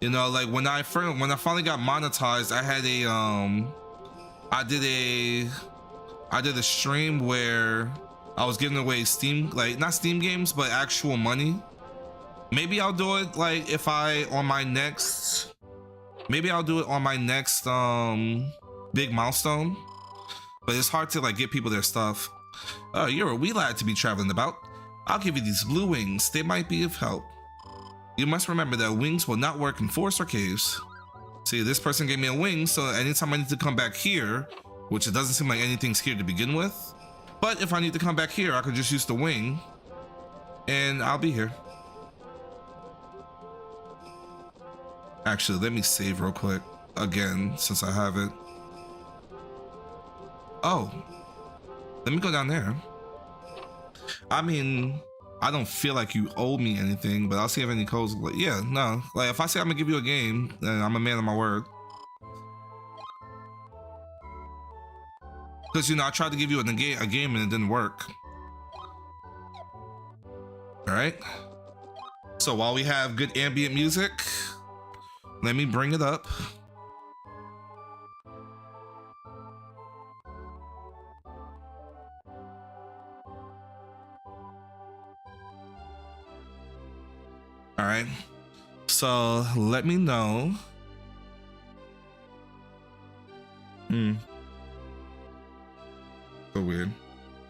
You know, like when I finally got monetized, I had I did a stream where I was giving away Steam, like not Steam games, but actual money. Maybe I'll do it like maybe I'll do it on my next big milestone. But it's hard to like get people their stuff. Oh, you're a wee lad to be traveling about. I'll give you these blue wings. They might be of help. You must remember that wings will not work in forests or caves. See, this person gave me a wing, so anytime I need to come back here, which it doesn't seem like anything's here to begin with, but if I need to come back here, I could just use the wing and I'll be here. Actually, let me save real quick again, since I have it. Oh, let me go down there. I mean, I don't feel like you owe me anything, but I'll see if any codes. Yeah, no. Like if I say I'm gonna give you a game, then I'm a man of my word. Because you know I tried to give you a game and it didn't work. All right. So while we have good ambient music, let me bring it up. All right, so let me know. So weird.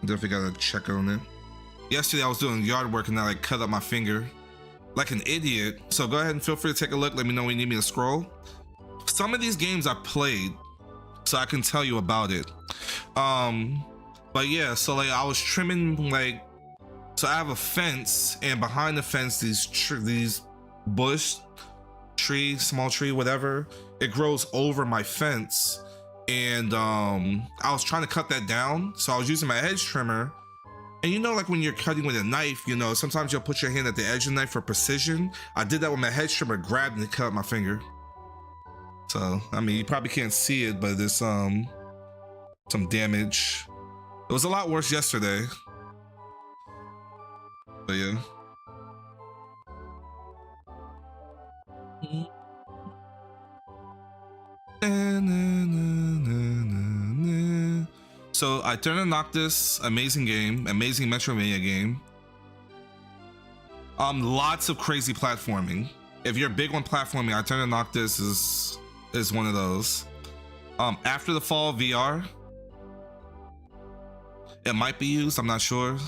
Definitely gotta check on it. Yesterday I was doing yard work and I like cut up my finger like an idiot. So go ahead and feel free to take a look. Let me know when you need me to scroll. Some of these games I played, so I can tell you about it. But yeah, so like I was trimming like, so I have a fence, and behind the fence these bush, tree, small tree, whatever, it grows over my fence. And I was trying to cut that down, so I was using my hedge trimmer. And you know, like when you're cutting with a knife, you know, sometimes you'll put your hand at the edge of the knife for precision. I did that with my hedge trimmer, grabbed and cut my finger. So I mean, you probably can't see it, but there's some damage. It was a lot worse yesterday. But yeah. So I turned to Noctis, amazing game, amazing Metroidvania game. Lots of crazy platforming. If you're big on platforming, I turned to Noctis is one of those. After the Fall VR, it might be used, I'm not sure.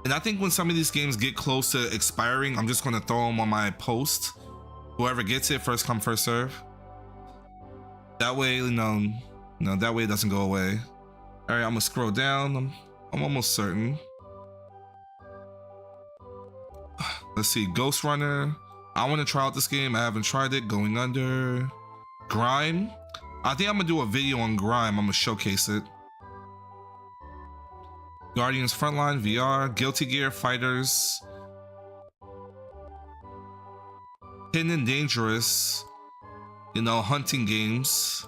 And I think when some of these games get close to expiring, I'm just gonna throw them on my post. Whoever gets it, first come, first serve. That way, you know, that way it doesn't go away. All right, I'm gonna scroll down. I'm almost certain. Let's see, Ghost Runner. I want to try out this game. I haven't tried it. Going Under. Grime. I think I'm gonna do a video on Grime. I'm gonna showcase it. Guardians Frontline VR, Guilty Gear Fighters, Hidden and Dangerous, you know, hunting games,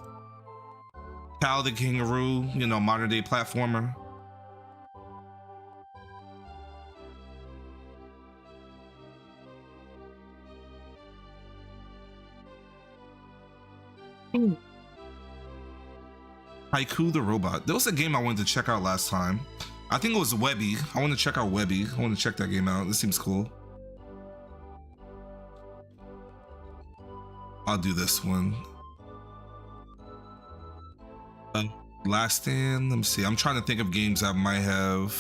Cal the Kangaroo, you know, modern day platformer. Haiku the Robot. There was a game I wanted to check out last time. I think it was Webby. I want to check out Webby. I want to check that game out. This seems cool. I'll do this one. Last Stand. Let me see. I'm trying to think of games I might have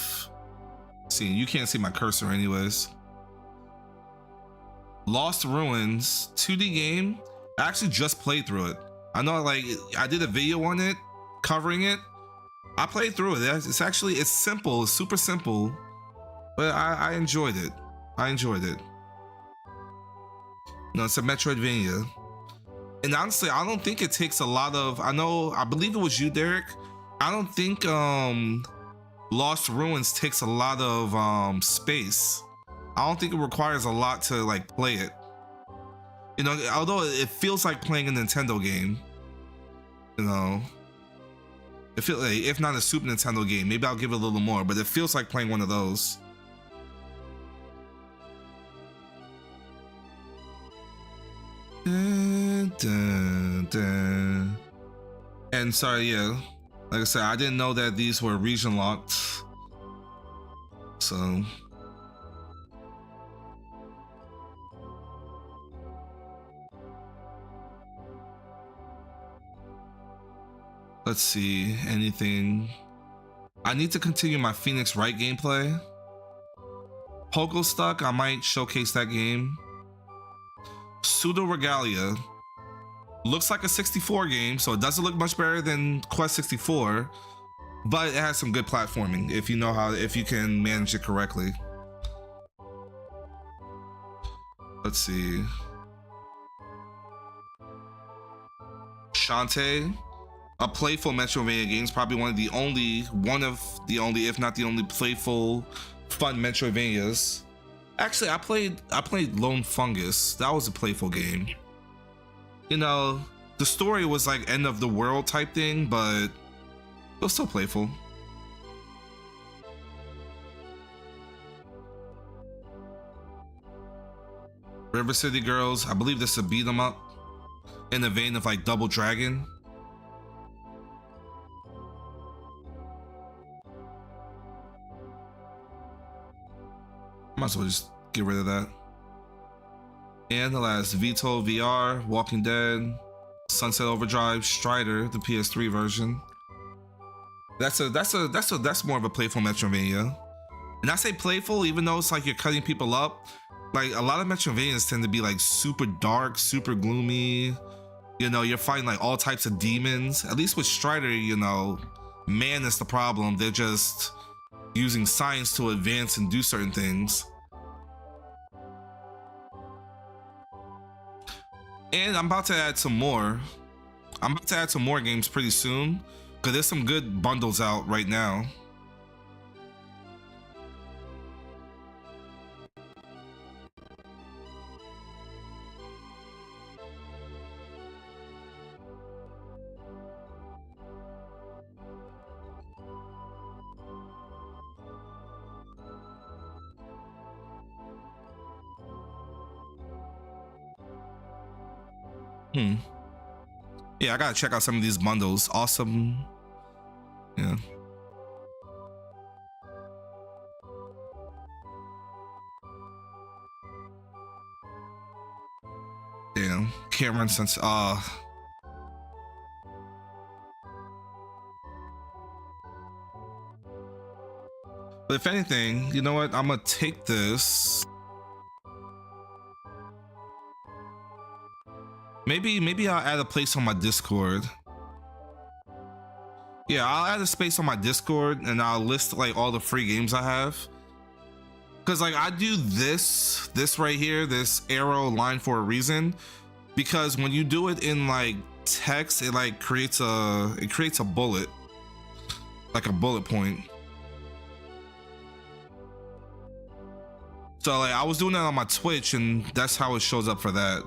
seen. You can't see my cursor anyways. Lost Ruins, 2D game. I actually just played through it. I know, like, I did a video on it, covering it. I played through it. It's simple. It's super simple, but I enjoyed it. I enjoyed it. No, it's a Metroidvania. And honestly, I don't think it takes a lot of, I believe it was you, Derek. I don't think Lost Ruins takes a lot of space. I don't think it requires a lot to like play it. You know, although it feels like playing a Nintendo game. You know, it feels like, if not a Super Nintendo game, maybe I'll give it a little more, but it feels like playing one of those. Dun, dun, dun. And sorry, yeah, like I said, I didn't know that these were region locked. So let's see, anything. I need to continue my Phoenix Wright gameplay. Pogo Stuck, I might showcase that game. Pseudo Regalia. Looks like a 64 game, so it doesn't look much better than Quest 64, but it has some good platforming if you know how, if you can manage it correctly. Let's see. Shantae. A playful Metroidvania game, is probably one of the only, if not the only playful, fun Metroidvanias. Actually, I played Lone Fungus. That was a playful game. You know, the story was like end of the world type thing, but it was still playful. River City Girls. I believe this is a beat 'em up in the vein of like Double Dragon. Might as well just get rid of that. And the last, Vito VR, Walking Dead, Sunset Overdrive, Strider, the PS3 version. That's more of a playful Metroidvania. And I say playful, even though it's like you're cutting people up. Like a lot of Metroidvanias tend to be like super dark, super gloomy. You know, you're fighting like all types of demons. At least with Strider, you know, man is the problem. They're just using science to advance and do certain things. And I'm about to add some more. I'm about to add some more games pretty soon, because there's some good bundles out right now. Yeah, I gotta check out some of these bundles. Awesome. Yeah. Damn. Can't run since but if anything, you know what? I'm gonna take this. Maybe I'll add a place on my Discord. Yeah, I'll add a space on my Discord and I'll list like all the free games I have. Cause like I do this right here, this arrow line for a reason. Because when you do it in like text, it like creates a bullet. Like a bullet point. So like I was doing that on my Twitch and that's how it shows up for that.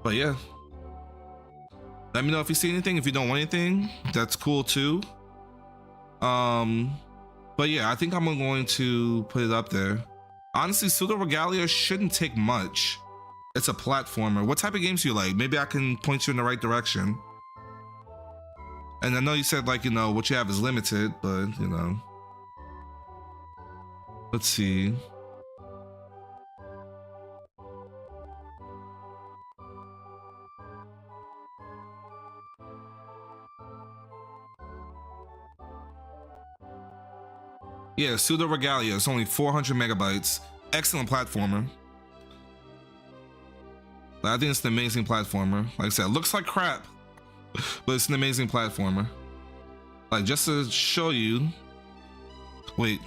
But yeah. Let me know if you see anything. If you don't want anything, that's cool too. But yeah, I think I'm going to put it up there. Honestly, Pseudo Regalia shouldn't take much. It's a platformer. What type of games do you like? Maybe I can point you in the right direction. And I know you said like, you know, what you have is limited, but you know. Let's see. Yeah, Pseudo Regalia. It's only 400 megabytes. Excellent platformer. I think it's an amazing platformer. Like I said, it looks like crap, but it's an amazing platformer. Like just to show you. Wait.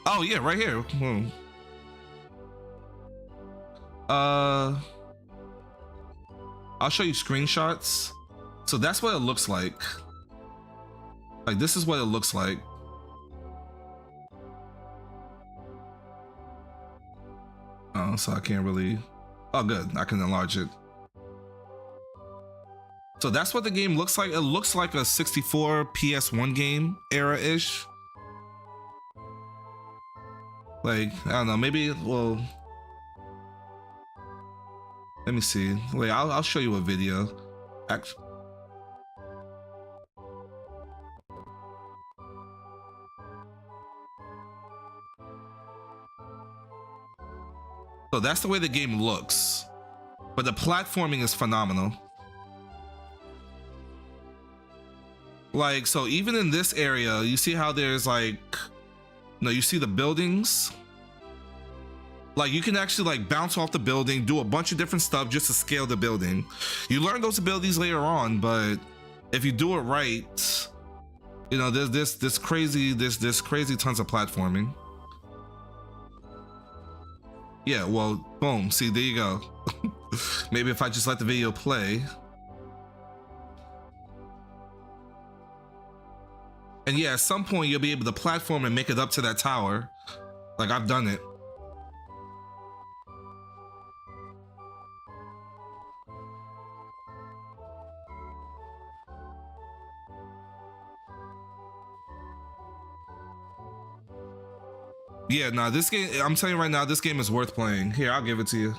Oh yeah, right here. I'll show you screenshots. So that's what it looks like. Like this is what it looks like. Oh, so I can't really. Oh, good. I can enlarge it. So that's what the game looks like. It looks like a 64 PS1 game era-ish. Like, I don't know. Maybe, well. Let me see. Wait, I'll show you a video. Actually. So that's the way the game looks, but the platforming is phenomenal. Like, so even in this area, you see how there's like, no, you see the buildings? Like you can actually like bounce off the building, do a bunch of different stuff just to scale the building. You learn those abilities later on, but if you do it right, you know, there's this crazy tons of platforming. Yeah, well, boom. See, there you go. Maybe if I just let the video play. And yeah, at some point you'll be able to platform and make it up to that tower. Like I've done it. Yeah, nah, this game, I'm telling you right now, this game is worth playing. Here, I'll give it to you.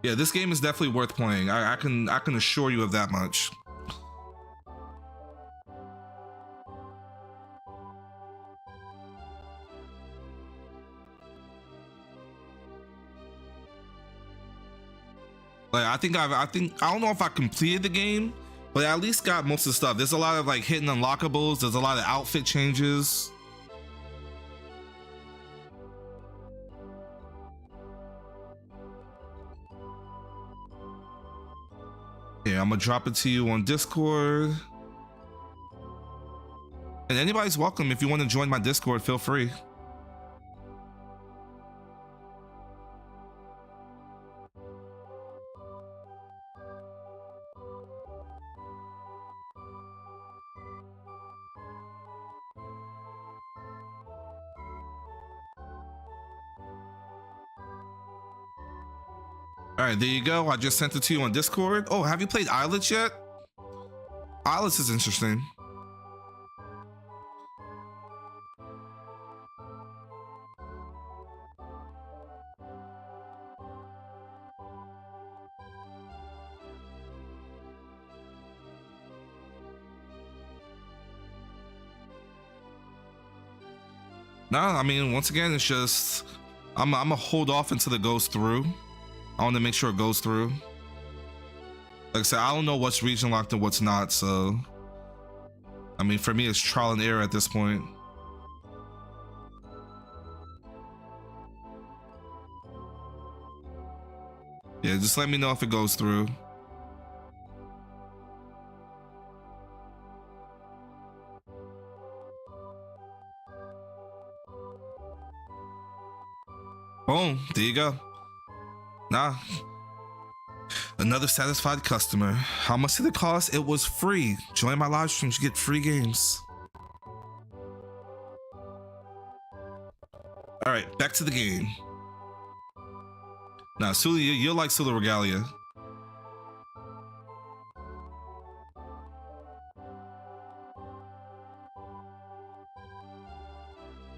Yeah, this game is definitely worth playing. I can assure you of that much. Like I don't know if I completed the game, but I at least got most of the stuff. There's a lot of like hidden unlockables. There's a lot of outfit changes. here. I'm gonna drop it to you on Discord. And anybody's welcome. If you want to join my Discord, feel free. All right, there you go. I just sent it to you on Discord. Oh, have you played Islets yet? Islets is interesting. No, I mean, once again, it's just I'm gonna hold off until it goes through. I want to make sure it goes through. Like I said, I don't know what's region locked and what's not, so I mean, for me, it's trial and error at this point. Yeah, just let me know if it goes through. Boom, there you go. Nah. Another satisfied customer. How much did it cost? It was free. Join my live streams, you get free games. All right, back to the game. Now, Sula, you'll like Sula Regalia.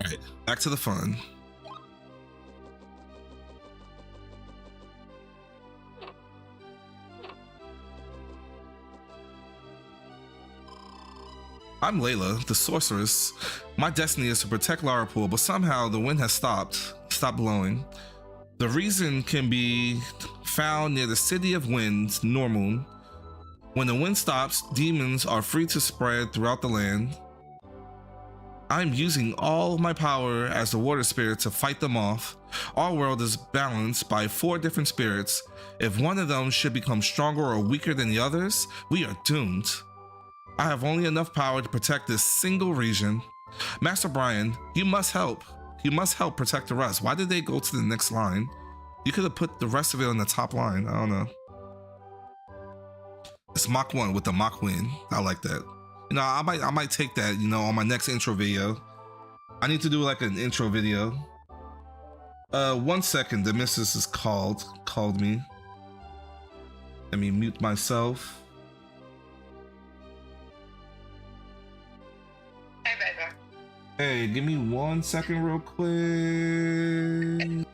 All right, back to the fun. I'm Layla, the sorceress. My destiny is to protect Larapool, but somehow the wind has stopped blowing. The reason can be found near the city of winds, Normoon. When the wind stops, demons are free to spread throughout the land. I'm using all of my power as the water spirit to fight them off. Our world is balanced by 4 different spirits. If one of them should become stronger or weaker than the others, we are doomed. I have only enough power to protect this single region. Master Brian, you must help. You must help protect the rest. Why did they go to the next line? You could have put the rest of it on the top line. I don't know. It's Mach 1 with the Mach win. I like that. You know, I might take that, you know, on my next intro video. I need to do like an intro video. 1 second, the missus is called me. Let me mute myself. Hey, baby. Hey, give me 1 second real quick.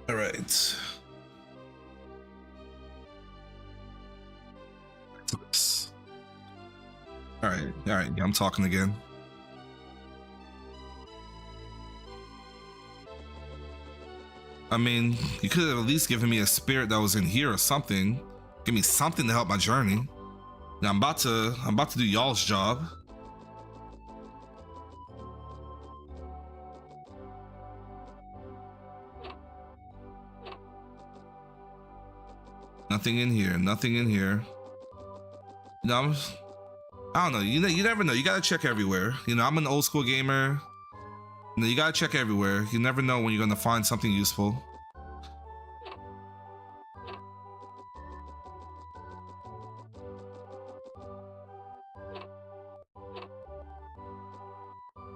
All right. All right. I'm talking again. I mean, you could have at least given me a spirit that was in here or something. Give me something to help my journey. Now I'm about to do y'all's job. Nothing in here. Nothing in here. No, I don't know. You never know. You gotta check everywhere. You know, I'm an old school gamer. You know, you gotta check everywhere. You never know when you're gonna find something useful.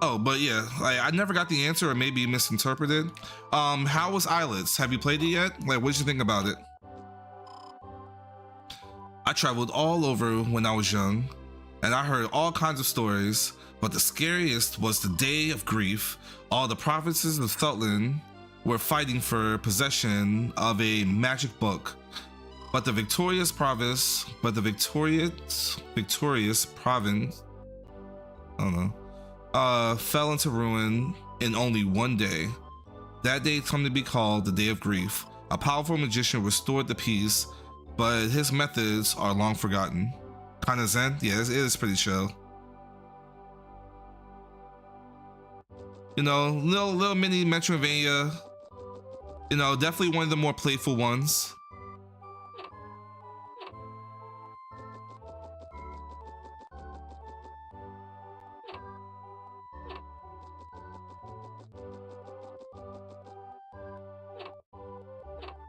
Oh, but yeah, I never got the answer, or maybe misinterpreted. How was Islets? Have you played it yet? Like, what did you think about it? I traveled all over when I was young, and I heard all kinds of stories, but the scariest was the day of grief. All the provinces of Scotland were fighting for possession of a magic book, but the victorious province, I don't know, fell into ruin in only one day. That day come to be called the Day of Grief. A powerful magician restored the peace, but his methods are long forgotten. Kind of zen? Yeah, it is pretty chill. You know, little mini Metroidvania. You know, definitely one of the more playful ones.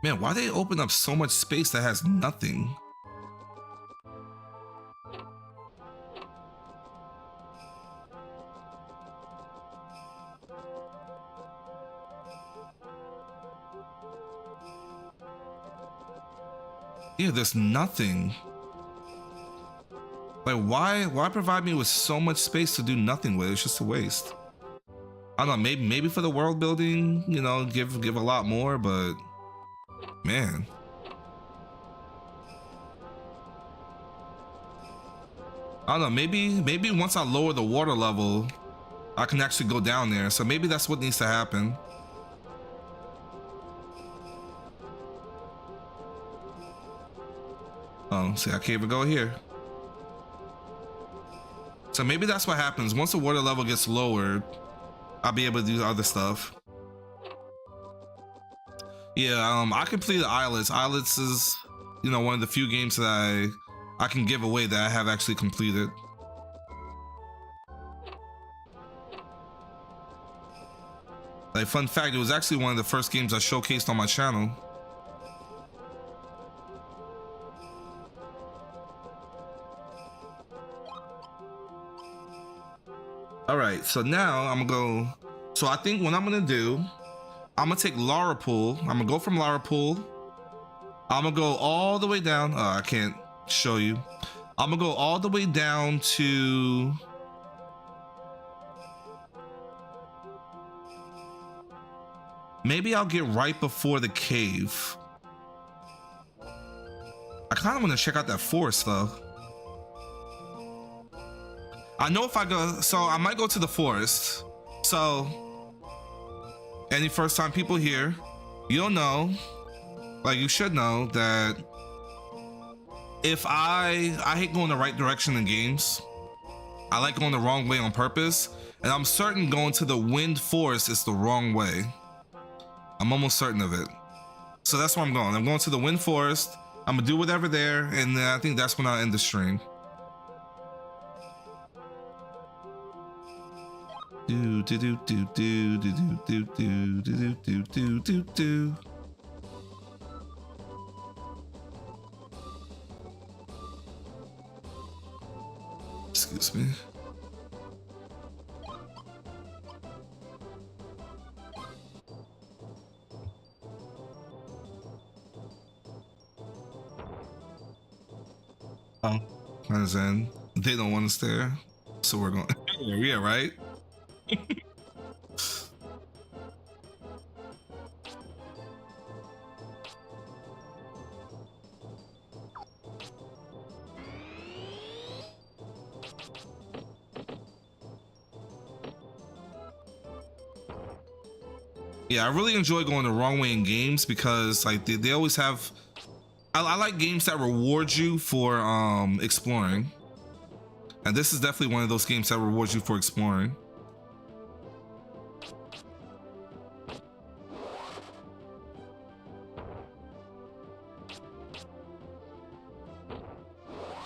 Man, why they open up so much space that has nothing? Yeah, there's nothing. Like, why provide me with so much space to do nothing with? It's just a waste. I don't know, maybe for the world building, you know, give a lot more, but man. I don't know, maybe once I lower the water level, I can actually go down there. So maybe that's what needs to happen. Oh, see, I can't even go here. So maybe that's what happens. Once the water level gets lowered, I'll be able to do other stuff. Yeah, I completed Islets. Islets is, you know, one of the few games that I can give away that I have actually completed. Like, fun fact, it was actually one of the first games I showcased on my channel. All right, so now I'm gonna go. So I think what I'm gonna do, I'm gonna take Larapool. I'm gonna go from Larapool. I'm gonna go all the way down. Oh, I can't show you. I'm gonna go all the way down to. Maybe I'll get right before the cave. I kind of want to check out that forest though. I know if I go, so I might go to the forest. So, any first time people here, you'll know, like you should know that if I hate going the right direction in games. I like going the wrong way on purpose, and I'm certain going to the wind forest is the wrong way. I'm almost certain of it. So that's where I'm going. I'm going to the wind forest. I'm gonna do whatever there, and then I think that's when I'll end the stream. Do do do do do do do do do do do do do. Excuse me. Oh, and they don't want us there, so we're going. Yeah, right. Yeah, I really enjoy going the wrong way in games because like they always have. I like games that reward you for exploring, and this is definitely one of those games that rewards you for exploring.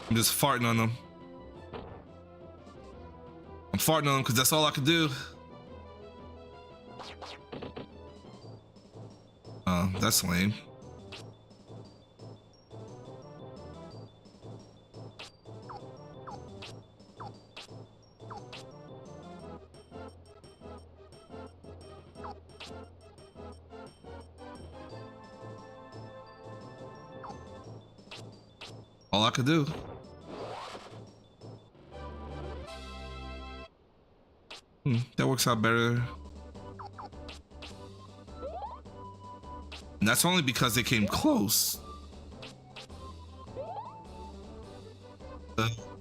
I'm just farting on them. I'm farting on them because that's all I can do. That's lame. All I could do. That works out better. And that's only because they came close.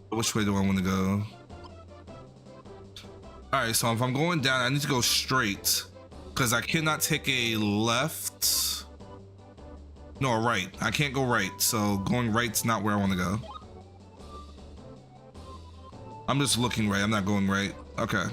Which way do I want to go? All right, so if I'm going down, I need to go straight because I cannot take a left. No, a right. I can't go right. So going right's not where I want to go. I'm just looking right. I'm not going right. Okay.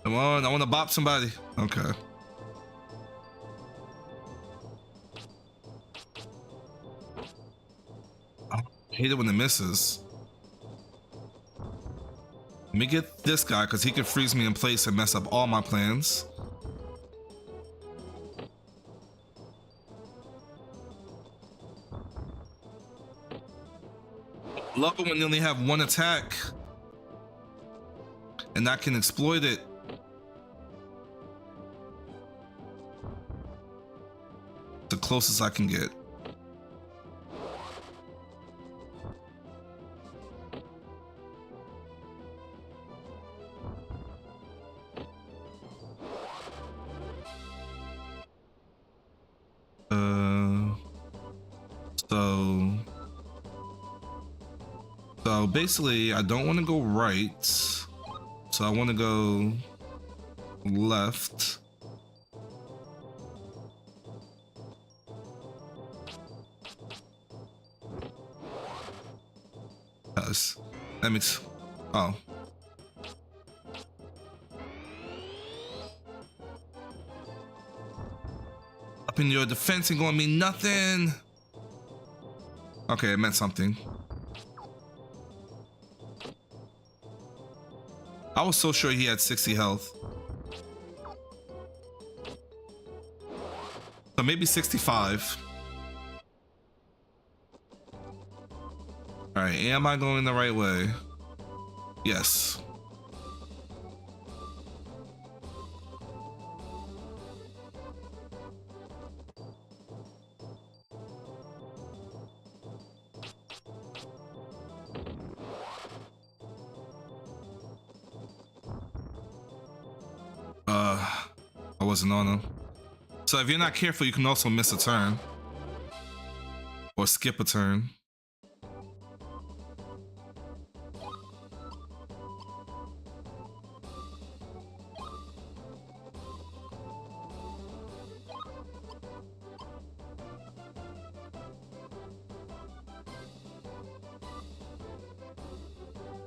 Come on, I want to bop somebody. Okay. I hate it when it misses. Let me get this guy because he can freeze me in place and mess up all my plans. Love it when you only have one attack and I can exploit it. The closest I can get. So basically I don't want to go right, so I want to go left. Yes, that makes, oh. Up in your defense ain't gonna mean nothing. Okay, it meant something. I was so sure he had 60 health. So maybe 65. All right, am I going the right way? Yes. I wasn't on him. So if you're not careful, you can also miss a turn. Or skip a turn.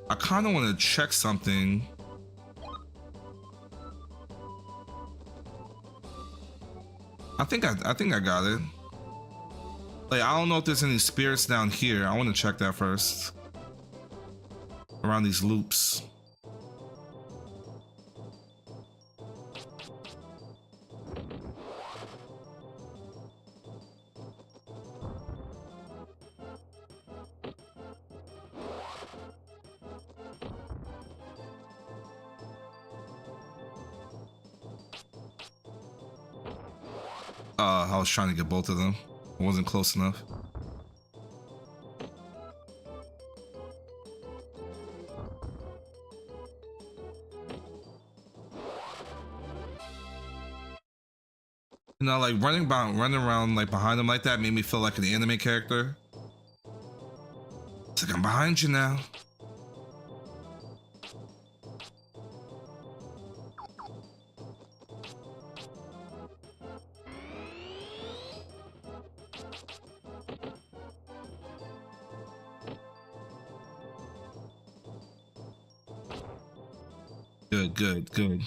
I kind of want to check something. I think I got it. Like, I don't know if there's any spirits down here. I want to check that first. Around these loops. I was trying to get both of them. I wasn't close enough. You know, like running around like behind them like that made me feel like an anime character. It's like, I'm behind you now. Good.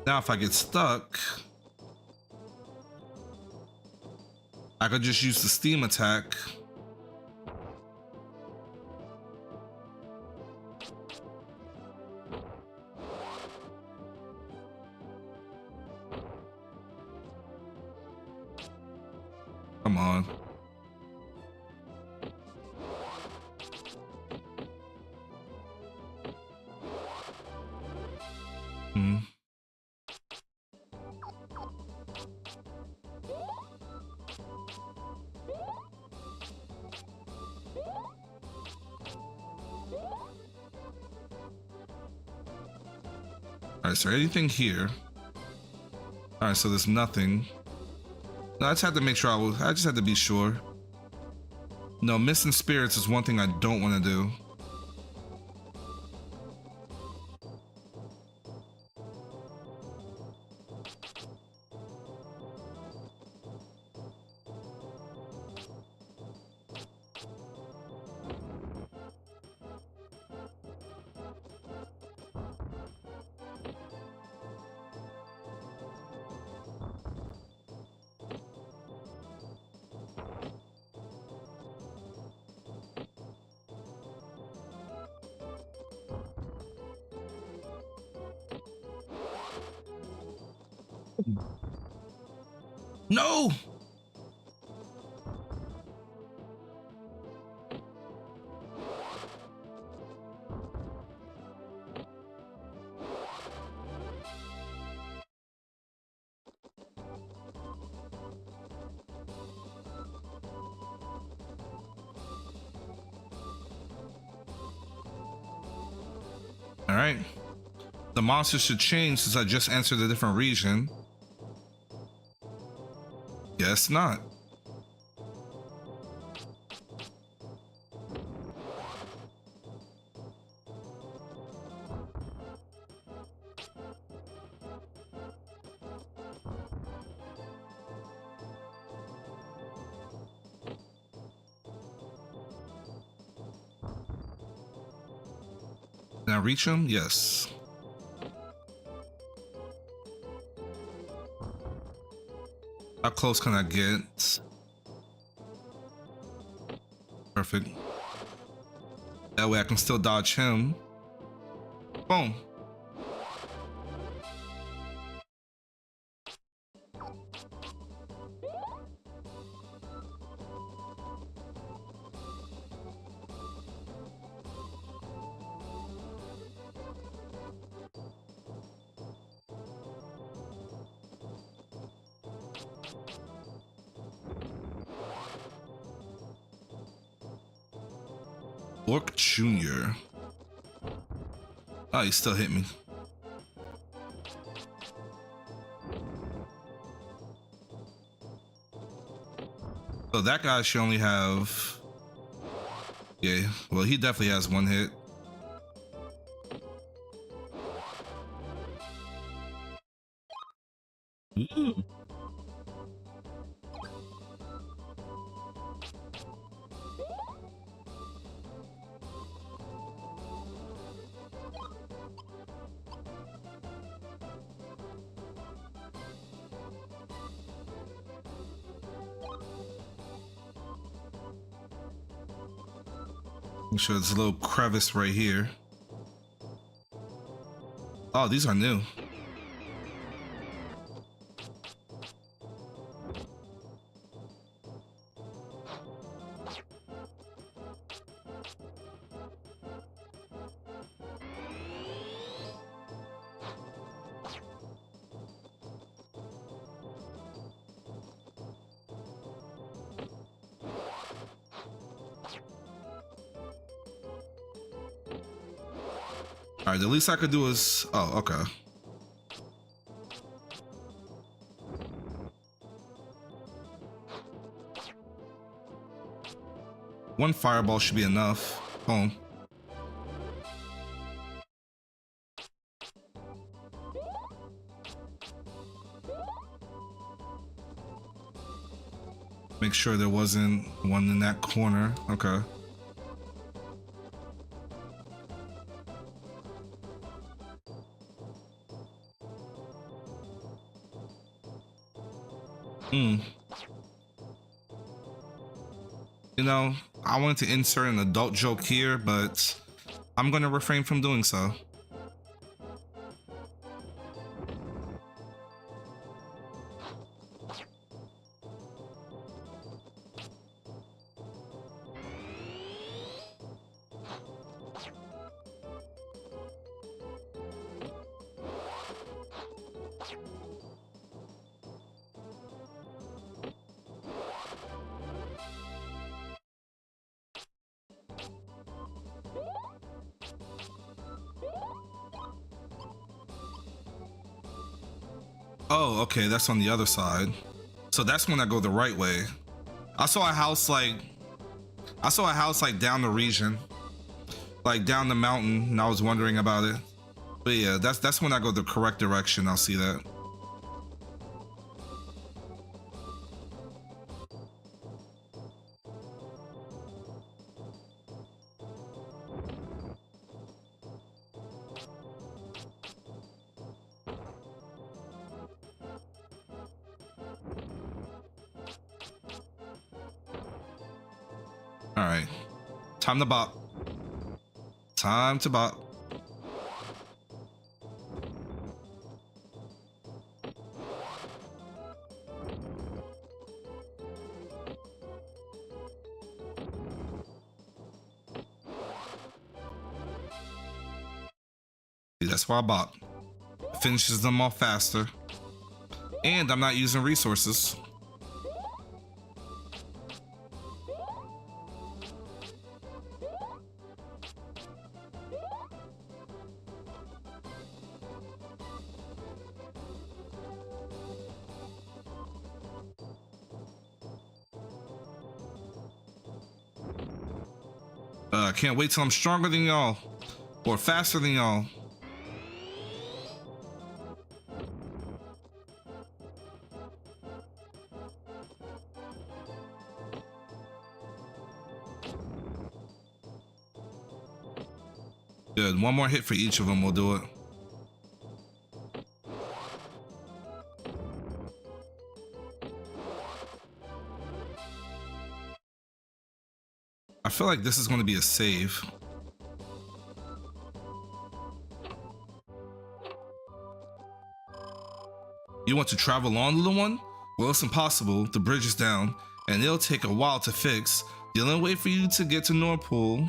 Now if I get stuck, I could just use the steam attack. Come on. Hmm. Alright, is there anything here? Alright, so there's nothing. No, I just had to make sure I just had to be sure. No, missing spirits is one thing I don't want to do. No! Alright. The monster should change since I just entered a different region. Guess not. Can I reach him? Yes. How close can I get? Perfect. That way I can still dodge him. Boom. Orc Jr. Oh, he still hit me. So that guy should only have... Yeah, well, he definitely has one hit. Ooh. Make sure there's a little crevice right here. Oh, these are new. All right, the least I could do is... Oh, okay. One fireball should be enough. Boom. Make sure there wasn't one in that corner. Okay. You know, I wanted to insert an adult joke here, but I'm going to refrain from doing so. Oh, okay, that's on the other side. So that's when I go the right way. I saw a house like down the region, like down the mountain, and I was wondering about it. But yeah, that's when I go the correct direction. I'll see that. All right, time to bop. Time to bop. See, that's why I bop. Finishes them off faster. And I'm not using resources. Can't wait till I'm stronger than y'all. Or faster than y'all. Good, one more hit for each of them will do it. I feel like this is going to be a save. You want to travel on, little one? Well, it's impossible. The bridge is down, and it'll take a while to fix. The only way for you to get to Normoon,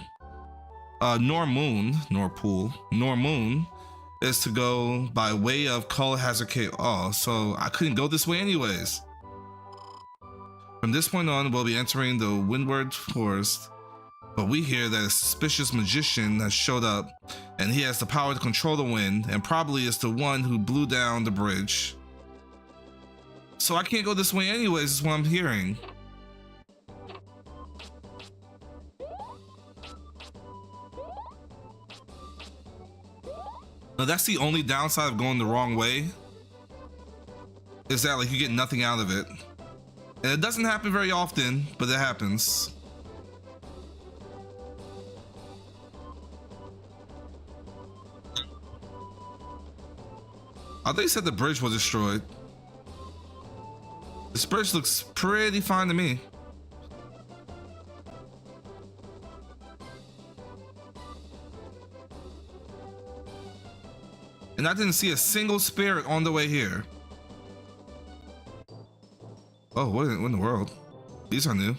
is to go by way of Color Hazard Cave. Oh, so I couldn't go this way anyways. From this point on, we'll be entering the Windward Forest. But we hear that a suspicious magician has showed up, and he has the power to control the wind, and probably is the one who blew down the bridge. So I can't go this way anyways, is what I'm hearing. Now that's the only downside of going the wrong way, is that like you get nothing out of it. And it doesn't happen very often, but it happens. I thought you said the bridge was destroyed. This bridge looks pretty fine to me. And I didn't see a single spirit on the way here. Oh, what in the world? These are new.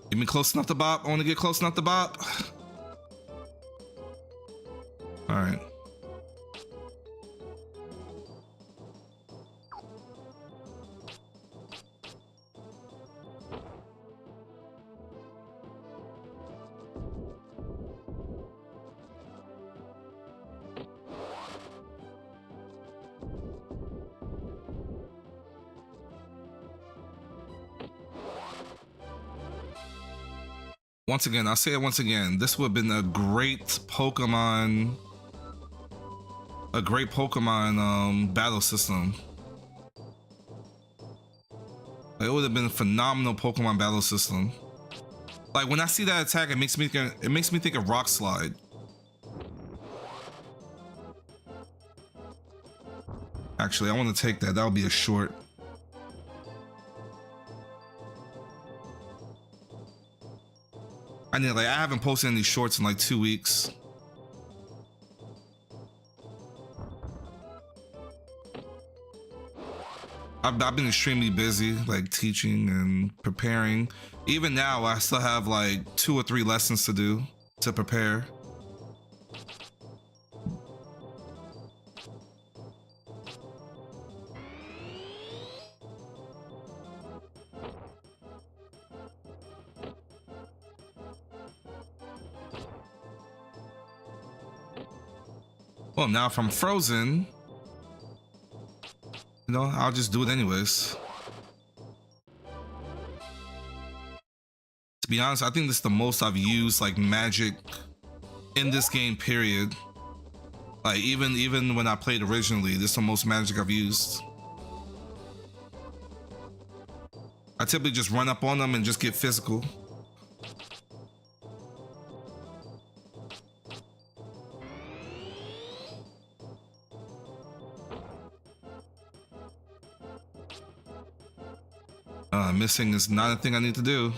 Get me close enough to bop. I want to get close enough to bop. All right. Once again, I'll say it once again, this would have been a great Pokemon battle system. It would have been a phenomenal Pokemon battle system. Like when I see that attack, it makes me think of Rock Slide. Actually, I want to take that. That would be a short. I haven't posted any shorts in like 2 weeks. I've been extremely busy, like teaching and preparing. Even now, I still have like 2 or 3 lessons to do to prepare. Well, now if I'm frozen, you know, I'll just do it anyways. To be honest, I think this is the most I've used like magic in this game, period. Like even when I played originally, this is the most magic I've used. I typically just run up on them and just get physical. Missing is not a thing I need to do.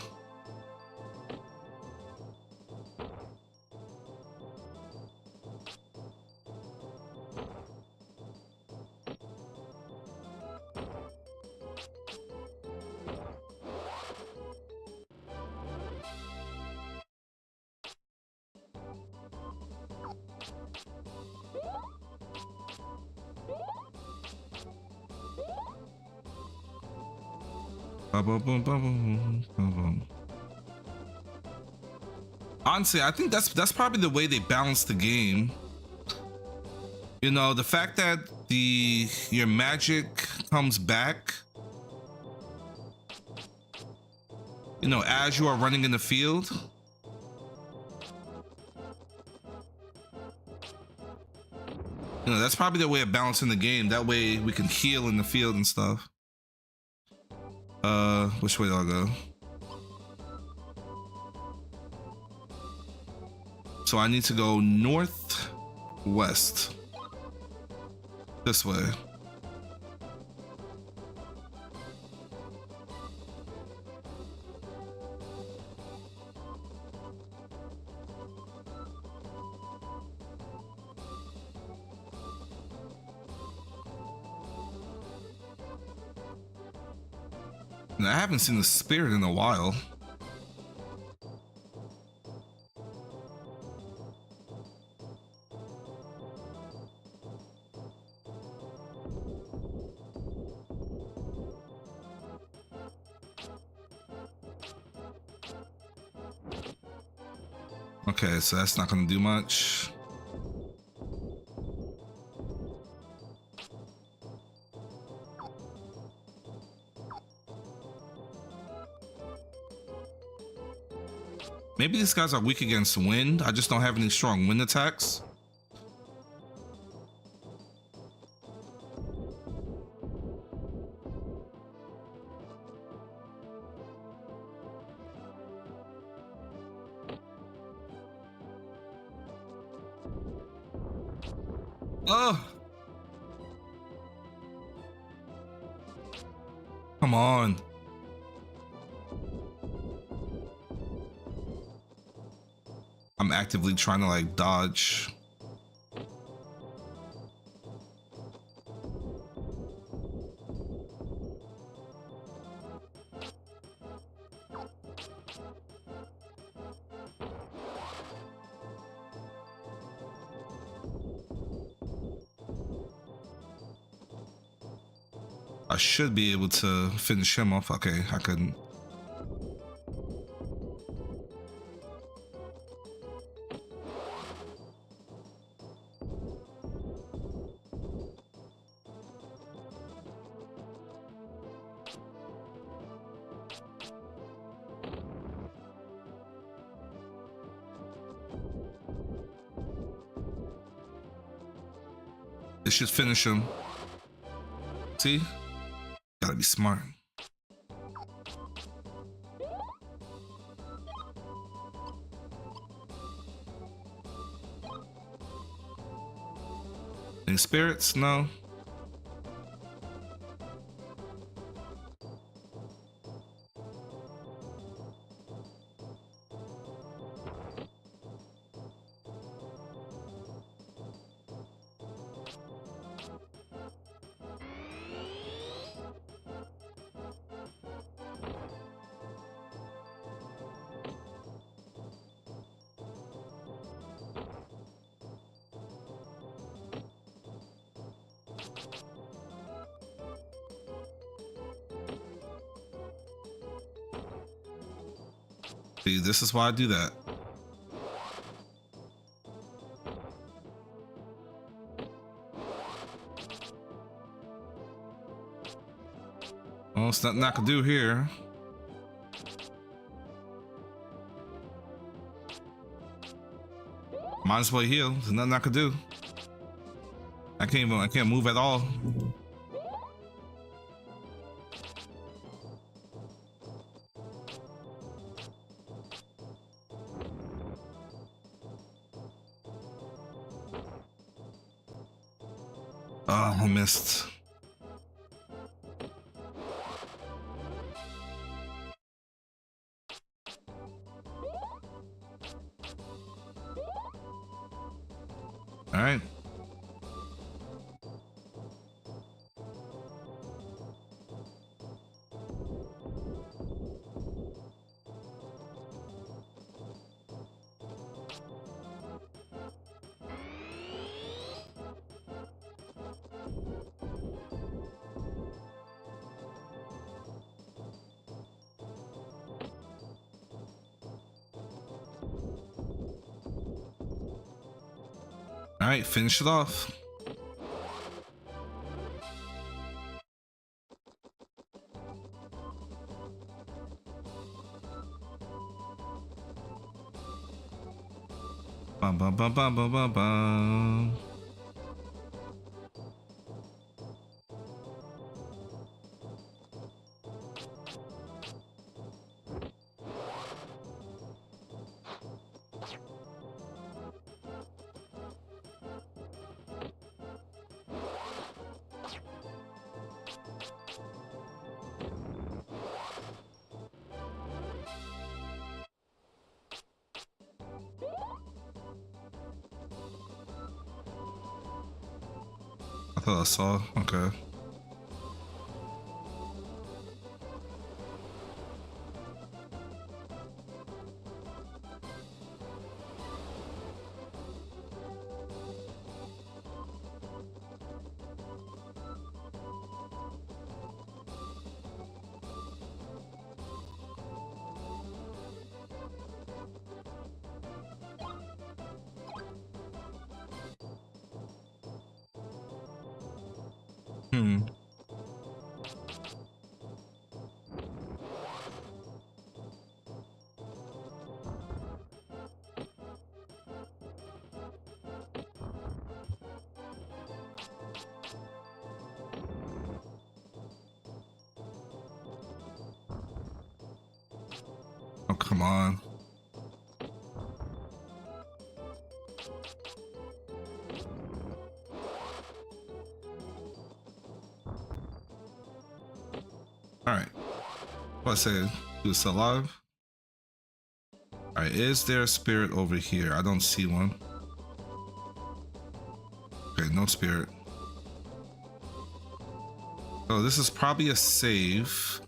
Honestly, I think that's probably the way they balance the game. You know, the fact that your magic comes back, you know, as you are running in the field. You know, that's probably the way of balancing the game. That way we can heal in the field and stuff. Which way do I go? So I need to go northwest. This way. And I haven't seen the spirit in a while. Okay, so that's not gonna do much. Maybe these guys are weak against wind. I just don't have any strong wind attacks. Oh, come on. I'm actively trying to like dodge. I should be able to finish him off. Okay, I couldn't. It should finish him. See? Gotta be smart. Any spirits? No. See, this is why I do that. Well, it's nothing I can do here. Might as well heal. There's nothing I can do. I can't move at all. Oh, I missed. All right. All right, finish it off. Bum, bum, bum, bum, bum, bum, bum. I thought I saw. Okay. Oh, come on. All right. What I say? He was still alive? All right. Is there a spirit over here? I don't see one. Okay, no spirit. Oh, this is probably a save.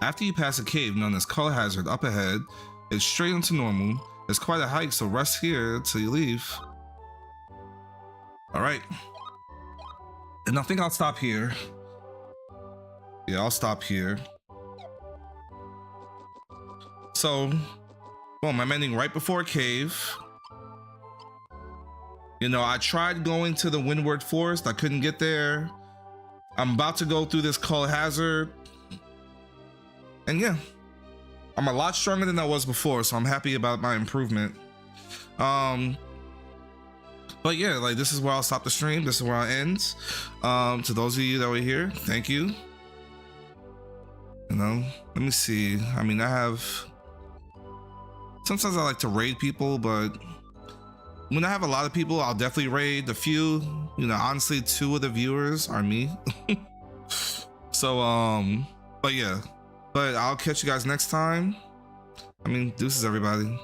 After you pass a cave known as Color Hazard up ahead, it's straight into normal. It's quite a hike, so rest here till you leave. All right. And I think I'll stop here. Yeah, I'll stop here. So, boom, I'm ending right before a cave. You know, I tried going to the Windward Forest. I couldn't get there. I'm about to go through this Color Hazard. And yeah, I'm a lot stronger than I was before, so I'm happy about my improvement. But yeah, like, this is where I'll stop the stream. This is where I'll end. To those of you that were here, thank you. You know, let me see. I mean, sometimes I like to raid people, but when I have a lot of people, I'll definitely raid. A few, you know, honestly, 2 of the viewers are me. So, but yeah. But I'll catch you guys next time. I mean, deuces, everybody.